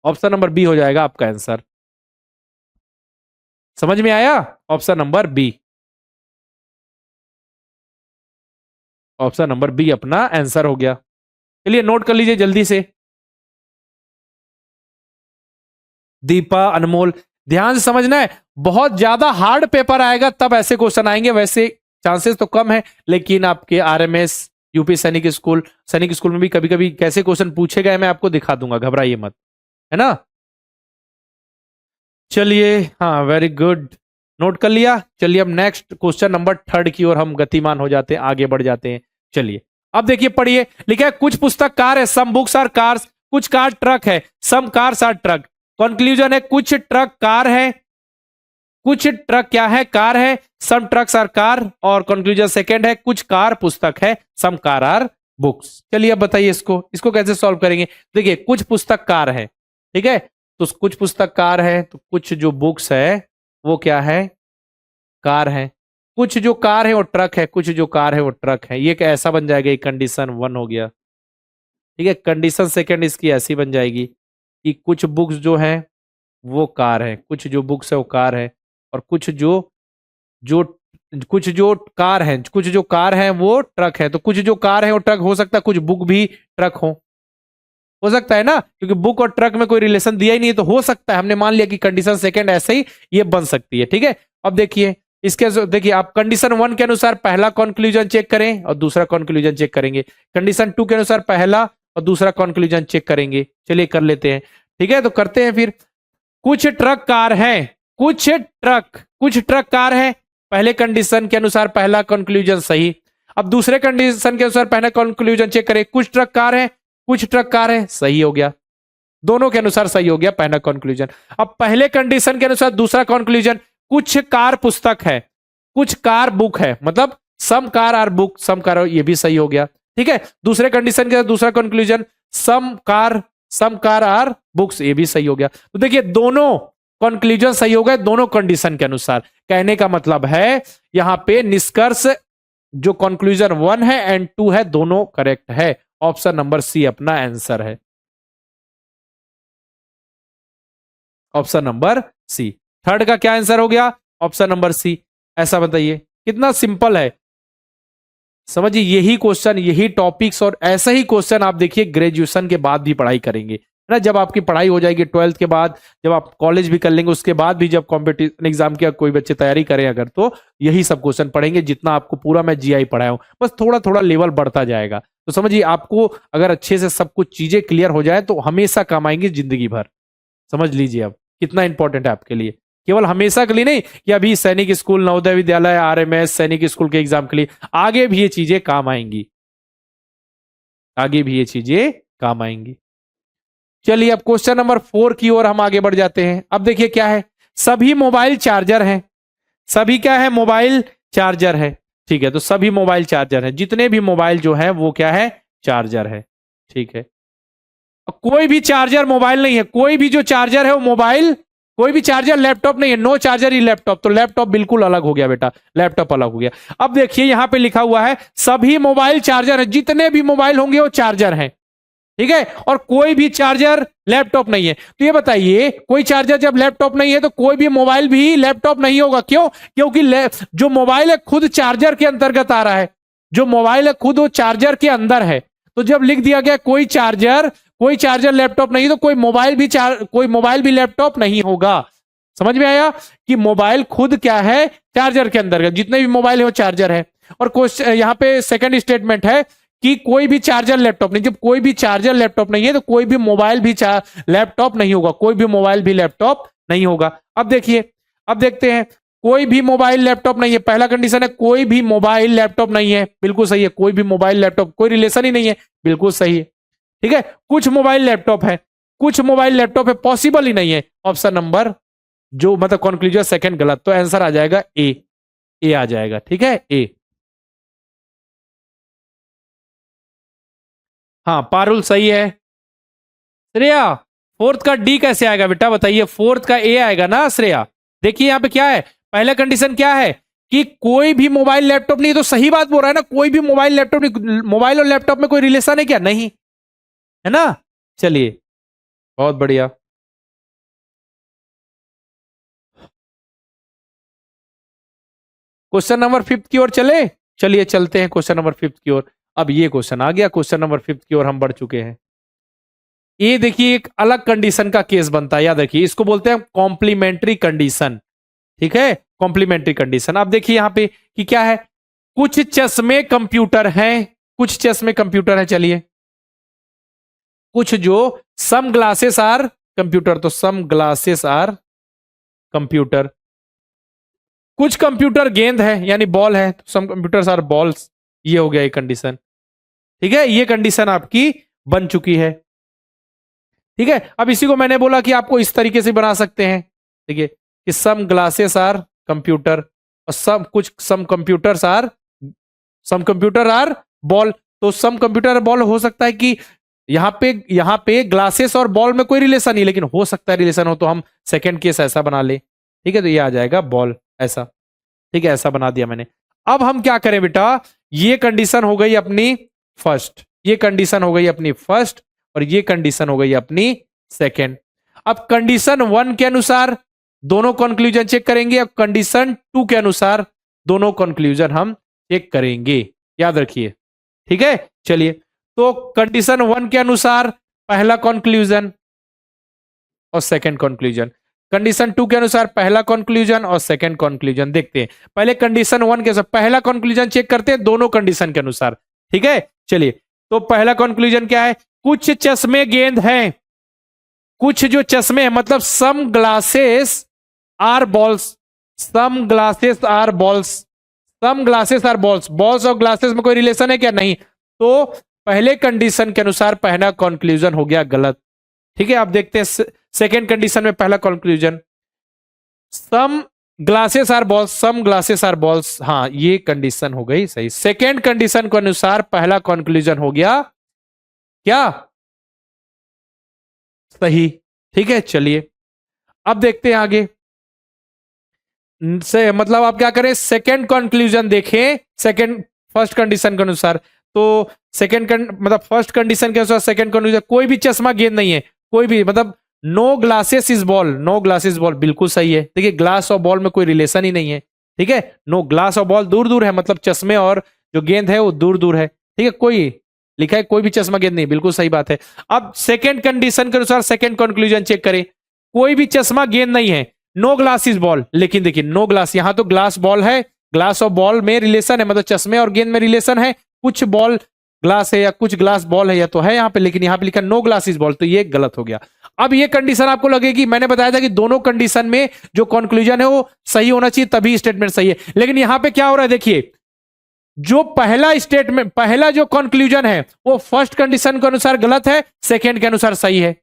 ऑप्शन नंबर बी हो जाएगा आपका आंसर। समझ में आया? Option number B, option number B अपना आंसर हो गया। चलिए नोट कर लीजिए जल्दी से। दीपा, अनमोल, ध्यान से समझना है, बहुत ज्यादा हार्ड पेपर आएगा तब ऐसे क्वेश्चन आएंगे, वैसे चांसेस तो कम है। लेकिन आपके आरएमएस, यूपी सैनिक स्कूल में भी कभी कभी कैसे क्वेश्चन पूछे गए मैं आपको दिखा दूंगा, घबराइए मत, है ना। चलिए, हाँ वेरी गुड, नोट कर लिया। चलिए अब नेक्स्ट क्वेश्चन नंबर 3 की ओर हम गतिमान हो जाते हैं, आगे बढ़ जाते हैं। चलिए अब देखिए, पढ़िए, लिखा है कुछ पुस्तक कार है, सम बुक्स आर कार्स, कुछ कार ट्रक है, सम कार्स आर ट्रक। कंक्लूजन है कुछ ट्रक कार है, कुछ ट्रक क्या है, कार है, सम ट्रक्स आर कार, और कंक्लूजन सेकंड है कुछ कार पुस्तक है, सम कार आर बुक्स। चलिए अब बताइए इसको कैसे सॉल्व करेंगे। देखिए कुछ पुस्तक कार है, ठीक है, तो कुछ पुस्तक कार है तो कुछ जो बुक्स है वो क्या है, कार है। कुछ जो कार है वो ट्रक है, कुछ जो कार है वो ट्रक है। ये ऐसा बन जाएगा, कंडीशन 1 हो गया, ठीक है। कंडीशन सेकंड इसकी ऐसी बन जाएगी कि कुछ बुक्स जो है वो कार है, कुछ जो बुक्स है वो कार है, और जो कुछ जो कार है, कुछ जो कार है वो ट्रक है। तो कुछ जो कार है वो ट्रक हो सकता है, कुछ बुक भी ट्रक हो सकता है ना, क्योंकि बुक और ट्रक में कोई रिलेशन दिया ही नहीं है, तो हो सकता है, हमने मान लिया कि कंडीशन सेकंड ऐसे ही ये बन सकती है, ठीक है। अब देखिए देखिए आप कंडीशन 1 के अनुसार पहला कंक्लूजन चेक करें और दूसरा कंक्लूजन चेक करेंगे, कंडीशन 2 के अनुसार पहला और दूसरा कंक्लूजन चेक करेंगे। चलिए कर लेते हैं, ठीक है, तो करते हैं फिर। कुछ ट्रक कार है, कुछ ट्रक कार है, पहले कंडीशन के अनुसार पहला कंक्लूजन सही। अब दूसरे कंडीशन के अनुसार पहला कंक्लूजन चेक करें, कुछ ट्रक कार है, कुछ ट्रक कार है, सही हो गया, दोनों के अनुसार सही हो गया पहला कंक्लूजन। अब पहले कंडीशन के अनुसार दूसरा कंक्लूजन, कुछ कार पुस्तक है, कुछ कार बुक है, मतलब some car are book, some car, ये भी सही हो गया, ठीक है। दूसरे कंडीशन के दूसरा conclusion, some car are books, ये भी सही हो गया। तो देखिए दोनों कंक्लूजन सही हो गए दोनों कंडीशन के अनुसार। कहने का मतलब है यहां पे निष्कर्ष जो कंक्लूजन 1 है एंड 2 है दोनों करेक्ट है। ऑप्शन नंबर सी अपना आंसर है, ऑप्शन नंबर सी। थर्ड का क्या आंसर हो गया, ऑप्शन नंबर सी। ऐसा बताइए, कितना सिंपल है, समझिए। यही क्वेश्चन, यही टॉपिक्स और ऐसा ही क्वेश्चन आप देखिए ग्रेजुएशन के बाद भी पढ़ाई करेंगे, है ना। जब आपकी पढ़ाई हो जाएगी 12th के बाद, जब आप कॉलेज भी कर लेंगे, उसके बाद भी जब कॉम्पिटिशन एग्जाम की कोई बच्चे तैयारी करें अगर, तो यही सब क्वेश्चन पढ़ेंगे जितना आपको पूरा मैं जीआई पढ़ाया हूं, बस थोड़ा थोड़ा लेवल बढ़ता जाएगा। तो समझिए, आपको अगर अच्छे से सब कुछ चीजें क्लियर हो जाए तो हमेशा काम आएंगी जिंदगी भर। समझ लीजिए अब कितना इंपॉर्टेंट है आपके लिए, केवल हमेशा के लिए नहीं कि अभी सैनिक स्कूल, नवोदय विद्यालय, आरएमएस, सैनिक स्कूल के एग्जाम के लिए, आगे भी ये चीजें काम आएंगी, आगे भी ये चीजें काम आएंगी। चलिए अब क्वेश्चन नंबर 4 की ओर हम आगे बढ़ जाते हैं। अब देखिए क्या है, सभी मोबाइल चार्जर हैं, सभी क्या है, मोबाइल चार्जर है, ठीक है। तो सभी मोबाइल चार्जर है, जितने भी मोबाइल जो है वो क्या है, चार्जर है, ठीक है। कोई भी चार्जर मोबाइल नहीं है, कोई भी जो चार्जर है वो मोबाइल, कोई भी चार्जर लैपटॉप नहीं है, नो चार्जर ही लैपटॉप, तो लैपटॉप बिल्कुल अलग हो गया बेटा, लैपटॉप अलग हो गया। अब देखिए यहां पे लिखा हुआ है सभी मोबाइल चार्जर है, जितने भी मोबाइल होंगे वो चार्जर है, ठीक है, और कोई भी चार्जर लैपटॉप नहीं है। तो ये बताइए, कोई चार्जर जब लैपटॉप नहीं है तो कोई भी मोबाइल भी लैपटॉप नहीं होगा, क्यों? क्योंकि जो मोबाइल है खुद चार्जर के अंतर्गत आ रहा है, जो मोबाइल है खुद वो चार्जर के अंदर है। तो जब लिख दिया गया कोई चार्जर लैपटॉप नहीं, तो कोई मोबाइल भी लैपटॉप नहीं होगा। समझ में आया कि मोबाइल खुद क्या है, चार्जर के अंदर, जितने भी मोबाइल है वो चार्जर है। और क्वेश्चन यहाँ पे सेकंड स्टेटमेंट है कि कोई भी चार्जर लैपटॉप नहीं, जब कोई भी चार्जर लैपटॉप नहीं है तो कोई भी मोबाइल भी लैपटॉप नहीं होगा, कोई भी मोबाइल भी लैपटॉप नहीं होगा। अब देखिए, अब देखते हैं कोई भी मोबाइल लैपटॉप नहीं है, पहला कंडीशन है कोई भी मोबाइल लैपटॉप नहीं है, बिल्कुल सही है, कोई भी मोबाइल लैपटॉप, कोई रिलेशन ही नहीं है, बिल्कुल सही है। ठीक है, कुछ मोबाइल लैपटॉप है, कुछ मोबाइल लैपटॉप है, पॉसिबल ही नहीं है, ऑप्शन नंबर जो मतलब कंक्लूजन सेकंड गलत, तो आंसर आ जाएगा ए आ जाएगा। ठीक है, ए। हाँ पारुल सही है। श्रेया, फोर्थ का डी कैसे आएगा बेटा बताइए, फोर्थ का ए आएगा ना श्रेया। देखिए यहां पे क्या है, पहला कंडीशन क्या है कि कोई भी मोबाइल लैपटॉप नहीं, तो सही बात बोल रहा है ना, कोई भी मोबाइल लैपटॉप नहीं, मोबाइल और लैपटॉप में कोई रिलेशन है क्या, नहीं है ना। चलिए बहुत बढ़िया। क्वेश्चन नंबर फिफ्थ की ओर चले, चलिए चलते हैं क्वेश्चन नंबर फिफ्थ की ओर। अब ये क्वेश्चन आ गया, क्वेश्चन नंबर फिफ्थ की ओर हम बढ़ चुके हैं। ये देखिए एक अलग कंडीशन का केस बनता है, याद रखिए इसको बोलते हैं कॉम्प्लीमेंट्री कंडीशन। ठीक है, कॉम्प्लीमेंट्री कंडीशन। अब देखिए यहां पे कि क्या है, कुछ चश्मे कंप्यूटर हैं, कुछ चश्मे कंप्यूटर हैं, चलिए कुछ जो सम ग्लासेस आर कंप्यूटर, तो सम ग्लासेस आर कंप्यूटर, कुछ कंप्यूटर गेंद है यानी बॉल है, तो सम कंप्यूटर्स आर बॉल्स, ये हो गया एक कंडीशन। ठीक है, ये कंडीशन आपकी बन चुकी है। ठीक है, अब इसी को मैंने बोला कि आपको इस तरीके से बना सकते हैं, ठीक है, कि सम ग्लासेस आर कंप्यूटर और सम कंप्यूटर आर बॉल, तो सम कंप्यूटर बॉल हो सकता है कि यहां पे ग्लासेस और बॉल में कोई रिलेशन नहीं, लेकिन हो सकता है रिलेशन हो, तो हम सेकंड केस ऐसा बना ले। ठीक है, तो ये आ जाएगा बॉल ऐसा। ठीक है, ऐसा बना दिया मैंने। अब हम क्या करें बेटा, ये कंडीशन हो गई अपनी फर्स्ट, ये कंडीशन हो गई अपनी फर्स्ट, और ये कंडीशन हो गई अपनी सेकेंड। अब कंडीशन वन के अनुसार दोनों कंक्लूजन चेक करेंगे, अब कंडीशन टू के अनुसार दोनों कंक्लूजन हम चेक करेंगे, याद रखिए। ठीक है, चलिए तो कंडीशन वन के अनुसार पहला कंक्लूजन और सेकंड कंक्लूजन, कंडीशन टू के अनुसार पहला कंक्लूजन और सेकंड कंक्लूजन। देखते हैं पहले कंडीशन वन के अनुसार पहला कंक्लूजन चेक करते हैं दोनों कंडीशन के अनुसार। ठीक है, चलिए तो पहला कंक्लूजन क्या है, कुछ चश्मे गेंद हैं, कुछ जो चश्मे हैं मतलब some glasses are balls, some glasses are balls, some glasses are balls, balls और ग्लासेस में कोई रिलेशन है क्या, नहीं, तो पहले कंडीशन के अनुसार पहला कंक्लूजन हो गया गलत। ठीक है, आप देखते हैं सेकेंड कंडीशन में पहला conclusion some glasses are balls, some glasses are balls, हाँ ये कंडीशन हो गई सही। सेकेंड कंडीशन के अनुसार पहला कंक्लूजन हो गया क्या, सही। ठीक है, चलिए अब देखते हैं आगे से, मतलब आप क्या करें, सेकेंड कंक्लूजन देखें, सेकेंड फर्स्ट कंडीशन के अनुसार, तो सेकेंड मतलब फर्स्ट कंडीशन के अनुसार सेकेंड कंक्लूजन, कोई भी चश्मा गेंद नहीं है, कोई भी मतलब no glasses is ball, no glasses ball, बिल्कुल सही है। देखिए ग्लास और बॉल में कोई रिलेशन ही नहीं है। ठीक है, नो ग्लास और बॉल दूर दूर है, मतलब चश्मे और जो गेंद है वो दूर दूर है। ठीक है, कोई लिखा है कोई भी चश्मा गेंद नहीं, बिल्कुल सही बात है। अब सेकेंड कंडीशन के अनुसार सेकेंड कंक्लूजन चेक करें, कोई भी चश्मा गेंद नहीं है, नो ग्लास इज बॉल, लेकिन देखिए नो ग्लास, यहां तो ग्लास बॉल है, ग्लास और बॉल में रिलेशन है, मतलब चश्मे और गेंद में रिलेशन है, कुछ बॉल ग्लास है या कुछ ग्लास बॉल है या तो है यहाँ पे, लेकिन यहाँ पे लिखा नो ग्लास इज बॉल, तो ये गलत हो गया। अब ये कंडीशन आपको लगेगी, मैंने बताया था कि दोनों कंडीशन में जो कंक्लूजन है वो सही होना चाहिए तभी स्टेटमेंट सही है, लेकिन यहां पे क्या हो रहा है, देखिए जो पहला स्टेटमेंट, पहला जो कंक्लूजन है वो फर्स्ट कंडीशन के अनुसार गलत है, सेकेंड के अनुसार सही है।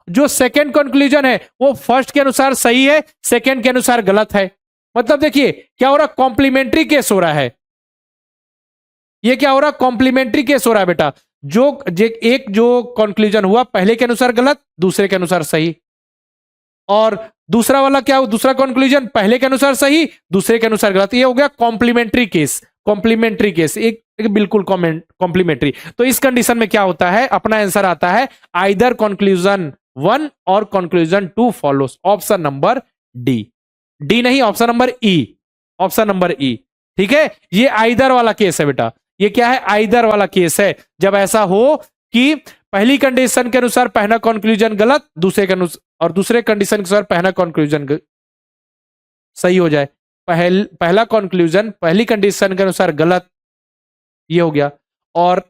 जो सेकेंड कंक्लूजन है वो फर्स्ट के अनुसार सही है, सेकेंड के अनुसार गलत है। मतलब देखिए क्या हो रहा, कॉम्प्लीमेंट्री केस हो रहा है, ये क्या हो रहा, कॉम्प्लीमेंट्री केस हो रहा है बेटा। एक जो कंक्लूजन हुआ पहले के अनुसार गलत, दूसरे के अनुसार सही, और दूसरा वाला क्या हो, दूसरा कंक्लूजन पहले के अनुसार सही, दूसरे के अनुसार गलत, ये हो गया कॉम्प्लीमेंट्री केस। कॉम्प्लीमेंट्री केस एक बिल्कुल कॉम्प्लीमेंट्री। तो इस कंडीशन में क्या होता है, अपना आंसर आता है either conclusion one or conclusion two follows, option number D, D नहीं option number E, option number E. ठीक है, ये आइदर वाला केस है बेटा, ये क्या है, आइदर वाला केस है, जब ऐसा हो कि पहली कंडीशन के अनुसार पहला कंक्लूजन गलत, दूसरे के अनुसार और दूसरे कंडीशन के अनुसार पहला कंक्लूजन सही हो जाए। पहला कंक्लूजन पहली कंडीशन के अनुसार गलत, ये हो गया, और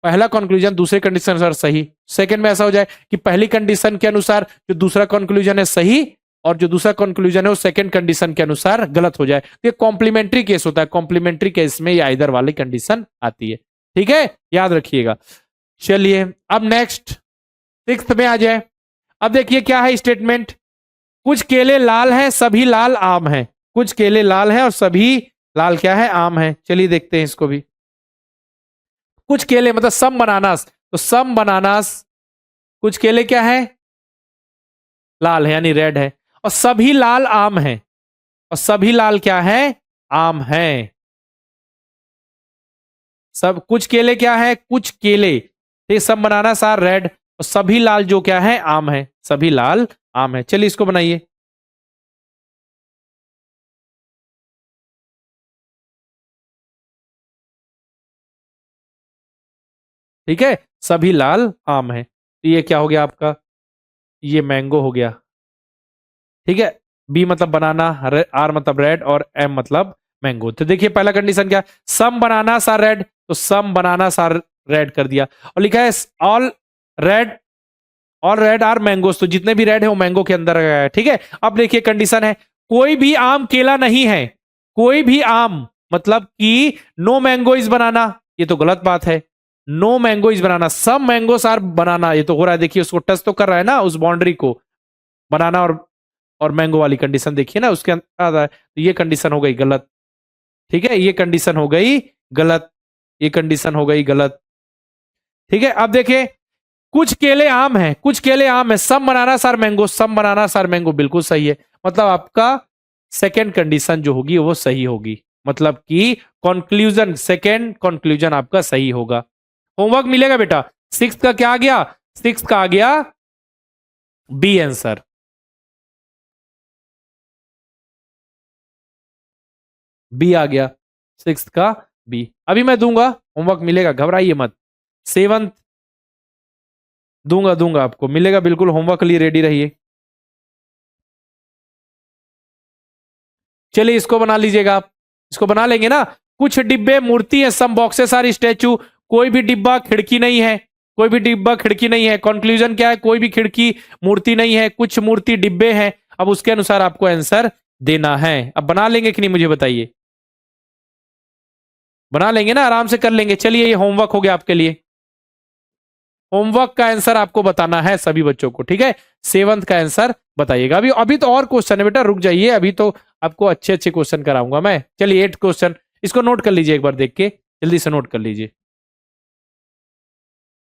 पहला कंक्लूजन दूसरे कंडीशन के अनुसार सही। सेकंड में ऐसा हो जाए कि पहली कंडीशन के अनुसार जो दूसरा कंक्लूजन है सही, और जो दूसरा कंक्लूजन है वो सेकंड कंडीशन के अनुसार गलत हो जाए, तो ये कॉम्प्लीमेंट्री केस होता है। कॉम्प्लीमेंट्री केस में ये इधर वाली कंडीशन आती है, ठीक है, याद रखिएगा। चलिए अब नेक्स्ट सिक्स्थ में आ जाए। अब देखिए क्या है स्टेटमेंट, कुछ केले लाल हैं, सभी लाल आम हैं। कुछ केले लाल हैं और सभी लाल क्या है, आम है। चलिए देखते हैं इसको भी। कुछ केले मतलब सम बनानास, तो सम बनानास, कुछ केले क्या है, लाल है यानी रेड है, और सभी लाल आम है, और सभी लाल क्या है, आम है। सब कुछ केले क्या है, कुछ केले, ये सब बनाना सार रेड, और सभी लाल जो क्या है, आम है। सभी लाल आम है। चलिए इसको बनाइए। ठीक है, सभी लाल आम है, तो ये क्या हो गया आपका, ये मैंगो हो गया। ठीक है, बी मतलब बनाना, आर मतलब रेड, और एम मतलब मैंगो। तो देखिए पहला कंडीशन क्या, सम बनाना सार रेड, तो सम बनाना सार रेड कर दिया, और लिखा है all red, all red are mangoes, तो जितने भी रेड है वो मैंगो के अंदर गया है। ठीक है, अब देखिए कंडीशन है, कोई भी आम केला नहीं है। कोई भी आम मतलब कि नो मैंगो इज बनाना, ये तो गलत बात है। नो मैंगो इज बनाना, सब मैंगोस आर बनाना, ये तो हो रहा है। देखिए उसको टच तो कर रहा है ना उस बाउंड्री को, बनाना और मैंगो वाली कंडीशन देखिए ना उसके अंदर आ रहा है, तो ये कंडीशन हो गई गलत। ठीक है, ये कंडीशन हो गई गलत, ये कंडीशन हो गई गलत। ठीक है, अब देखिए कुछ केले आम है, कुछ केले आम है, सब बनाना सार मैंगो, सब बनाना सार मैंगो, बिल्कुल सही है। मतलब आपका सेकेंड कंडीशन जो होगी वो सही होगी, मतलब कि कंक्लूजन, सेकेंड कंक्लूजन आपका सही होगा। होमवर्क मिलेगा बेटा। सिक्स का क्या आ गया, सिक्स का आ गया बी आंसर। बी आ गया सिक्स का बी। अभी मैं दूंगा होमवर्क मिलेगा, घबराइए मत। सेवंथ दूंगा, दूंगा आपको मिलेगा बिल्कुल, होमवर्क के लिए रेडी रहिए। चलिए इसको बना लीजिएगा आप, इसको बना लेंगे ना। कुछ डिब्बे मूर्ति है, सम बॉक्सेस आर स्टैचू, कोई भी डिब्बा खिड़की नहीं है। कोई भी डिब्बा खिड़की नहीं है। कंक्लूजन क्या है, कोई भी खिड़की मूर्ति नहीं है, कुछ मूर्ति डिब्बे हैं। अब उसके अनुसार आपको आंसर देना है। अब बना लेंगे कि नहीं मुझे बताइए, बना लेंगे ना, आराम से कर लेंगे। चलिए ये होमवर्क हो गया आपके लिए। होमवर्क का आंसर आपको बताना है सभी बच्चों को, ठीक है। सेवंथ का आंसर बताइएगा। अभी अभी तो और क्वेश्चन है बेटा, रुक जाइए, अभी तो आपको अच्छे अच्छे क्वेश्चन कराऊंगा मैं। चलिए 8 क्वेश्चन, इसको नोट कर लीजिए एक बार देख के, जल्दी से नोट कर लीजिए,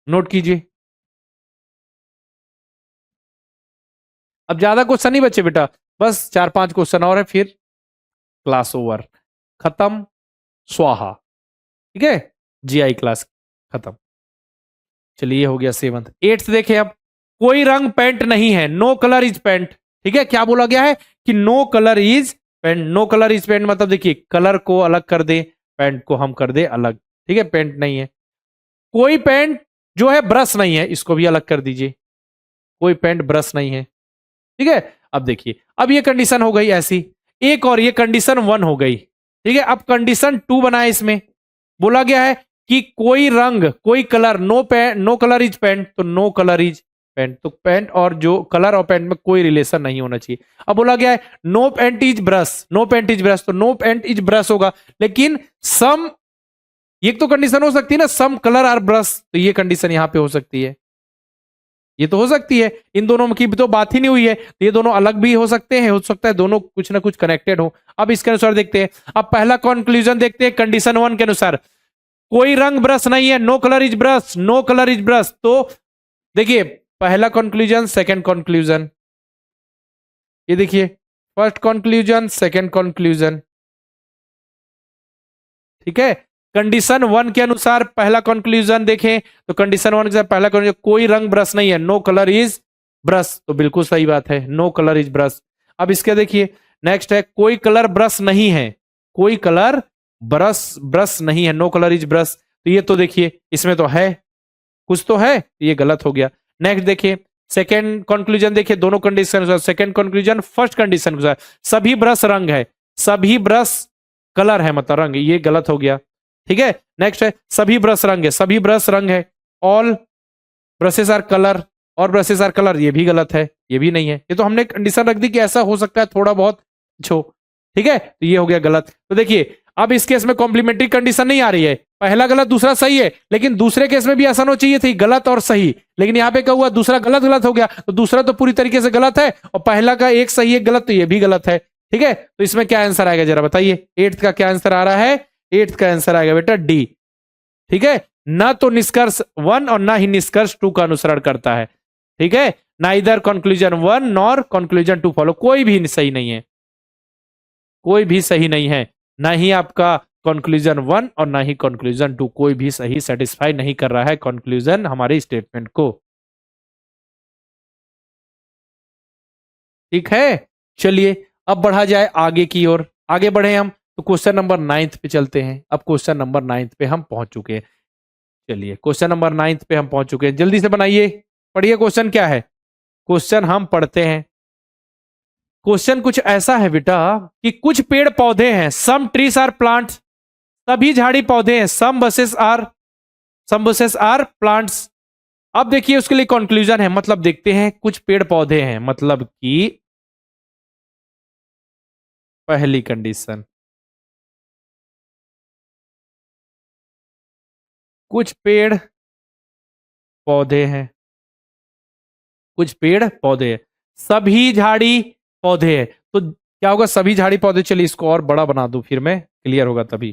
नोट कीजिए। अब ज्यादा क्वेश्चन नहीं बचे बेटा, बस 4-5 क्वेश्चन और है, फिर क्लास ओवर, खत्म, स्वाहा। ठीक है, जीआई क्लास खत्म। चलिए ये हो गया सेवंथ। एट्थ देखे अब, कोई रंग पेंट नहीं है, नो कलर इज पेंट। ठीक है, क्या बोला गया है कि no colour is paint. No colour is paint मतलब देखिए कलर को अलग कर दे, पेंट को हम कर दे अलग। ठीक है, पेंट नहीं है। कोई पेंट जो है ब्रश नहीं है, इसको भी अलग कर दीजिए, कोई पेंट ब्रश नहीं है। ठीक है, अब देखिए, अब ये कंडीशन हो गई ऐसी एक, और ये कंडीशन 1 हो गई। ठीक है, अब कंडीशन 2 बनाए, इसमें बोला गया है कि कोई रंग, कोई colour, no colour is paint, तो नो कलर इज पेंट, तो पेंट और जो कलर और पेंट में कोई रिलेशन नहीं होना चाहिए। अब बोला गया है no paint is brush, no paint is brush, तो नो पेंट इज ब्रश होगा, लेकिन सम, ये तो कंडीशन हो सकती है ना, सम कलर आर ब्रश, तो ये कंडीशन यहां पे हो सकती है, ये तो हो सकती है। इन दोनों की भी तो बात ही नहीं हुई है, तो ये दोनों अलग भी हो सकते हैं, हो सकता है दोनों कुछ ना कुछ कनेक्टेड हो। अब इसके अनुसार देखते हैं, अब पहला कंक्लूजन देखते हैं कंडीशन 1 के अनुसार, कोई रंग ब्रश नहीं है, no colour is brush, no colour is brush. तो देखिए पहला कंक्लूजन, सेकंड कंक्लूजन, ये देखिए फर्स्ट कंक्लूजन, सेकंड कंक्लूजन। ठीक है, कंडीशन 1 के अनुसार पहला कंक्लूजन देखें, तो कंडीशन 1 के अनुसार पहला कंक्लूजन, कोई रंग ब्रश नहीं है, नो कलर इज ब्रश, तो बिल्कुल सही बात है, नो कलर इज ब्रश। अब इसके देखिए नेक्स्ट है, कोई कलर ब्रश नहीं है, कोई कलर ब्रश ब्रश नहीं है, नो कलर इज ब्रश, तो ये तो देखिए इसमें तो है, कुछ तो है, ये गलत हो गया। नेक्स्ट देखिए सेकेंड कंक्लूजन, देखिए दोनों condition, second conclusion first condition के सभी ब्रश रंग है, सभी ब्रश कलर है मतलब रंग, ये गलत हो गया। ठीक है, नेक्स्ट है सभी ब्रश रंग है, सभी ब्रश रंग है, ऑल ब्रशेस आर कलर, और ब्रशेस आर कलर, ये भी गलत है, ये भी नहीं है। ये तो हमने कंडीशन रख दी कि ऐसा हो सकता है थोड़ा बहुत छो, ठीक है, तो ये हो गया गलत। तो देखिए अब इस केस में कॉम्प्लीमेंट्री कंडीशन नहीं आ रही है, पहला गलत दूसरा सही है, लेकिन दूसरे केस में भी ऐसा होना चाहिए थी गलत और सही, लेकिन यहाँ पे क्या हुआ, दूसरा गलत गलत हो गया, तो दूसरा तो पूरी तरीके से गलत है और पहला का एक सही एक गलत, तो ये भी गलत है, ठीक है। तो इसमें क्या आंसर आएगा जरा बताइए, 8th का क्या आंसर आ रहा है, 8th का आंसर आएगा बेटा डी, ठीक है। ना तो निष्कर्ष 1 और ना ही निष्कर्ष 2 का अनुसरण करता है, ठीक है। Neither conclusion 1 nor conclusion 2 follow, कोई भी सही नहीं है, कोई भी सही नहीं है, ना ही आपका कंक्लूजन 1 और ना ही कंक्लूजन 2, कोई भी सही सेटिस्फाई नहीं कर रहा है कंक्लूजन हमारे स्टेटमेंट को, ठीक है। चलिए अब बढ़ा जाए आगे की ओर, आगे बढ़े हम, तो क्वेश्चन नंबर 9th पे चलते हैं। अब क्वेश्चन नंबर 9th पे हम पहुंच चुके हैं, चलिए क्वेश्चन नंबर 9th पे हम पहुंच चुके हैं, जल्दी से बनाइए, पढ़िए क्वेश्चन क्या है। क्वेश्चन हम पढ़ते हैं, क्वेश्चन कुछ ऐसा है बेटा कि कुछ पेड़ पौधे हैं, सम ट्रीज आर प्लांट्स, सभी झाड़ी पौधे हैं, सम बसेस आर प्लांट्स। अब देखिए उसके लिए कंक्लूजन है, मतलब देखते हैं कुछ पेड़ पौधे हैं, मतलब कि पहली कंडीशन, कुछ पेड़ पौधे हैं, कुछ पेड़ पौधे हैं, सभी झाड़ी पौधे हैं, तो क्या होगा, सभी झाड़ी पौधे, चलिए इसको और बड़ा बना दूं फिर मैं, क्लियर होगा तभी।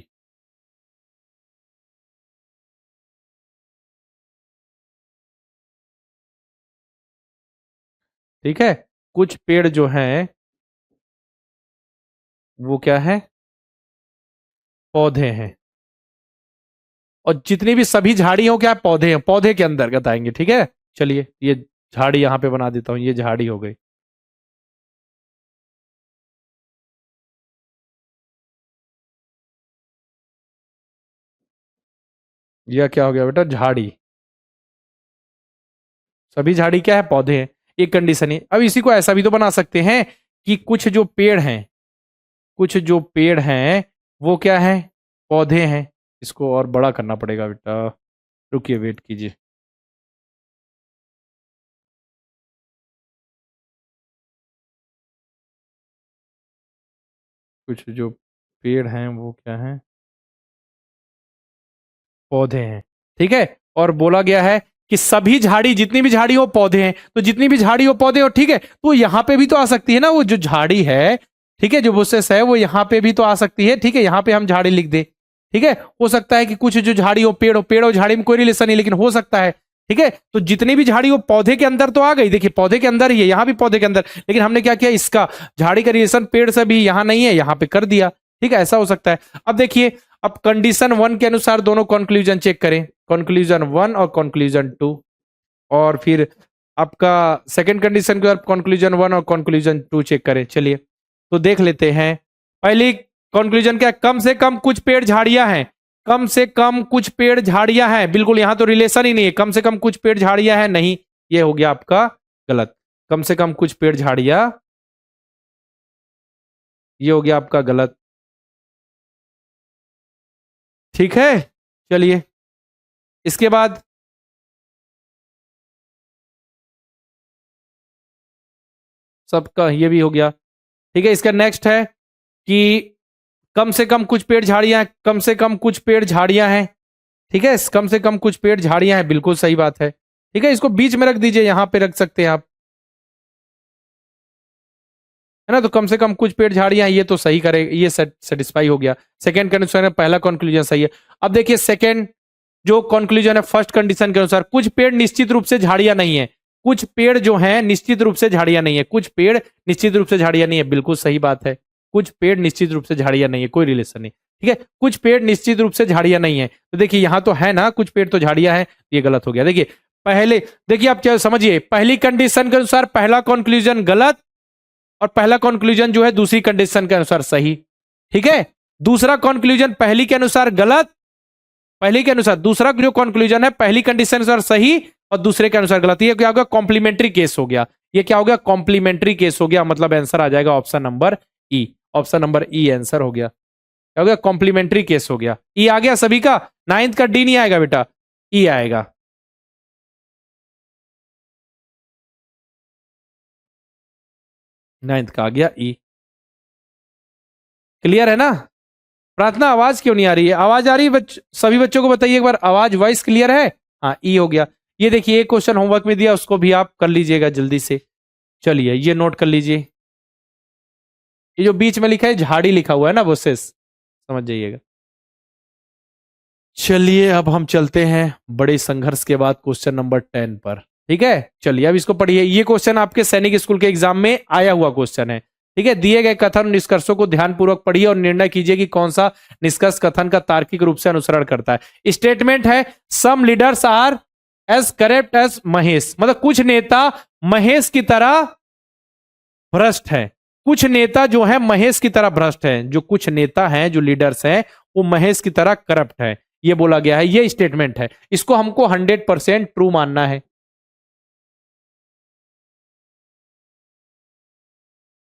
ठीक है, कुछ पेड़ जो हैं वो क्या है, पौधे हैं, और जितनी भी सभी झाड़ी हो क्या पौधे हैं, पौधे के अंतर्गत आएंगे, ठीक है। चलिए ये झाड़ी यहां पे बना देता हूं, ये झाड़ी हो गई, यह क्या हो गया बेटा, झाड़ी, सभी झाड़ी क्या है, पौधे हैं, एक कंडीशन है। अब इसी को ऐसा भी तो बना सकते हैं कि कुछ जो पेड़ हैं, कुछ जो पेड़ हैं वो क्या है, पौधे हैं, इसको और बड़ा करना पड़ेगा बेटा, रुकिए वेट कीजिए, कुछ जो पेड़ हैं वो क्या है, पौधे हैं, ठीक है। और बोला गया है कि सभी झाड़ी, जितनी भी झाड़ी हो पौधे हैं, तो जितनी भी झाड़ी हो पौधे हो, ठीक है, तो यहां पे भी तो आ सकती है ना वो जो झाड़ी है, ठीक है, जो बुशेस है वो यहां पे भी तो आ सकती है, ठीक है, यहां पे हम झाड़ी लिख दे, ठीक है। हो सकता है कि कुछ जो झाड़ी हो, पेड़ और झाड़ी में कोई रिलेशन नहीं, लेकिन हो सकता है, ठीक है। तो जितनी भी झाड़ी हो पौधे के अंदर तो आ गई, देखिए पौधे के अंदर ही है, यहां भी पौधे के अंदर, लेकिन हमने क्या किया, इसका झाड़ी का रिलेशन पेड़ से भी यहां नहीं है, यहां पे कर दिया, ठीक है, ऐसा हो सकता है। अब देखिए, अब कंडीशन 1 के अनुसार दोनों कंक्लूजन चेक करें, कंक्लूजन 1 और कंक्लूजन 2, और फिर आपका सेकंड कंडीशन के बाद कंक्लूजन 1 और कंक्लूजन 2 चेक करें। चलिए तो देख लेते हैं, पहली कंक्लूजन क्या है, कम से कम कुछ पेड़ झाड़ियां हैं, कम से कम कुछ पेड़ झाड़ियां हैं, बिल्कुल यहां तो रिलेशन ही नहीं है, कम से कम कुछ पेड़ झाड़ियां हैं, नहीं, ये हो गया आपका गलत, कम से कम कुछ पेड़ झाड़ियां, ये हो गया आपका गलत, ठीक है। चलिए इसके बाद सबका ये भी हो गया, ठीक है। इसका नेक्स्ट है कि कम से कम कुछ पेड़ झाड़ियां हैं, कम से कम कुछ पेड़ झाड़ियां हैं, ठीक है, कम से कम कुछ पेड़ झाड़ियां हैं, बिल्कुल सही बात है, ठीक है। इसको बीच में रख दीजिए, यहां पे रख सकते हैं आप, है ना, तो कम से कम कुछ पेड़ झाड़ियां हैं, ये तो सही करे, ये सेटिस्फाई हो गया, सेकंड कंडीशन है, पहला कंक्लूजन सही है। अब देखिए सेकंड जो कंक्लूजन है फर्स्ट कंडीशन के अनुसार, कुछ पेड़ निश्चित रूप से झाड़ियां नहीं है, कुछ पेड़ जो हैं निश्चित रूप से झाड़ियां नहीं है, कुछ पेड़ निश्चित रूप से झाड़ियां नहीं है, बिल्कुल सही बात है, कुछ पेड़ निश्चित रूप से झाड़ियां नहीं है, कोई रिलेशन नहीं, ठीक है, कुछ पेड़ निश्चित रूप से झाड़ियां नहीं है, तो देखिए यहां तो है ना, कुछ पेड़ तो झाड़ियां हैं, ये गलत हो गया। देखिए पहले, देखिए आप क्या समझिए, पहली कंडीशन के अनुसार पहला कंक्लूजन गलत, और पहला कंक्लूजन जो है दूसरी कंडीशन के अनुसार सही, ठीक है। दूसरा कंक्लूजन पहली के अनुसार गलत, पहली के अनुसार, दूसरा जो कंक्लूजन है पहली कंडीशन के अनुसार सही और दूसरे के अनुसार गलत, ये क्या हो गया, कॉम्प्लीमेंट्री केस हो गया, ये क्या हो गया, कॉम्प्लीमेंट्री केस हो गया, मतलब आंसर आ जाएगा option number E, option number ई आंसर हो गया, क्या हो गया, कॉम्प्लीमेंट्री केस हो गया, ई आ गया सभी का, 9th का डी नहीं आएगा बेटा, ई आएगा। 9th का आ गया ई। क्लियर है ना? प्रार्थना आवाज क्यों नहीं आ रही है? आवाज आ रही है सभी बच्चों को बताइए एक बार, आवाज वॉइस क्लियर है? हाँ, ई हो गया। ये देखिए एक क्वेश्चन होमवर्क में दिया, उसको भी आप कर लीजिएगा जल्दी से। चलिए ये नोट कर लीजिए, ये जो बीच में लिखा है झाड़ी लिखा हुआ है ना, वो सेस समझ जाइएगा। चलिए अब हम चलते हैं बड़े संघर्ष के बाद क्वेश्चन नंबर 10 पर। ठीक है, चलिए अब इसको पढ़िए। ये क्वेश्चन आपके सैनिक स्कूल के एग्जाम में आया हुआ क्वेश्चन है। ठीक है, दिए गए कथन निष्कर्षों को ध्यानपूर्वक पढ़िए और निर्णय कीजिए कि कौन सा निष्कर्ष कथन का तार्किक रूप से अनुसरण करता है। स्टेटमेंट है some leaders are as corrupt as Mahesh, मतलब कुछ नेता महेश की तरह भ्रष्ट है। कुछ नेता जो है महेश की तरह भ्रष्ट है, जो कुछ नेता हैं जो लीडर्स हैं वो महेश की तरह करप्ट है, ये बोला गया है। ये स्टेटमेंट है, इसको हमको 100% ट्रू मानना है।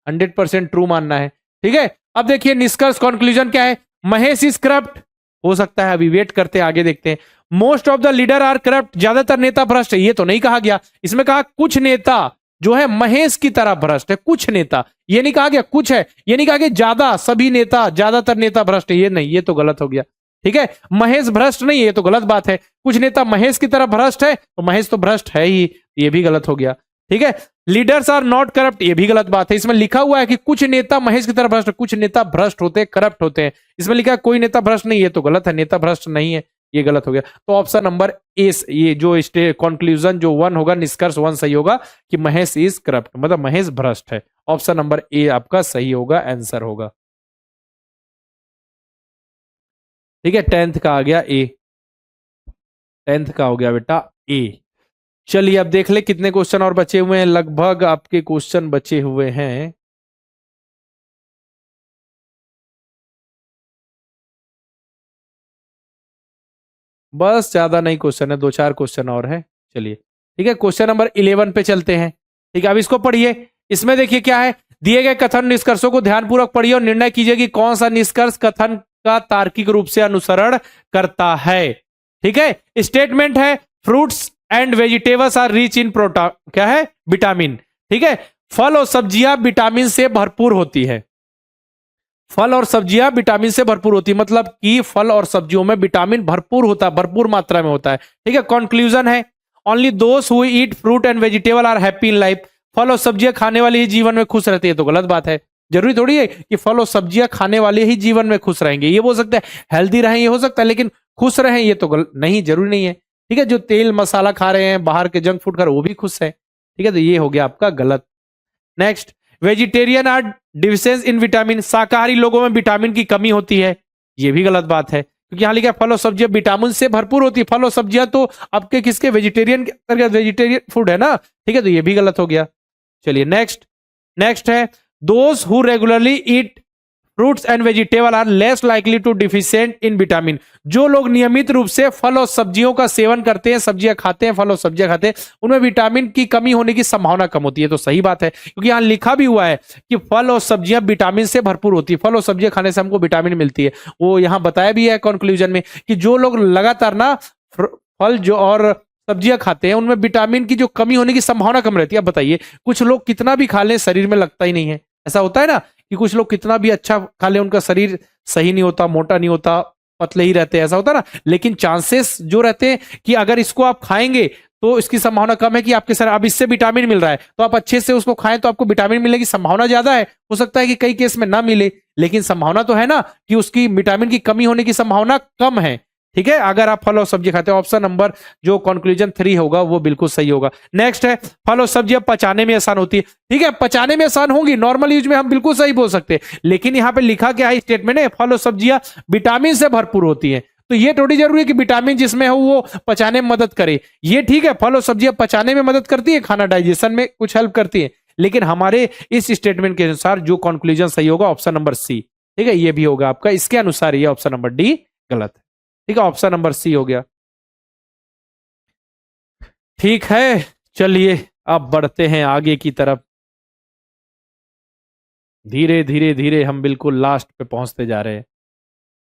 100% ट्रू मानना है। ठीक है, अब देखिए निष्कर्ष कंक्लूजन क्या है। महेश इज करप्ट, हो सकता है, अभी वेट करते हैं, आगे देखते हैं। Most of the leader are corrupt, ज्यादातर नेता भ्रष्ट है, ये तो नहीं कहा गया। इसमें कहा कुछ नेता जो है महेश की तरह भ्रष्ट है, कुछ नेता, ये नहीं कहा गया कुछ है, ये नहीं कहा गया ज्यादा, सभी नेता, ज्यादातर नेता भ्रष्ट है, ये नहीं, ये तो गलत हो गया। ठीक है, महेश भ्रष्ट नहीं है, ये तो गलत बात है। कुछ नेता महेश की तरह भ्रष्ट है, तो महेश तो भ्रष्ट है ही, ये भी गलत हो गया। ठीक है, लीडर्स आर नॉट करप्ट, ये भी गलत बात है। इसमें लिखा हुआ है कि कुछ नेता महेश की तरह भ्रष्ट, कुछ नेता भ्रष्ट होते हैं, करप्ट होते हैं। इसमें लिखा है कोई नेता भ्रष्ट नहीं, ये तो गलत है, नेता भ्रष्ट नहीं है, ये गलत हो गया। तो ऑप्शन नंबर ए, ये जो कंक्लूजन जो 1 होगा, निष्कर्ष 1 सही होगा कि महेश इज करप्ट, मतलब महेश भ्रष्ट है। ऑप्शन नंबर ए आपका सही होगा, आंसर होगा। ठीक है, 10th का आ गया ए, 10th का हो गया बेटा ए। चलिए अब देख ले कितने क्वेश्चन और बचे हुए हैं। लगभग आपके क्वेश्चन बचे हुए हैं, बस ज्यादा नहीं क्वेश्चन है, 2-4 क्वेश्चन और है। चलिए ठीक है, क्वेश्चन नंबर 11 पे चलते हैं। ठीक है, अब इसको पढ़िए। इसमें देखिए क्या है, दिए गए कथन निष्कर्षों को ध्यानपूर्वक पढ़िए और निर्णय कीजिए कि कौन सा निष्कर्ष कथन का तार्किक रूप से अनुसरण करता है। ठीक है, स्टेटमेंट है fruits and vegetables are rich in protein, क्या है, विटामिन। ठीक है, फल और सब्जियां विटामिन से भरपूर होती है। फल और सब्जियां विटामिन से भरपूर होती है, मतलब कि फल और सब्जियों में विटामिन भरपूर होता है, भरपूर मात्रा में होता है। ठीक है, कंक्लूजन है only those who eat fruit and vegetable are happy in life, फल और सब्जियां खाने वाले ही जीवन में खुश रहते हैं, तो गलत बात है। जरूरी थोड़ी है कि फल और सब्जियां खाने वाले ही जीवन में खुश रहेंगे, ये हो सकता है हेल्दी रहें, ये हो सकता है, लेकिन खुश रहें ये तो नहीं, जरूरी नहीं है। ठीक है, जो तेल मसाला खा रहे हैं, बाहर के जंक फूड खा रहे हैं, वो भी खुश है। ठीक है, तो ये हो गया आपका गलत। Next, vegetarian are deficience in vitamin, शाकाहारी लोगों में विटामिन की कमी होती है, ये भी गलत बात है, क्योंकि यहाँ लिखा फल और सब्जियां विटामिन से भरपूर होती है। फल और सब्जियां तो आपके किसके, वेजिटेरियन के अंतर्गत, वेजिटेरियन फूड है ना। ठीक है, तो ये भी गलत हो गया। चलिए नेक्स्ट, नेक्स्ट है those who regularly eat fruits and vegetable are less likely to deficient in vitamin, जो लोग नियमित रूप से फल और सब्जियों का सेवन करते हैं, सब्जियां खाते हैं, फल और सब्जियां खाते हैं, उनमें विटामिन की कमी होने की संभावना कम होती है। तो सही बात है, क्योंकि यहां लिखा भी हुआ है कि फल और सब्जियां विटामिन से भरपूर होती है, फल और सब्जियां खाने से हमको विटामिन मिलती है। वो यहां बताया भी है कंक्लूजन में कि जो लोग लगातार ना फल जो और सब्जियां खाते हैं, उनमें विटामिन की जो कमी होने की संभावना कम रहती है। अब बताइए, कुछ लोग कितना भी खा लें शरीर में लगता ही नहीं है, ऐसा होता है ना कि कुछ लोग कितना भी अच्छा खा ले उनका शरीर सही नहीं होता, मोटा नहीं होता, पतले ही रहते हैं, ऐसा होता है ना। लेकिन चांसेस जो रहते हैं कि अगर इसको आप खाएंगे तो इसकी संभावना कम है कि आपके शरीर, अब इससे विटामिन मिल रहा है तो आप अच्छे से उसको खाएं तो आपको विटामिन मिलने की संभावना ज्यादा है। हो सकता है कि कई केस में ना मिले, लेकिन संभावना तो है ना कि उसकी विटामिन की कमी होने की संभावना कम है। ठीक है, अगर आप फल और सब्जी खाते हैं, ऑप्शन नंबर जो कंक्लूजन 3 होगा वो बिल्कुल सही होगा। नेक्स्ट है फल और सब्जियां पचाने में आसान होती है। ठीक है, पचाने में आसान होंगी, नॉर्मल यूज में हम बिल्कुल सही बोल सकते हैं, लेकिन यहां पे लिखा क्या है स्टेटमेंट है, फल और सब्जियां विटामिन से भरपूर होती है, तो ये थोड़ी जरूरी है कि विटामिन जिसमें हो वो पचाने में मदद करे। ये ठीक है, फल और सब्जियां पचाने में मदद करती है, खाना डाइजेशन में कुछ हेल्प करती है, लेकिन हमारे इस स्टेटमेंट के अनुसार जो कंक्लूजन सही होगा ऑप्शन नंबर सी। ठीक है, ये भी होगा आपका, इसके अनुसार ये ऑप्शन नंबर डी गलत है। ठीक है, ऑप्शन नंबर सी हो गया। ठीक है, चलिए अब बढ़ते हैं आगे की तरफ, धीरे धीरे धीरे हम बिल्कुल लास्ट पे पहुंचते जा रहे हैं।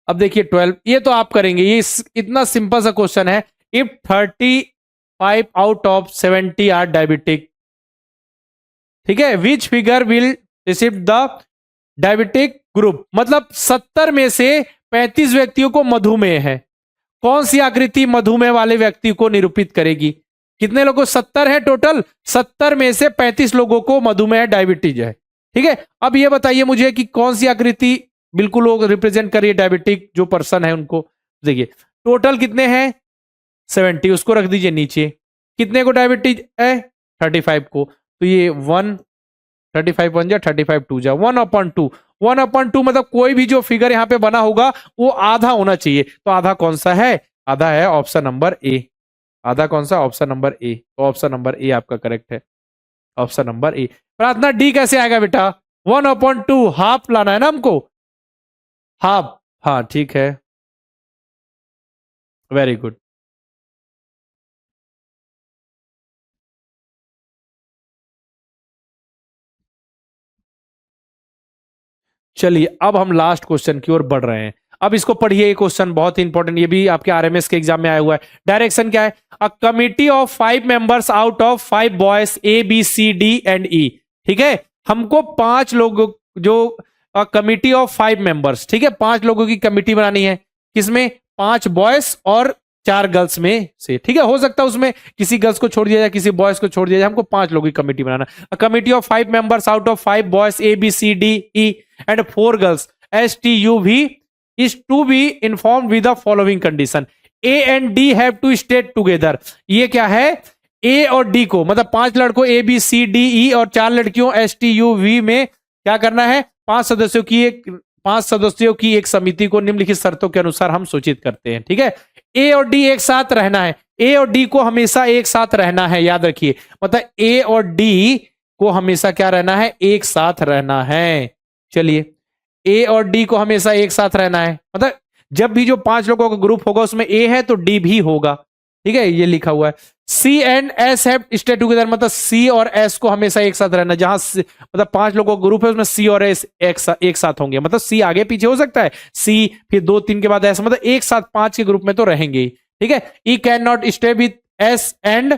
अब देखिए 12, ये तो आप करेंगे, ये इतना सिंपल सा क्वेश्चन है। If 35 out of 70 are diabetic, ठीक है, which figure will shift the diabetic group, मतलब 70 में से 35 व्यक्तियों को मधुमेह है। कौन सी आकृति मधुमेह वाले व्यक्ति को निरूपित करेगी? कितने लोगों, 70 है टोटल, 70 में से 35 लोगों को मधुमेह डायबिटीज है। ठीक है, अब ये बताइए मुझे कि कौन सी आकृति बिल्कुल लोग रिप्रेजेंट करिए डायबिटिक जो पर्सन है उनको। देखिए टोटल कितने हैं 70, उसको रख दीजिए नीचे। कितने को डायबिटीज है 35 को, तो ये 1 35 1 जा 35 2 जा 1/2 1/2 मतलब कोई भी जो फिगर यहाँ पे बना होगा वो आधा होना चाहिए। तो आधा कौन सा है? आधा है ऑप्शन नंबर ए। आधा कौन सा? ऑप्शन नंबर ए। तो ऑप्शन नंबर ए आपका करेक्ट है, ऑप्शन नंबर ए। प्रार्थना डी कैसे आएगा बेटा? 1/2 हाफ लाना है ना हमको, हाफ। हाँ ठीक है, वेरी गुड। चलिए अब हम लास्ट क्वेश्चन की ओर बढ़ रहे हैं। अब इसको पढ़िए, ये क्वेश्चन बहुत ही इंपॉर्टेंट, ये भी आपके आरएमएस के एग्जाम में आया हुआ है। डायरेक्शन क्या है? A committee of 5 members out of 5 boys A B C D and E. ठीक है, हमको 5 लोगों, जो कमिटी ऑफ 5 मेंबर्स, ठीक है, 5 लोगों की कमिटी बनानी है। किसमें? 5 बॉयज और 4 गर्ल्स में से। ठीक है, हो सकता है उसमें किसी गर्ल्स को छोड़ दिया जाए, किसी बॉयज को छोड़ दिया जाए, हमको 5 लोगों की कमिटी बनाना। A committee of 5 members out of 5 boys A B C D E and 4 girls STUV is to be informed with the following condition. A and D have to stay together. ये क्या है? A और D को, मतलब 5 लड़कों A B C D E और 4 लड़कियों STUV में क्या करना है? 5 सदस्यों की एक समिति को निम्नलिखित शर्तों के अनुसार हम सूचित करते हैं। ठीक है, A और D एक साथ रहना है। A और D को हमेशा एक साथ रहना है, याद रखिए। मतलब A और D को हमेशा क्या रहना है? एक साथ रहना है। चलिए, ए और डी को हमेशा एक साथ रहना है, मतलब जब भी जो 5 लोगों का ग्रुप होगा उसमें ए है तो डी भी होगा। ठीक है, ये लिखा हुआ है। C and S have stay together, मतलब सी और एस को हमेशा एक साथ रहना। जहां मतलब 5 लोगों का ग्रुप है उसमें सी और एस एक साथ होंगे, मतलब सी आगे पीछे हो सकता है, सी फिर 2 3 के बाद एस, मतलब एक साथ 5 के ग्रुप में तो रहेंगे। ठीक है, E can not stay with S and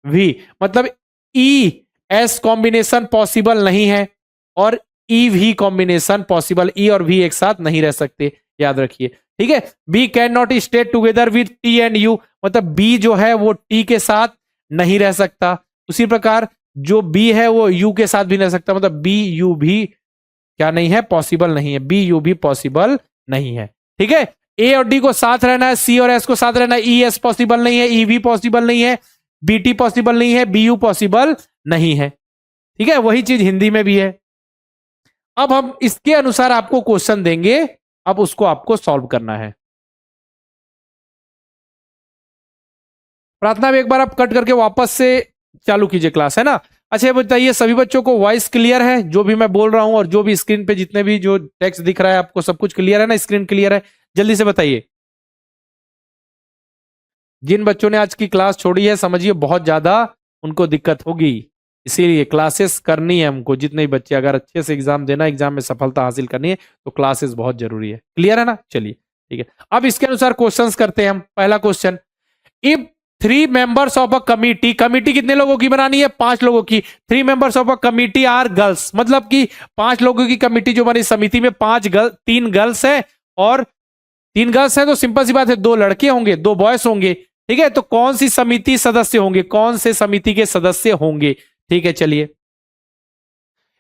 V, मतलब ई एस कॉम्बिनेशन पॉसिबल नहीं है और E V combination possible, E और वी एक साथ नहीं रह सकते, याद रखिए। ठीक है, B can not stay together with T and U, मतलब बी जो है वो टी के साथ नहीं रह सकता। उसी प्रकार जो बी है वो यू के साथ भी नहीं रह सकता, मतलब बी यू भी क्या नहीं है? पॉसिबल नहीं है, बी यू भी पॉसिबल नहीं है। ठीक है, ए और डी को साथ रहना है, सी और एस को साथ रहना है, ई एस पॉसिबल नहीं है, ई वी पॉसिबल नहीं है, बी टी पॉसिबल नहीं है, बी यू पॉसिबल नहीं है। ठीक है, वही चीज हिंदी में भी है। अब हम इसके अनुसार आपको क्वेश्चन देंगे, अब उसको आपको सॉल्व करना है। प्रार्थना में एक बार आप कट करके वापस से चालू कीजिए क्लास, है ना? अच्छा, बताइए सभी बच्चों को वॉइस क्लियर है? जो भी मैं बोल रहा हूं और जो भी स्क्रीन पे जितने भी जो टेक्स्ट दिख रहा है आपको सब कुछ क्लियर है ना? स्क्रीन क्लियर है? जल्दी से बताइए। जिन बच्चों ने आज की क्लास छोड़ी है, समझिए बहुत ज्यादा उनको दिक्कत होगी, इसीलिए क्लासेस करनी है हमको। जितने भी बच्चे अगर अच्छे से एग्जाम देना, एग्जाम में सफलता हासिल करनी है तो क्लासेस बहुत जरूरी है। क्लियर है ना? चलिए ठीक है, अब इसके अनुसार क्वेश्चंस करते हैं हम। पहला question, if 3 members of a committee, committee कितने लोगों की बनानी है? 5 लोगों की। 3 members of a committee are girls, मतलब कि 5 लोगों की कमिटी जो बनी समिति में 3 गर्ल्स है और 3 गर्ल्स है तो सिंपल सी बात है 2 लड़के होंगे 2 बॉयज होंगे। ठीक है, तो कौन सी समिति सदस्य होंगे? कौन से समिति के सदस्य होंगे? ठीक है, चलिए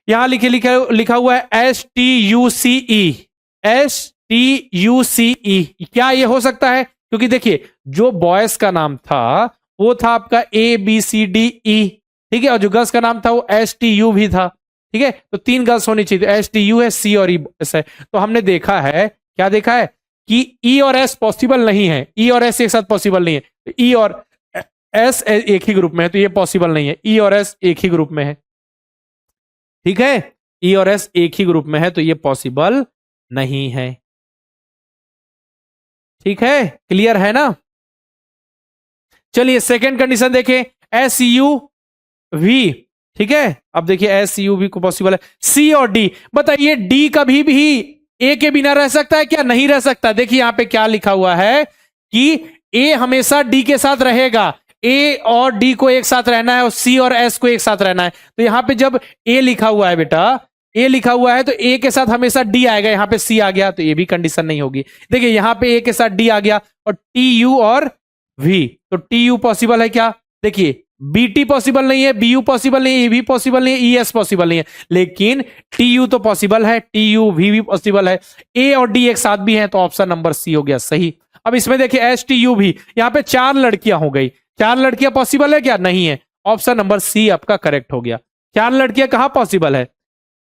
यहां लिखा हुआ है STUCE, STUCE। क्या ये हो सकता है? क्योंकि देखिए जो बॉयज का नाम था वो था आपका ABCDE, ठीक है, और जो गर्ल्स का नाम था वो STU भी था। ठीक है, तो 3 गर्ल्स होनी चाहिए, STU है, C और E है। तो हमने देखा है, क्या देखा है कि E और S पॉसिबल नहीं है, E और S एक साथ पॉसिबल नहीं है। तो E और S एक ही ग्रुप में है तो ये पॉसिबल नहीं है, E और S एक ही ग्रुप में है। ठीक है, E और S एक ही ग्रुप में है तो ये पॉसिबल नहीं है। ठीक है, क्लियर है ना? चलिए सेकेंड कंडीशन देखें, SUV। ठीक है, अब देखिए SUV को पॉसिबल है। C और D, बताइए D कभी भी A के बिना रह सकता है क्या? नहीं रह सकता। देखिए यहां पे क्या लिखा हुआ है कि A हमेशा D के साथ रहेगा, A और D को एक साथ रहना है और C और S को एक साथ रहना है। तो यहां पे जब A लिखा हुआ है बेटा, ए लिखा हुआ है तो ए के साथ हमेशा डी आएगा, यहां पे सी आ गया तो ये भी कंडीशन नहीं होगी। देखिए यहां पे ए के साथ डी आ गया और टी यू और वी, तो टी यू पॉसिबल है क्या? देखिए बी टी पॉसिबल नहीं है, बी यू पॉसिबल नहीं है, ई वी पॉसिबल नहीं है, ई एस पॉसिबल नहीं है, लेकिन टी यू तो पॉसिबल है, टी यू वी भी पॉसिबल है, ए और डी एक साथ भी है, तो ऑप्शन नंबर सी हो गया सही। अब इसमें देखिए एस टी यू भी, यहां पे 4 लड़कियां हो गई, 4 लड़कियां पॉसिबल है क्या? नहीं है, ऑप्शन नंबर सी आपका करेक्ट हो गया। 4 लड़कियां कहां पॉसिबल है?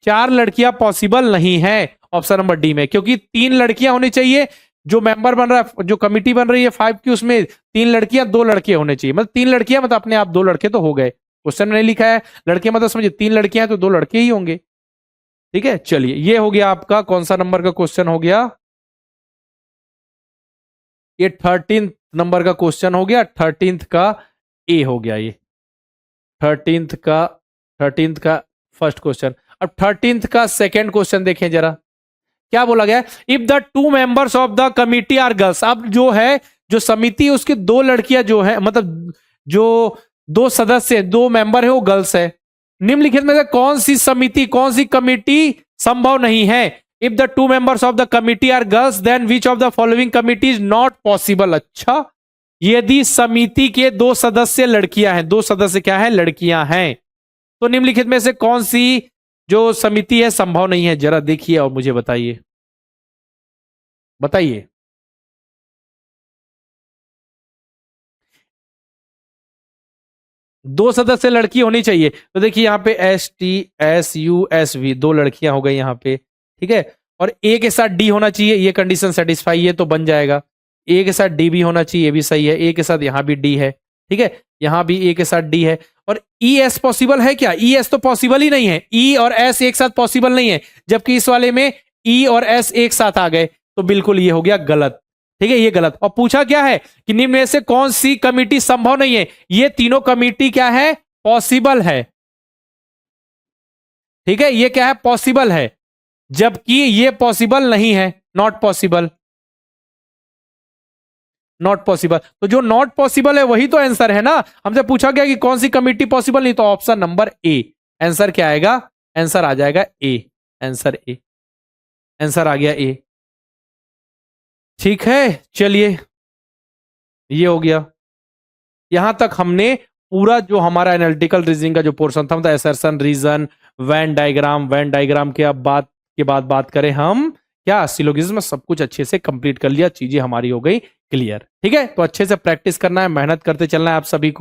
4 लड़कियां पॉसिबल नहीं है ऑप्शन नंबर डी में, क्योंकि 3 लड़कियां होनी चाहिए। जो मेंबर बन रहा है, जो कमिटी बन रही है 5 की, उसमें 3 लड़कियां 2 लड़के होने चाहिए, मतलब 3 लड़कियां मतलब अपने आप 2 लड़के तो हो गए। क्वेश्चन में नहीं लिखा है लड़के, मतलब समझिए 3 लड़कियां हैं तो 2 लड़के ही होंगे। ठीक है, चलिए ये हो गया आपका कौन सा नंबर का क्वेश्चन हो गया? ये 13th नंबर का क्वेश्चन हो गया, 13th का ए हो गया ये, 13th का फर्स्ट क्वेश्चन। अब 13th का सेकंड क्वेश्चन देखें जरा, क्या बोला गया? If the 2 members of the committee are girls, अब जो है जो समिति उसकी 2 लड़कियां जो है, मतलब जो 2 सदस्य 2 मेंबर है वो गर्ल्स है, निम्नलिखित में से कौन सी समिति कौन सी कमिटी संभव नहीं है? If the 2 members of the committee are girls then which of the following committee is not possible. अच्छा, यदि समिति के 2 सदस्य लड़कियां हैं, 2 सदस्य क्या है? लड़कियां हैं, तो निम्नलिखित में से कौन सी जो समिति है संभव नहीं है? जरा देखिए और मुझे बताइए, बताइए। दो सदस्य लड़की होनी चाहिए, तो देखिए यहाँ पे S T S U S V 2 लड़कियां हो गई यहाँ पे, ठीक है, और ए के साथ डी होना चाहिए, ये कंडीशन सेटिस्फाई है तो बन जाएगा। ए के साथ डी भी होना चाहिए, ये भी सही है, ए के साथ यहाँ भी डी है, ठीक है, यहाँ भी ए के साथ डी है। और ई एस पॉसिबल है क्या? ई एस तो पॉसिबल ही नहीं है, ई और एस एक साथ पॉसिबल नहीं है, जबकि इस वाले में ई और एस एक साथ आ गए, तो बिल्कुल ये हो गया गलत। ठीक है, ये गलत। और पूछा क्या है कि निम्न में से कौन सी कमिटी संभव नहीं है? ये तीनों कमिटी क्या है? पॉसिबल है। ठीक है, ये क्या है? पॉसिबल है, जबकि ये पॉसिबल नहीं है, नॉट पॉसिबल, नॉट पॉसिबल। तो जो नॉट पॉसिबल है वही तो आंसर है ना। हमसे पूछा गया कि कौन सी कमिटी पॉसिबल नहीं, तो ऑप्शन नंबर ए आंसर क्या आएगा? आंसर आ जाएगा ए, आंसर ए, आंसर आ गया ए। ठीक है, चलिए ये हो गया। यहां तक हमने पूरा जो हमारा एनालिटिकल रीजनिंग का जो पोर्शन था, मतलब असर्शन, रीजन, वेन डायग्राम के अब बात करें हम क्या सिलोगिज्म, सब कुछ अच्छे से कंप्लीट कर लिया, चीजें हमारी हो गई क्लियर। ठीक है, तो अच्छे से प्रैक्टिस करना है, मेहनत करते चलना है आप सभी को।